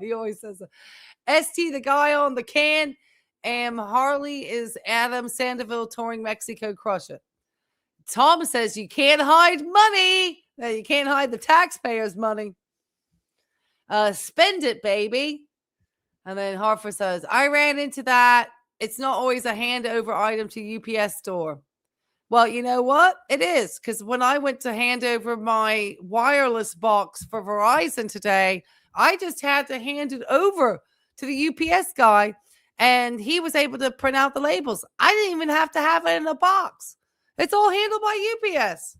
He always says that. ST, the guy on the can. And Harley is Adam Sandoval touring Mexico. Crush it. Tom says you can't hide money. You can't hide the taxpayers' money. Spend it, baby. And then Harper says, I ran into that. It's not always a handover item to UPS store. Well, you know what? It is. Because when I went to hand over my wireless box for Verizon today, I just had to hand it over to the UPS guy. And he was able to print out the labels. I didn't even have to have it in a box. It's all handled by UPS.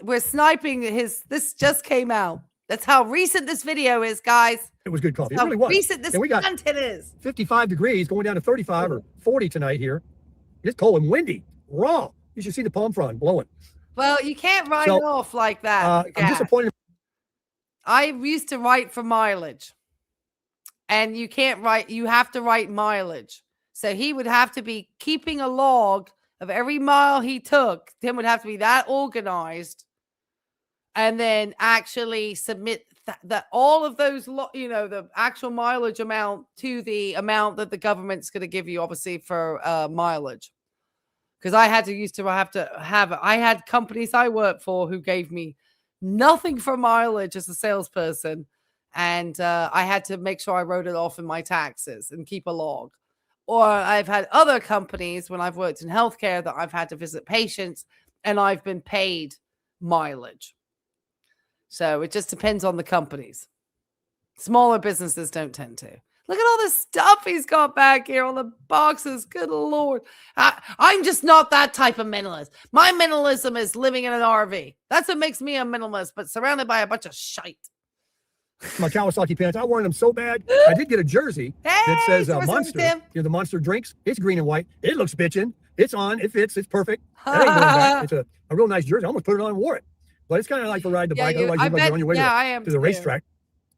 We're sniping this just came out. That's how recent this video is, guys. It was good coffee. How it really was. recent this content is. 55 degrees going down to 35 or 40 tonight here. It's cold and windy, raw. You should see the palm frond blowing. Well, you can't write it off like that. I'm disappointed. I used to write for mileage. And you have to write mileage. So he would have to be keeping a log of every mile he took. Tim would have to be that organized and then actually submit that all of those, the actual mileage amount to the amount that the government's going to give you, obviously, for mileage. Because I had companies I worked for who gave me nothing for mileage as a salesperson. And I had to make sure I wrote it off in my taxes and keep a log. Or I've had other companies when I've worked in healthcare that I've had to visit patients and I've been paid mileage. So it just depends on the companies. Smaller businesses don't tend to. Look at all the stuff he's got back here, all the boxes. Good Lord. I'm just not that type of minimalist. My minimalism is living in an RV. That's what makes me a minimalist, but surrounded by a bunch of shite. My Kawasaki pants. I wanted them so bad. I did get a jersey that says Monster. You know, the Monster drinks. It's green and white. It looks bitchin'. It's on. It fits. It's perfect. That ain't going back. It's a real nice jersey. I almost put it on and wore it. But it's kind of like to ride the bike. Otherwise, you're on your way to the racetrack.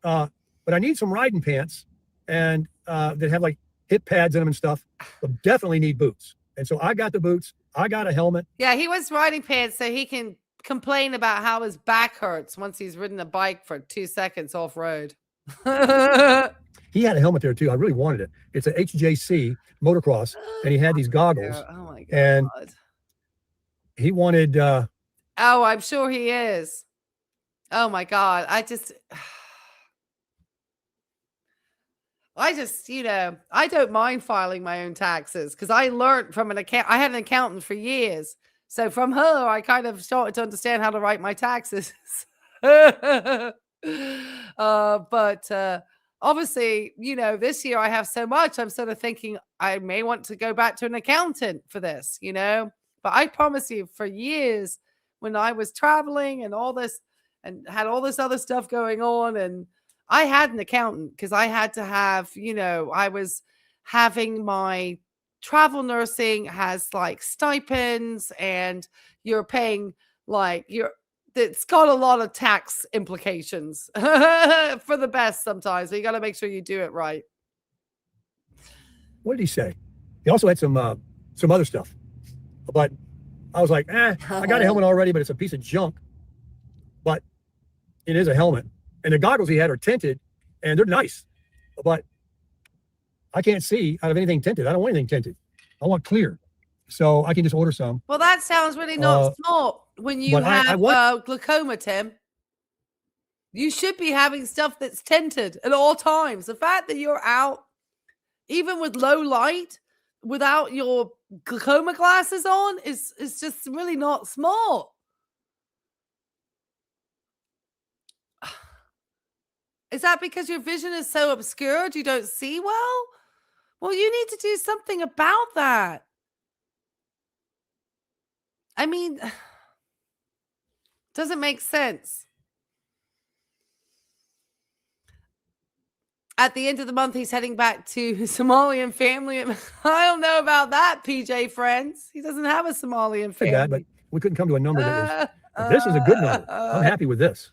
But I need some riding pants and that have like hip pads in them and stuff. But definitely need boots. And so I got the boots. I got a helmet. Yeah, he wants riding pants so he can complain about how his back hurts once he's ridden a bike for 2 seconds off road. He had a helmet there too. I really wanted it. It's a HJC motocross, and he had these goggles. Oh my God. And he wanted. Oh, I'm sure he is. Oh my God. I just, you know, I don't mind filing my own taxes because I learned from I had an accountant for years. So from her, I kind of started to understand how to write my taxes. But obviously, you know, this year I have so much, I'm sort of thinking I may want to go back to an accountant for this, you know. But I promise you, for years, when I was traveling and all this and had all this other stuff going on, and I had an accountant because I had to have, you know, I was having my travel nursing has like stipends and you're paying like it's got a lot of tax implications for the best sometimes. So you got to make sure you do it right. What did he say? He also had some other stuff, but I was like, I got a helmet already, but it's a piece of junk. But it is a helmet, and the goggles he had are tinted, and they're nice, but I can't see out of anything tinted. I don't want anything tinted. I want clear, so I can just order some. Well, that sounds really not smart when you have glaucoma, Tim. You should be having stuff that's tinted at all times. The fact that you're out, even with low light, without your glaucoma glasses on is just really not smart. Is that because your vision is so obscured you don't see well? Well, you need to do something about that. I mean, doesn't make sense. At the end of the month, he's heading back to his Somalian family. I don't know about that, PJ friends. He doesn't have a Somalian family. That, but we couldn't come to a number that was. This is a good number. I'm happy with this.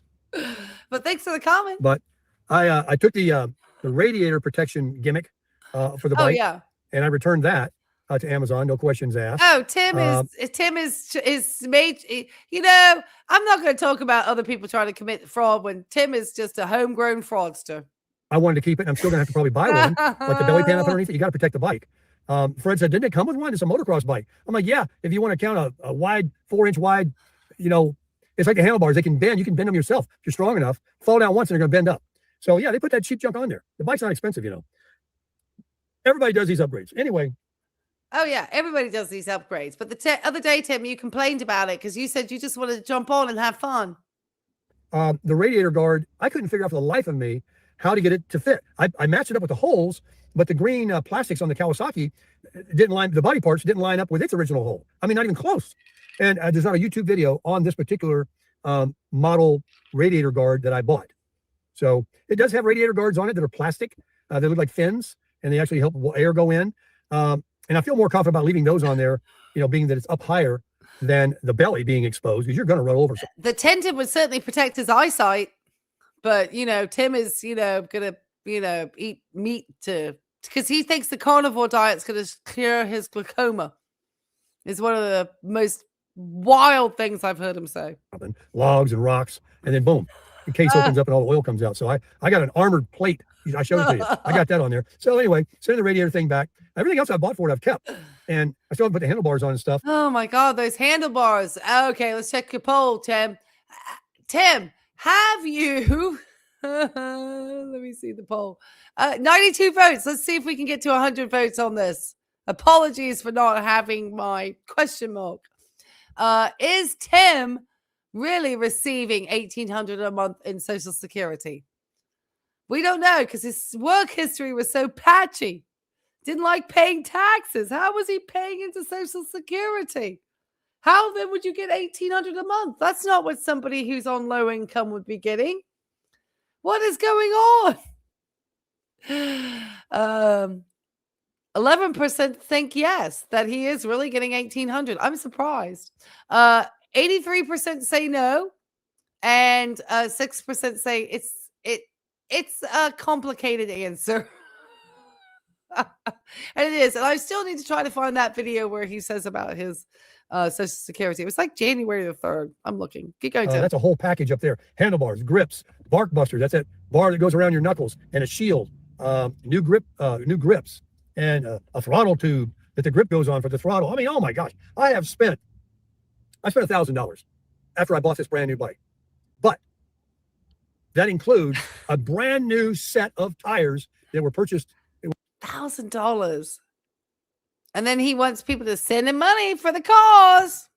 But thanks for the comment. But I took the radiator protection gimmick for the bike, and I returned that to Amazon. No questions asked. Oh, Tim is made. You know, I'm not going to talk about other people trying to commit fraud when Tim is just a homegrown fraudster. I wanted to keep it. I'm still going to have to probably buy one. Like the belly pan up underneath it, you got to protect the bike. Fred said, didn't it come with one? It's a motocross bike. I'm like, yeah, if you want to count a wide, 4-inch wide, you know, it's like the handlebars. They can bend. You can bend them yourself if you're strong enough. Fall down once and they're going to bend up. So yeah, they put that cheap junk on there. The bike's not expensive, you know. Everybody does these upgrades. Anyway. Oh yeah, everybody does these upgrades. But the other day, Tim, you complained about it because you said you just wanted to jump on and have fun. The radiator guard, I couldn't figure out for the life of me how to get it to fit. I matched it up with the holes, but the green plastics on the Kawasaki the body parts didn't line up with its original hole. I mean, not even close. And there's not a YouTube video on this particular model radiator guard that I bought. So it does have radiator guards on it that are plastic. They look like fins, and they actually help air go in. And I feel more confident about leaving those on there, you know, being that it's up higher than the belly being exposed, because you're going to run over something. The tinted would certainly protect his eyesight, but, you know, Tim is, you know, going to, you know, eat meat because he thinks the carnivore diet's going to cure his glaucoma. Is one of the most wild things I've heard him say. Logs and rocks, and then boom, the case opens up and all the oil comes out. So I got an armored plate. I showed it to you. I got that on there. So anyway, send the radiator thing back. Everything else I bought for it, I've kept. And I still haven't put the handlebars on and stuff. Oh my God, those handlebars. Okay, let's check your poll, Tim. Tim, have you Let me see the poll. 92 votes. Let's see if we can get to 100 votes on this. Apologies for not having my question mark. Is Tim really receiving $1,800 a month in Social Security? We don't know because his work history was so patchy. Didn't like paying taxes. How was he paying into Social Security? How then would you get $1,800 a month? That's not what somebody who's on low income would be getting. What is going on? 11% think yes, that he is really getting $1,800. I'm surprised. 83% say no, and 6% say it's a complicated answer. And it is. And I still need to try to find that video where he says about his Social Security. It was like January the 3rd. I'm looking. Keep going. That's a whole package up there. Handlebars, grips, bark busters. That's that bar that goes around your knuckles, and a shield, new grips, and a throttle tube that the grip goes on for the throttle. I mean, oh my gosh, I spent $1,000 after I bought this brand new bike, but that includes a brand new set of tires that were purchased. $1,000. And then he wants people to send him money for the cause.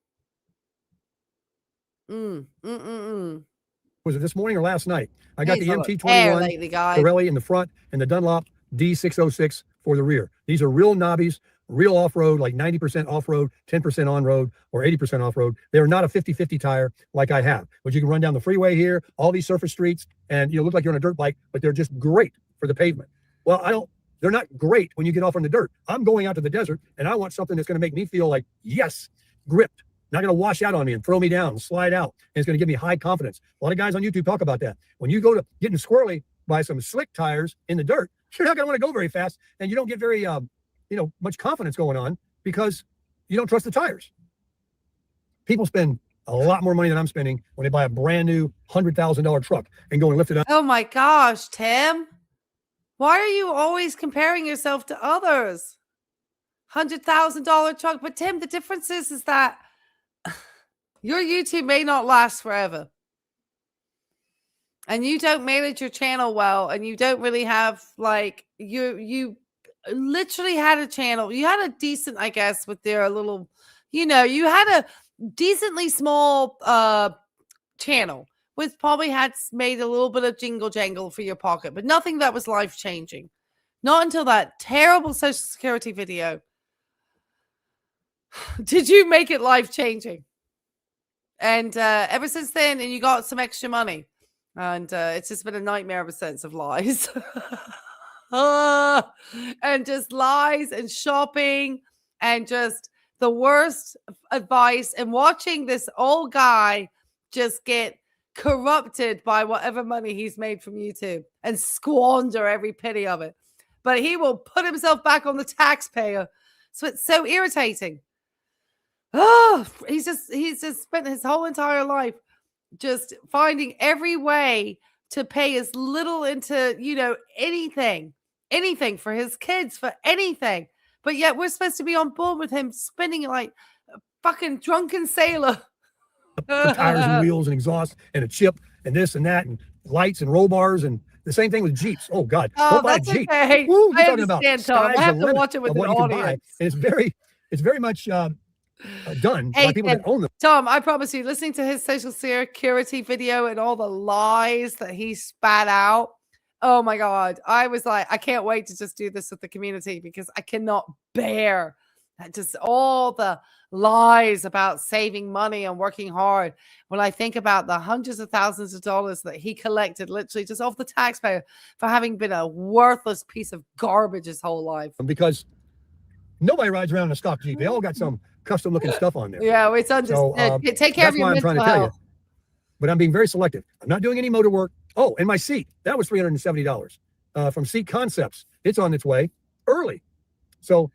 Was it this morning or last night? I got He's the on a MT21 tear lately, guys. Pirelli in the front and the Dunlop D606 for the rear. These are real knobbies, real off-road, like 90% off-road, 10% on-road, or 80% off-road. They are not a 50-50 tire like I have, but you can run down the freeway here, all these surface streets, and you look like you're on a dirt bike, but they're just great for the pavement. Well, they're not great when you get off on the dirt. I'm going out to the desert, and I want something that's going to make me feel like, yes, gripped, not going to wash out on me and throw me down and slide out. And it's going to give me high confidence. A lot of guys on YouTube talk about that. When you go to getting squirrely by some slick tires in the dirt, you're not going to want to go very fast, and you don't get very, much confidence going on because you don't trust the tires. People spend a lot more money than I'm spending when they buy a brand new $100,000 truck and go and lift it up. Oh my gosh, Tim. Why are you always comparing yourself to others? $100,000 truck. But Tim, the difference is that your YouTube may not last forever. And you don't manage your channel well. And you don't really have you literally had a channel. You had a decent, I guess, with their little, you had a decently small channel. With probably had made a little bit of jingle jangle for your pocket, but nothing that was life changing. Not until that terrible Social Security video did you make it life changing. And ever since then, and you got some extra money, and it's just been a nightmare ever since of lies, and just lies and shopping and just the worst advice and watching this old guy just get corrupted by whatever money he's made from YouTube and squander every penny of it. But he will put himself back on the taxpayer. So it's so irritating. Oh, he's just spent his whole entire life just finding every way to pay as little into, anything for his kids, for anything. But yet we're supposed to be on board with him spending like a fucking drunken sailor. Tires and wheels and exhaust and a chip and this and that and lights and roll bars and the same thing with Jeeps. Oh God, don't buy a Jeep. Okay. Woo, I talking about understand, Tom. I have to watch it with an audience. And it's very much done by people that own them. Tom, I promise you, listening to his Social Security video and all the lies that he spat out. Oh my God. I was like, I can't wait to just do this with the community because I cannot bear just all the lies about saving money and working hard. When I think about the hundreds of thousands of dollars that he collected literally just off the taxpayer for having been a worthless piece of garbage his whole life. Because nobody rides around in a stock Jeep. They all got some custom looking stuff on there. Yeah, it's understood. Take care of your mental health. But I'm being very selective. I'm not doing any motor work. Oh, and my seat, that was $370 from Seat Concepts. It's on its way early. So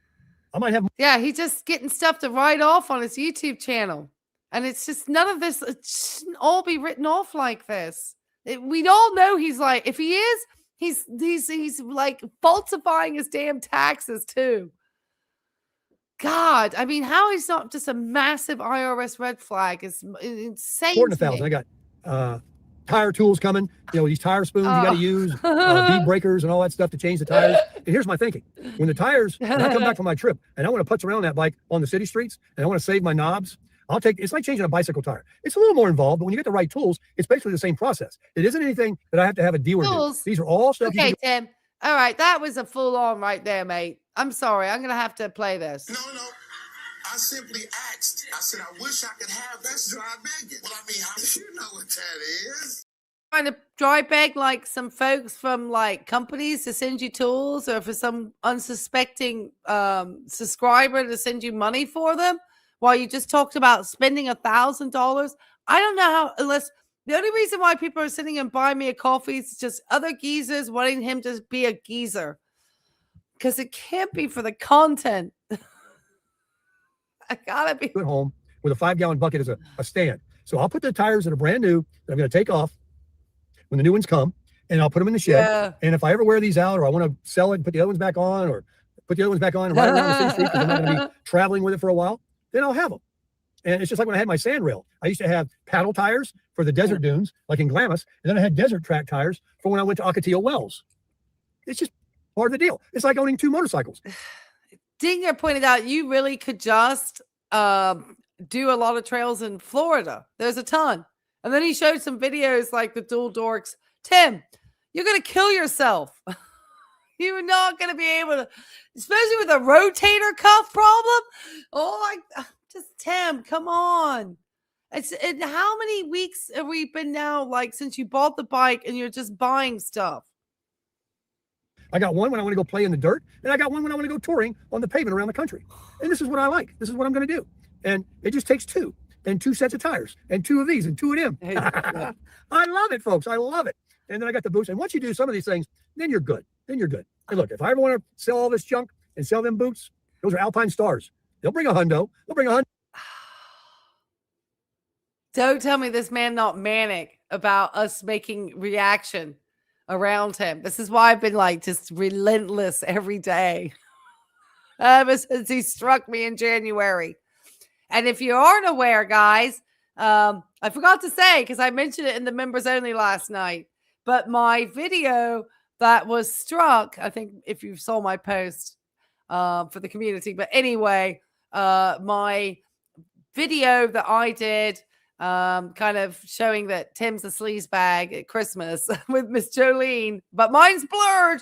I might have. Yeah, he's just getting stuff to write off on his YouTube channel. And it's just none of this, it shouldn't all be written off like this. We all know he's like, if he is, he's like falsifying his damn taxes too. God, I mean, how he's not just a massive IRS red flag is insane. $400,000. I got tire tools coming, these tire spoons you got to use, bead breakers and all that stuff to change the tires. And here's my thinking. When I come back from my trip and I want to putz around that bike on the city streets and I want to save my knobs, it's like changing a bicycle tire. It's a little more involved, but when you get the right tools, it's basically the same process. It isn't anything that I have to have a dealer do. These are all stuff. Okay, Tim. All right. That was a full on right there, mate. I'm sorry. I'm going to have to play this. No. I simply asked. I said, I wish I could have that dry begging. Well, I mean, you know what that is. Trying to dry beg like some folks from like companies to send you tools, or for some unsuspecting subscriber to send you money for them, while you just talked about spending $1,000. I don't know how, unless the only reason why people are sitting and buying me a coffee is just other geezers wanting him to be a geezer, because it can't be for the content. I gotta be at home with a 5-gallon bucket as a stand. So I'll put the tires that are brand new that I'm going to take off when the new ones come, and I'll put them in the shed. Yeah. And if I ever wear these out, or I want to sell it and put the other ones back on, or put the other ones back on and ride around the city street because I'm not going to be traveling with it for a while, then I'll have them. And it's just like when I had my sand rail. I used to have paddle tires for the desert dunes, like in Glamis, and then I had desert track tires for when I went to Ocotillo Wells. It's just part of the deal. It's like owning 2 motorcycles. Dinger pointed out you really could just do a lot of trails in Florida. There's a ton. And then he showed some videos like the dual dorks. Tim, you're going to kill yourself. You're not going to be able to, especially with a rotator cuff problem. Oh, just Tim, come on. And how many weeks have we been now, like, since you bought the bike and you're just buying stuff? I got one when I want to go play in the dirt, and I got one when I want to go touring on the pavement around the country. And this is what I like. This is what I'm going to do. And it just takes 2, and 2 sets of tires, and 2 of these, and 2 of them. I love it, folks. I love it. And then I got the boots. And once you do some of these things, then you're good. Then you're good. And look, if I ever want to sell all this junk and sell them boots, those are Alpine Stars. They'll bring a hundo. They'll bring a hundo. Don't tell me this man not manic about us making reaction around him. This is why I've been like just relentless every day ever since he struck me in January. And if you aren't aware, guys, I forgot to say, because I mentioned it in the members only last night, but my video that was struck, I think if you saw my post for the community, but anyway, my video that I did kind of showing that Tim's a sleazebag at Christmas with Miss Jolene, but mine's blurred,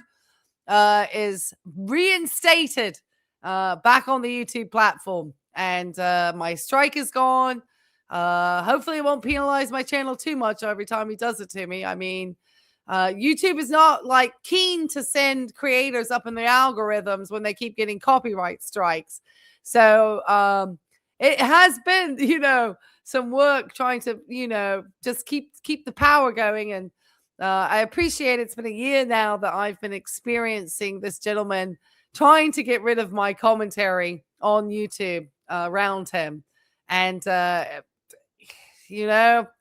is reinstated back on the YouTube platform. And my strike is gone. Hopefully it won't penalize my channel too much every time he does it to me. I mean, YouTube is not like keen to send creators up in the algorithms when they keep getting copyright strikes. So it has been, some work trying to, just keep the power going. And I appreciate it's been a year now that I've been experiencing this gentleman trying to get rid of my commentary on YouTube around him. And, I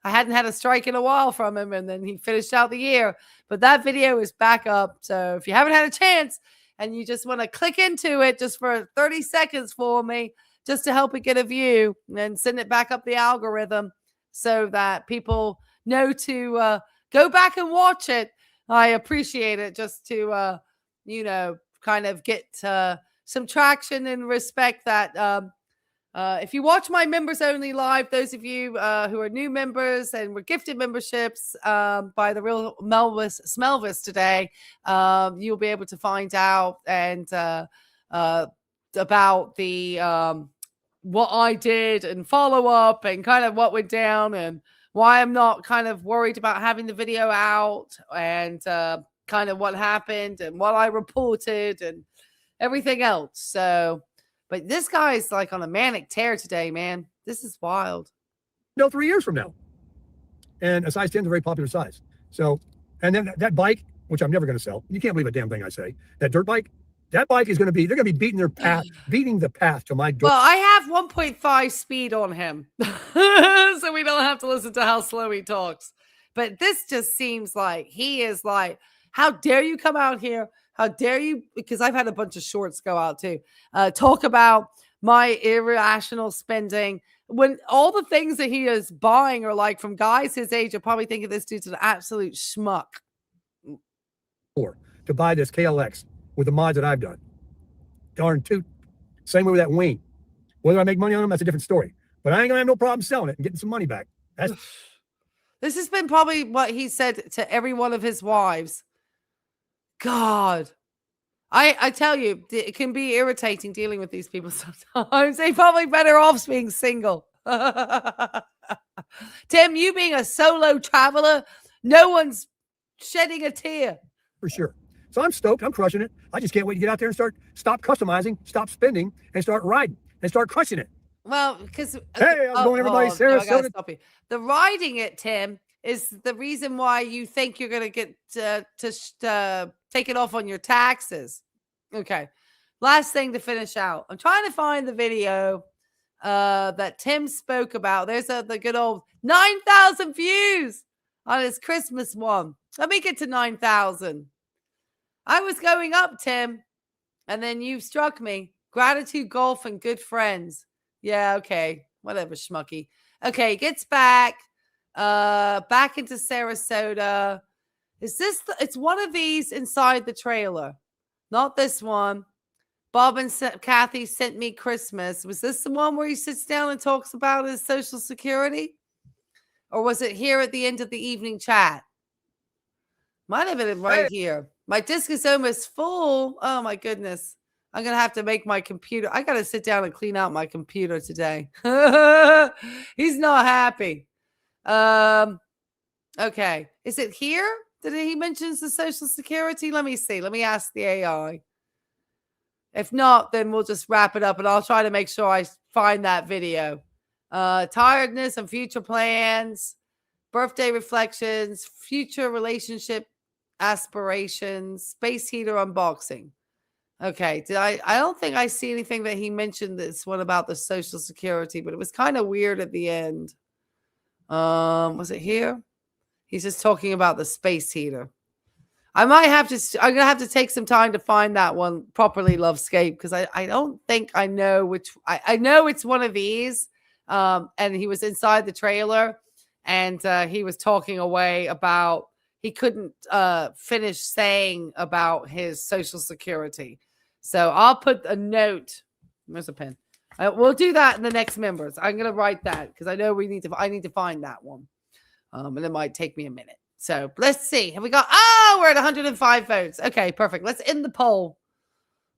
hadn't had a strike in a while from him, and then he finished out the year. But that video is back up. So if you haven't had a chance and you just want to click into it just for 30 seconds for me, just to help it get a view, and send it back up the algorithm so that people know to go back and watch it. I appreciate it, just to, kind of get some traction and respect that. If you watch my members only live, those of you who are new members and were gifted memberships by the real Smelvis today, you'll be able to find out and about the what I did and follow up and kind of what went down and why I'm not kind of worried about having the video out, and kind of what happened and what I reported and everything else. So, but this guy's like on a manic tear today, man. This is wild. 3 years from now. And a size 10 is a very popular size. So, and then that bike, which I'm never going to sell. You can't believe a damn thing I say. That dirt bike, that bike is going to be, they're going to be beating the path to my dirt. Well, I have 1.5 speed on him. So we don't have to listen to how slow he talks. But this just seems like he is like, how dare you come out here? How dare you? Because I've had a bunch of shorts go out too. Talk about my irrational spending. when all the things that he is buying are like from guys his age are probably thinking this dude's an absolute schmuck. To buy this KLX with the mods that I've done. Darn toot. Same way with that wing. Whether I make money on them, that's a different story. But I ain't gonna have no problem selling it and getting some money back. This has been probably what he said to every one of his wives. God. I tell you, it can be irritating dealing with these people sometimes. They're probably better off being single. Tim, you being a solo traveler, no one's shedding a tear. For sure. So I'm stoked. I'm crushing it. I just can't wait to get out there and stop customizing, stop spending, and start riding and start crushing it. Well, because hey, how's it going, everybody? Sarah, I gotta stop you. The riding it, Tim, is the reason why you think you're gonna get to take it off on your taxes. Okay. Last thing to finish out. I'm trying to find the video that Tim spoke about. There's the good old 9,000 views on his Christmas one. Let me get to 9,000. I was going up, Tim, and then you struck me. Gratitude, golf, and good friends. Yeah, okay. Whatever, schmucky. Okay, gets back into Sarasota. Is this it's one of these inside the trailer. Not this one. Bob and Kathy sent me Christmas. Was this the one where he sits down and talks about his Social Security? Or was it here at the end of the evening chat? Might have been right here. My disk is almost full. Oh, my goodness. I'm going to have to make my computer. I got to sit down and clean out my computer today. He's not happy. Okay. Is it here? Did he mention the Social Security? Let me see. Let me ask the AI. If not, then we'll just wrap it up and I'll try to make sure I find that video. Tiredness and future plans, birthday reflections, future relationship aspirations, space heater unboxing. Okay. I don't think I see anything that he mentioned this one about the Social Security, but it was kind of weird at the end. Was it here? He's just talking about the space heater. I'm going to have to take some time to find that one properly, Lovescape, because I don't think I know which. I know it's one of these. And he was inside the trailer and he was talking away about he couldn't finish saying about his Social Security. So I'll put a note. Where's a pen? We'll do that in the next members. I'm going to write that because I know I need to find that one. And it might take me a minute. So let's see. Have we got, we're at 105 votes. Okay, perfect. Let's end the poll.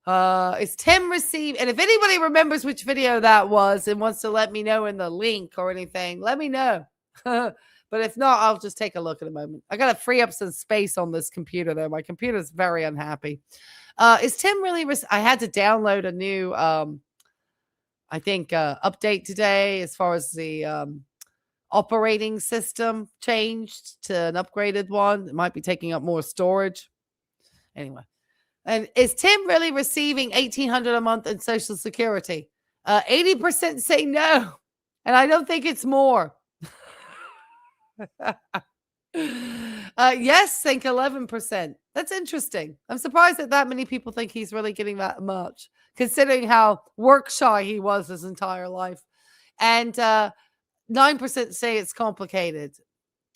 Is Tim received? And if anybody remembers which video that was and wants to let me know in the link or anything, let me know. But if not, I'll just take a look in a moment. I got to free up some space on this computer, though. My computer's very unhappy. Is Tim really? I had to download a new, update today as far as the operating system changed to an upgraded one. It might be taking up more storage. Anyway. And is Tim really receiving $1,800 a month in Social Security? 80% say no. And I don't think it's more. Yes, think 11%. That's interesting. I'm surprised that many people think he's really getting that much, considering how work shy he was his entire life. And 9% say it's complicated.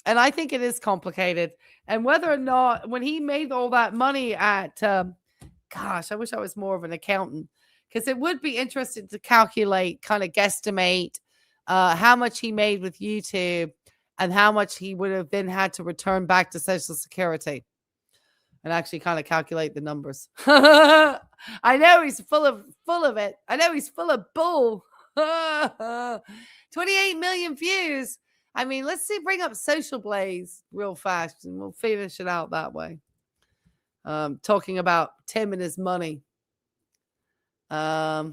And I think it is complicated. And whether or not, when he made all that money at, gosh, I wish I was more of an accountant, because it would be interesting to calculate, kind of guesstimate how much he made with YouTube and how much he would have then had to return back to Social Security and actually kind of calculate the numbers. I know he's full of it. I know he's full of bull. 28 million views. I mean, let's see, bring up Social Blaze real fast and we'll finish it out that way. Talking about Tim and his money. Here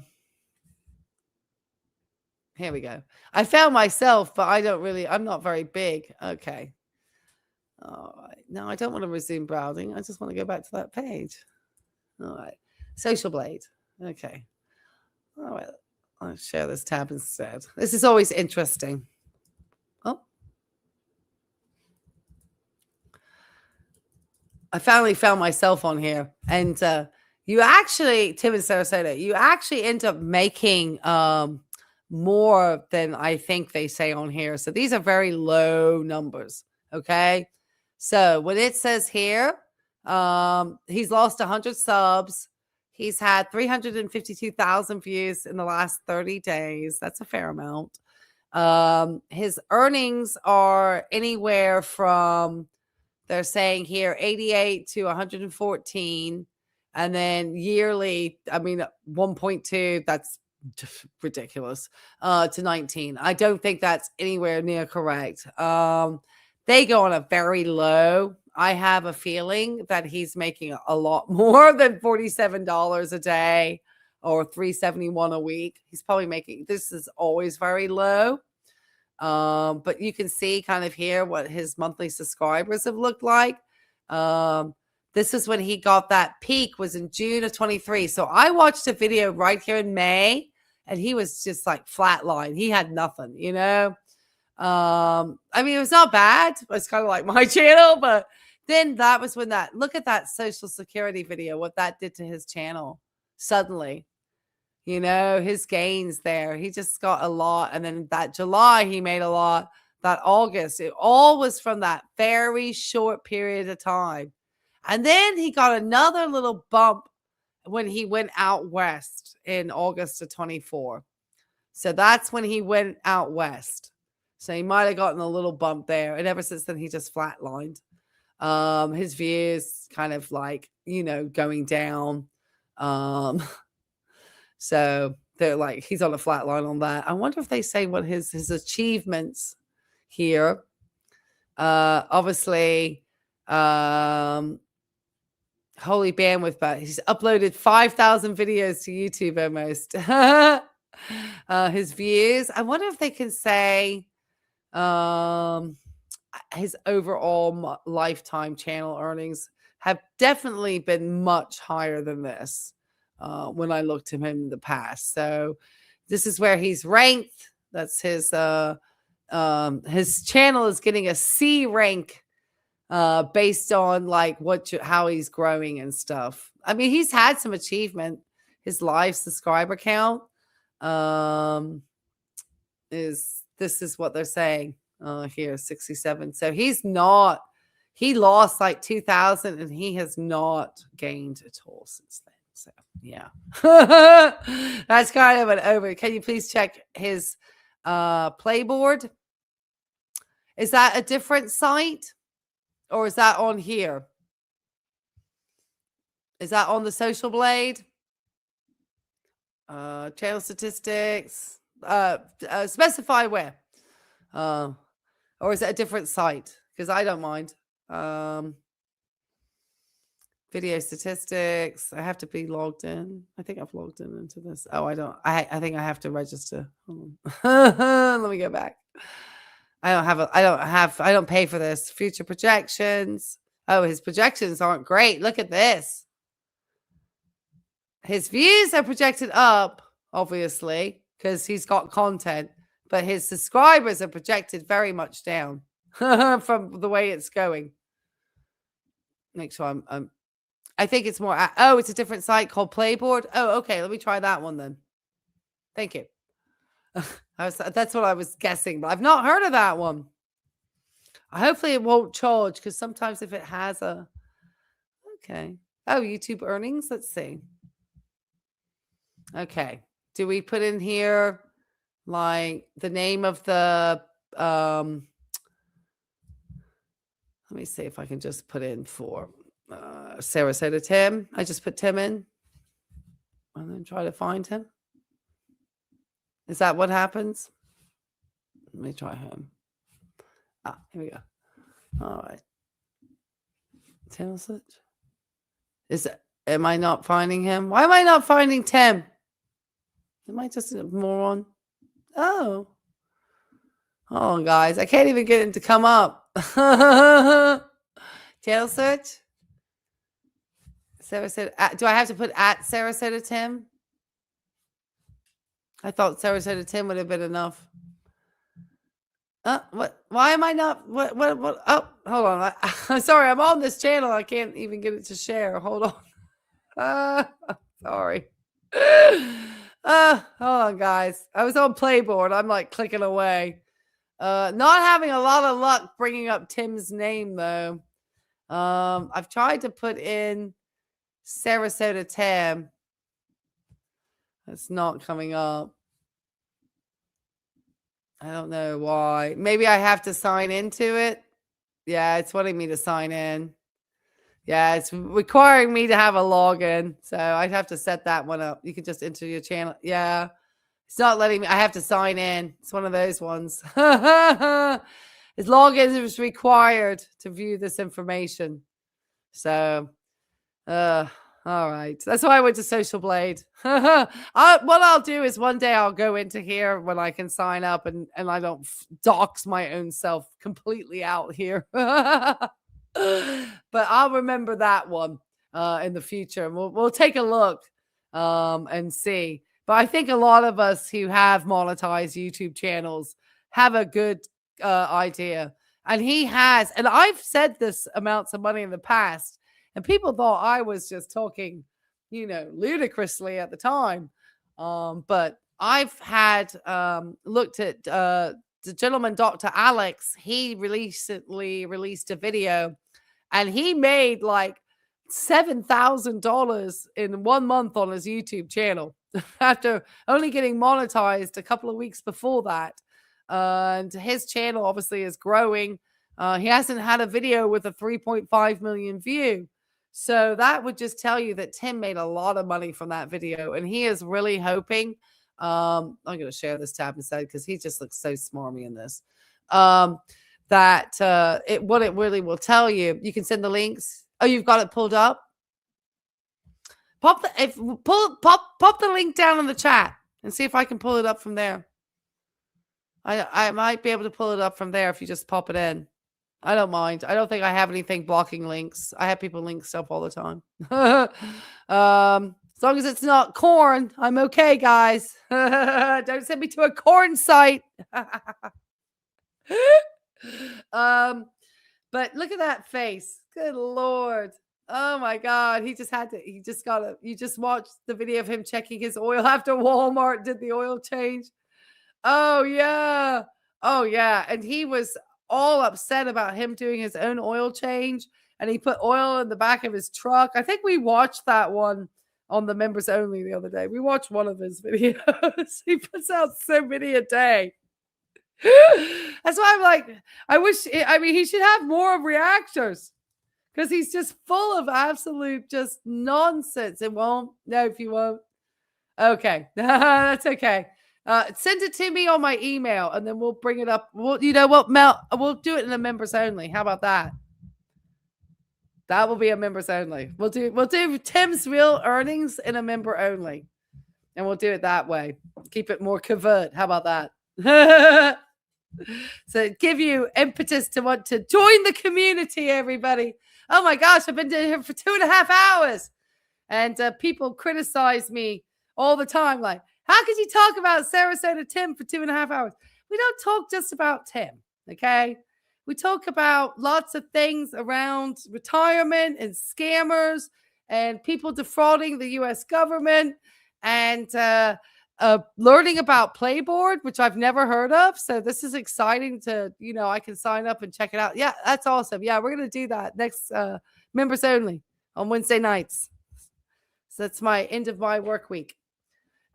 we go. I found myself, but I'm not very big. Okay. All right. No, I don't want to resume browsing. I just want to go back to that page. All right. Social Blade. Okay. All right. I'll share this tab instead. This is always interesting. Oh. I finally found myself on here. And you actually, Tim and Sarasota, you actually end up making more than I think they say on here. So these are very low numbers. Okay. So what it says here, he's lost 100 subs. He's had 352,000 views in the last 30 days. That's a fair amount. His earnings are anywhere from, they're saying here, 88 to 114. And then yearly, I mean, 1.2, that's ridiculous, to 19. I don't think that's anywhere near correct. They go on a very low. I have a feeling that he's making a lot more than $47 a day or $371 a week. He's probably making, this is always very low. But you can see kind of here what his monthly subscribers have looked like. This is when he got that peak, was in June of 23. So I watched a video right here in May, and he was just like flatline. He had nothing, you know. I mean, it was not bad. It's kind of like my channel, but then that was when that, look at that Social Security video, what that did to his channel suddenly. You know, his gains there. He just got a lot. And then that July, he made a lot. That August, it all was from that very short period of time. And then he got another little bump when he went out west in August of 24. So that's when he went out west. So he might have gotten a little bump there. And ever since then, he just flatlined. His views kind of like, you know, going down. So they're like, he's on a flat line on that. I wonder if they say what his achievements here. Obviously, holy bandwidth, but he's uploaded 5,000 videos to YouTube almost. His views. I wonder if they can say his overall lifetime channel earnings have definitely been much higher than this. When I looked at him in the past. So this is where he's ranked. That's his channel is getting a C rank based on like how he's growing and stuff. I mean, he's had some achievement. His live subscriber count this is what they're saying here, 67. So he lost like 2,000 and he has not gained at all since then. So yeah, that's kind of an over. Can you please check his playboard? Is that a different site or is that on here? Is that on the Social Blade? Channel statistics, specify where, or is it a different site? Because I don't mind. Video statistics. I have to be logged in. I think I've logged in into this. Oh, I don't. I think I have to register. Let me go back. I don't pay for this. Future projections. Oh, his projections aren't great. Look at this. His views are projected up, obviously, because he's got content, but his subscribers are projected very much down from the way it's going. Make sure I think it's more. Oh, it's a different site called Playboard. Oh, okay. Let me try that one then. Thank you. That's what I was guessing, but I've not heard of that one. Hopefully it won't charge because sometimes if it has a. Okay. Oh, YouTube earnings. Let's see. Okay. Do we put in here like the name of the. Let me see if I can just put in for. Sarasota Tim. I just put Tim in and then try to find him. Is that what happens? Let me try him. Here we go. All right. Tim search. Am I not finding him? Why am I not finding Tim? Am I just a moron? Oh. Hold on, guys. I can't even get him to come up. Channel search. Sarasota. Do I have to put at Sarasota Tim? I thought Sarasota Tim would have been enough. What? Why am I not? What? Oh, hold on. I'm sorry. I'm on this channel. I can't even get it to share. Hold on. Sorry. Hold on, guys. I was on Playboard. I'm like clicking away. Not having a lot of luck bringing up Tim's name though. I've tried to put in Sarasota Tim. It's not coming up. I don't know why. Maybe I have to sign into it. Yeah, it's wanting me to sign in. Yeah, it's requiring me to have a login. So I'd have to set that one up. You can just enter your channel. Yeah. It's not letting me. I have to sign in. It's one of those ones. As login is required to view this information. So, all right. That's why I went to Social Blade. What I'll do is one day I'll go into here when I can sign up and I don't dox my own self completely out here. But I'll remember that one in the future. And we'll take a look and see. But I think a lot of us who have monetized YouTube channels have a good idea. And he has. And I've said this amounts of money in the past. And people thought I was just talking, ludicrously at the time. But I've had looked at the gentleman, Dr. Alex. He recently released a video and he made like $7,000 in 1 month on his YouTube channel after only getting monetized a couple of weeks before that. And his channel obviously is growing. He hasn't had a video with a 3.5 million view. So that would just tell you that Tim made a lot of money from that video. And he is really hoping, I'm going to share this tab instead because he just looks so smarmy in this, that what it really will tell you. You can send the links. Oh, you've got it pulled up? Pop the link down in the chat and see if I can pull it up from there. I might be able to pull it up from there if you just pop it in. I don't mind. I don't think I have anything blocking links. I have people link stuff all the time. As long as it's not corn, I'm okay, guys. Don't send me to a corn site. But look at that face. Good Lord. Oh my God. You just watched the video of him checking his oil after Walmart did the oil change. Oh yeah. Oh yeah. And he was all upset about him doing his own oil change. And he put oil in the back of his truck. I think we watched that one on the members only the other day. We watched one of his videos. He puts out so many a day. That's why I'm like, he should have more reactors because he's just full of absolute just nonsense. It won't. No, if you won't. Okay. That's okay. Send it to me on my email and then we'll bring it up. You know what, Mel? We'll do it in the members only. How about that? That will be a members only. We'll do Tim's real earnings in a member only. And we'll do it that way. Keep it more covert. How about that? So give you impetus to want to join the community, everybody. Oh my gosh, I've been doing here for 2.5 hours. And people criticize me all the time. Like, how could you talk about Sarasota Tim for 2.5 hours? We don't talk just about Tim, okay? We talk about lots of things around retirement and scammers and people defrauding the U.S. government and learning about Playboard, which I've never heard of. So this is exciting to, I can sign up and check it out. Yeah, that's awesome. Yeah, we're going to do that next members only on Wednesday nights. So that's my end of my work week.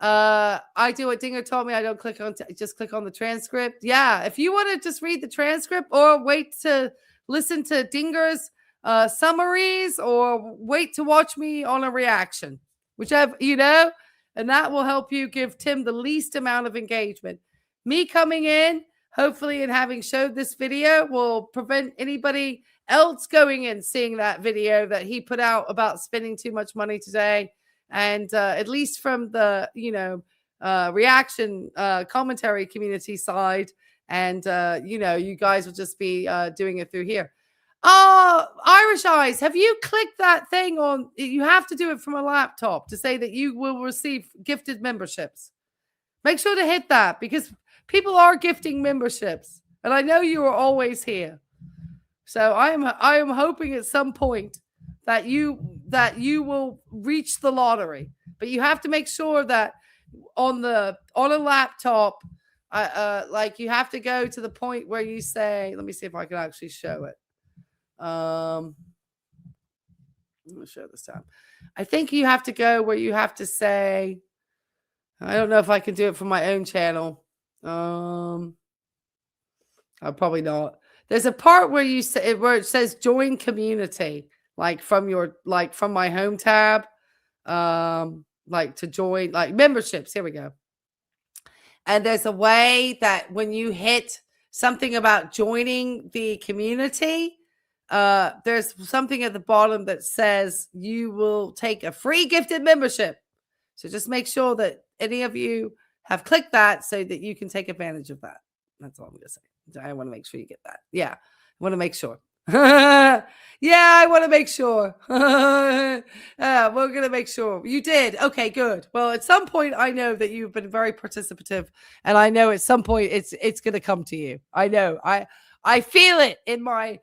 I do what Dinger told me. I don't click on, just click on the transcript. Yeah. If you want to just read the transcript or wait to listen to Dinger's summaries or wait to watch me on a reaction, whichever, and that will help you give Tim the least amount of engagement. Me coming in, hopefully, and having showed this video will prevent anybody else going in seeing that video that he put out about spending too much money today. And at least from the, reaction commentary community side. And, you guys will just be doing it through here. Oh, Irish Eyes, have you clicked that thing on? You have to do it from a laptop to say that you will receive gifted memberships. Make sure to hit that because people are gifting memberships. And I know you are always here. So I am hoping at some point that you will reach the lottery, but you have to make sure that on a laptop. Like you have to go to the point where you say, let me see if I can actually show it. I'm going to show it this time. I think you have to go where you have to say, I don't know if I can do it from my own channel. I'll probably not. There's a part where you say where it says join community, like from my home tab, like to join like memberships. Here we go. And there's a way that when you hit something about joining the community, there's something at the bottom that says you will take a free gifted membership. So just make sure that any of you have clicked that so that you can take advantage of that. That's all I'm going to say. I want to make sure you get that. Yeah, I want to make sure. Yeah, I want to make sure. We're going to make sure. You did. Okay, good. Well, at some point, I know that you've been very participative, and I know at some point it's going to come to you. I know. I feel it in my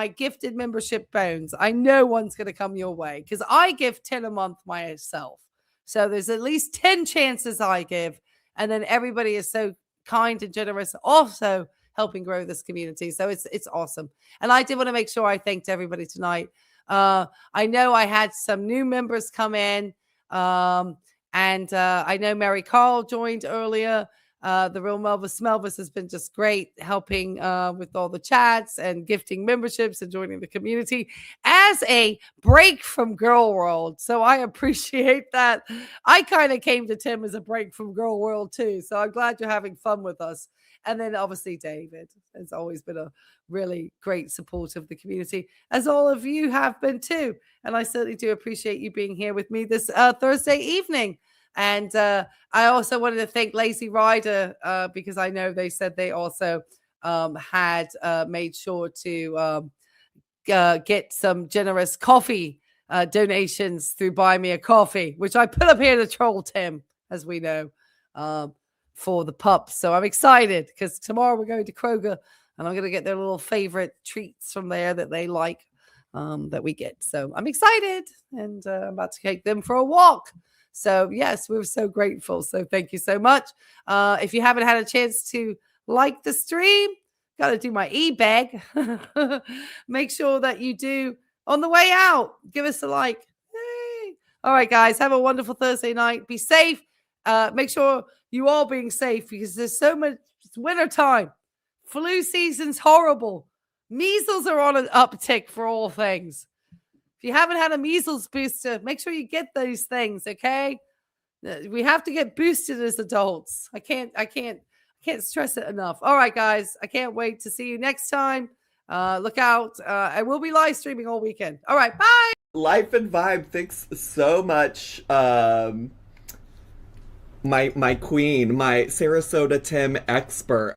gifted membership bones. I know one's going to come your way because I give 10 a month myself. So there's at least 10 chances I give, and then everybody is so kind and generous also helping grow this community. So it's awesome. And I did want to make sure I thanked everybody tonight. I know I had some new members come in, and I know Mary Carl joined earlier. The real Melvis has been just great helping with all the chats and gifting memberships and joining the community as a break from Girl World. So I appreciate that. I kind of came to Tim as a break from Girl World too. So I'm glad you're having fun with us. And then obviously David has always been a really great support of the community, as all of you have been too. And I certainly do appreciate you being here with me this Thursday evening. And I also wanted to thank Lazy Rider because I know they said they also had made sure to get some generous coffee donations through Buy Me a Coffee, which I put up here to troll Tim, as we know, for the pups. So I'm excited because tomorrow we're going to Kroger and I'm going to get their little favorite treats from there that they like that we get. So I'm excited and I'm about to take them for a walk. So yes, we're so grateful. So thank you so much. If you haven't had a chance to like the stream, got to do my e-bag. Make sure that you do on the way out. Give us a like. Hey. All right, guys, have a wonderful Thursday night. Be safe. Make sure you all being safe because there's so much. It's winter time. Flu season's horrible. Measles are on an uptick for all things. If you haven't had a measles booster, make sure you get these things, okay? We have to get boosted as adults. I can't stress it enough. All right, guys. I can't wait to see you next time. Look out. I will be live streaming all weekend. All right, bye. Life and Vibe, thanks so much. My queen, my Sarasota Tim expert.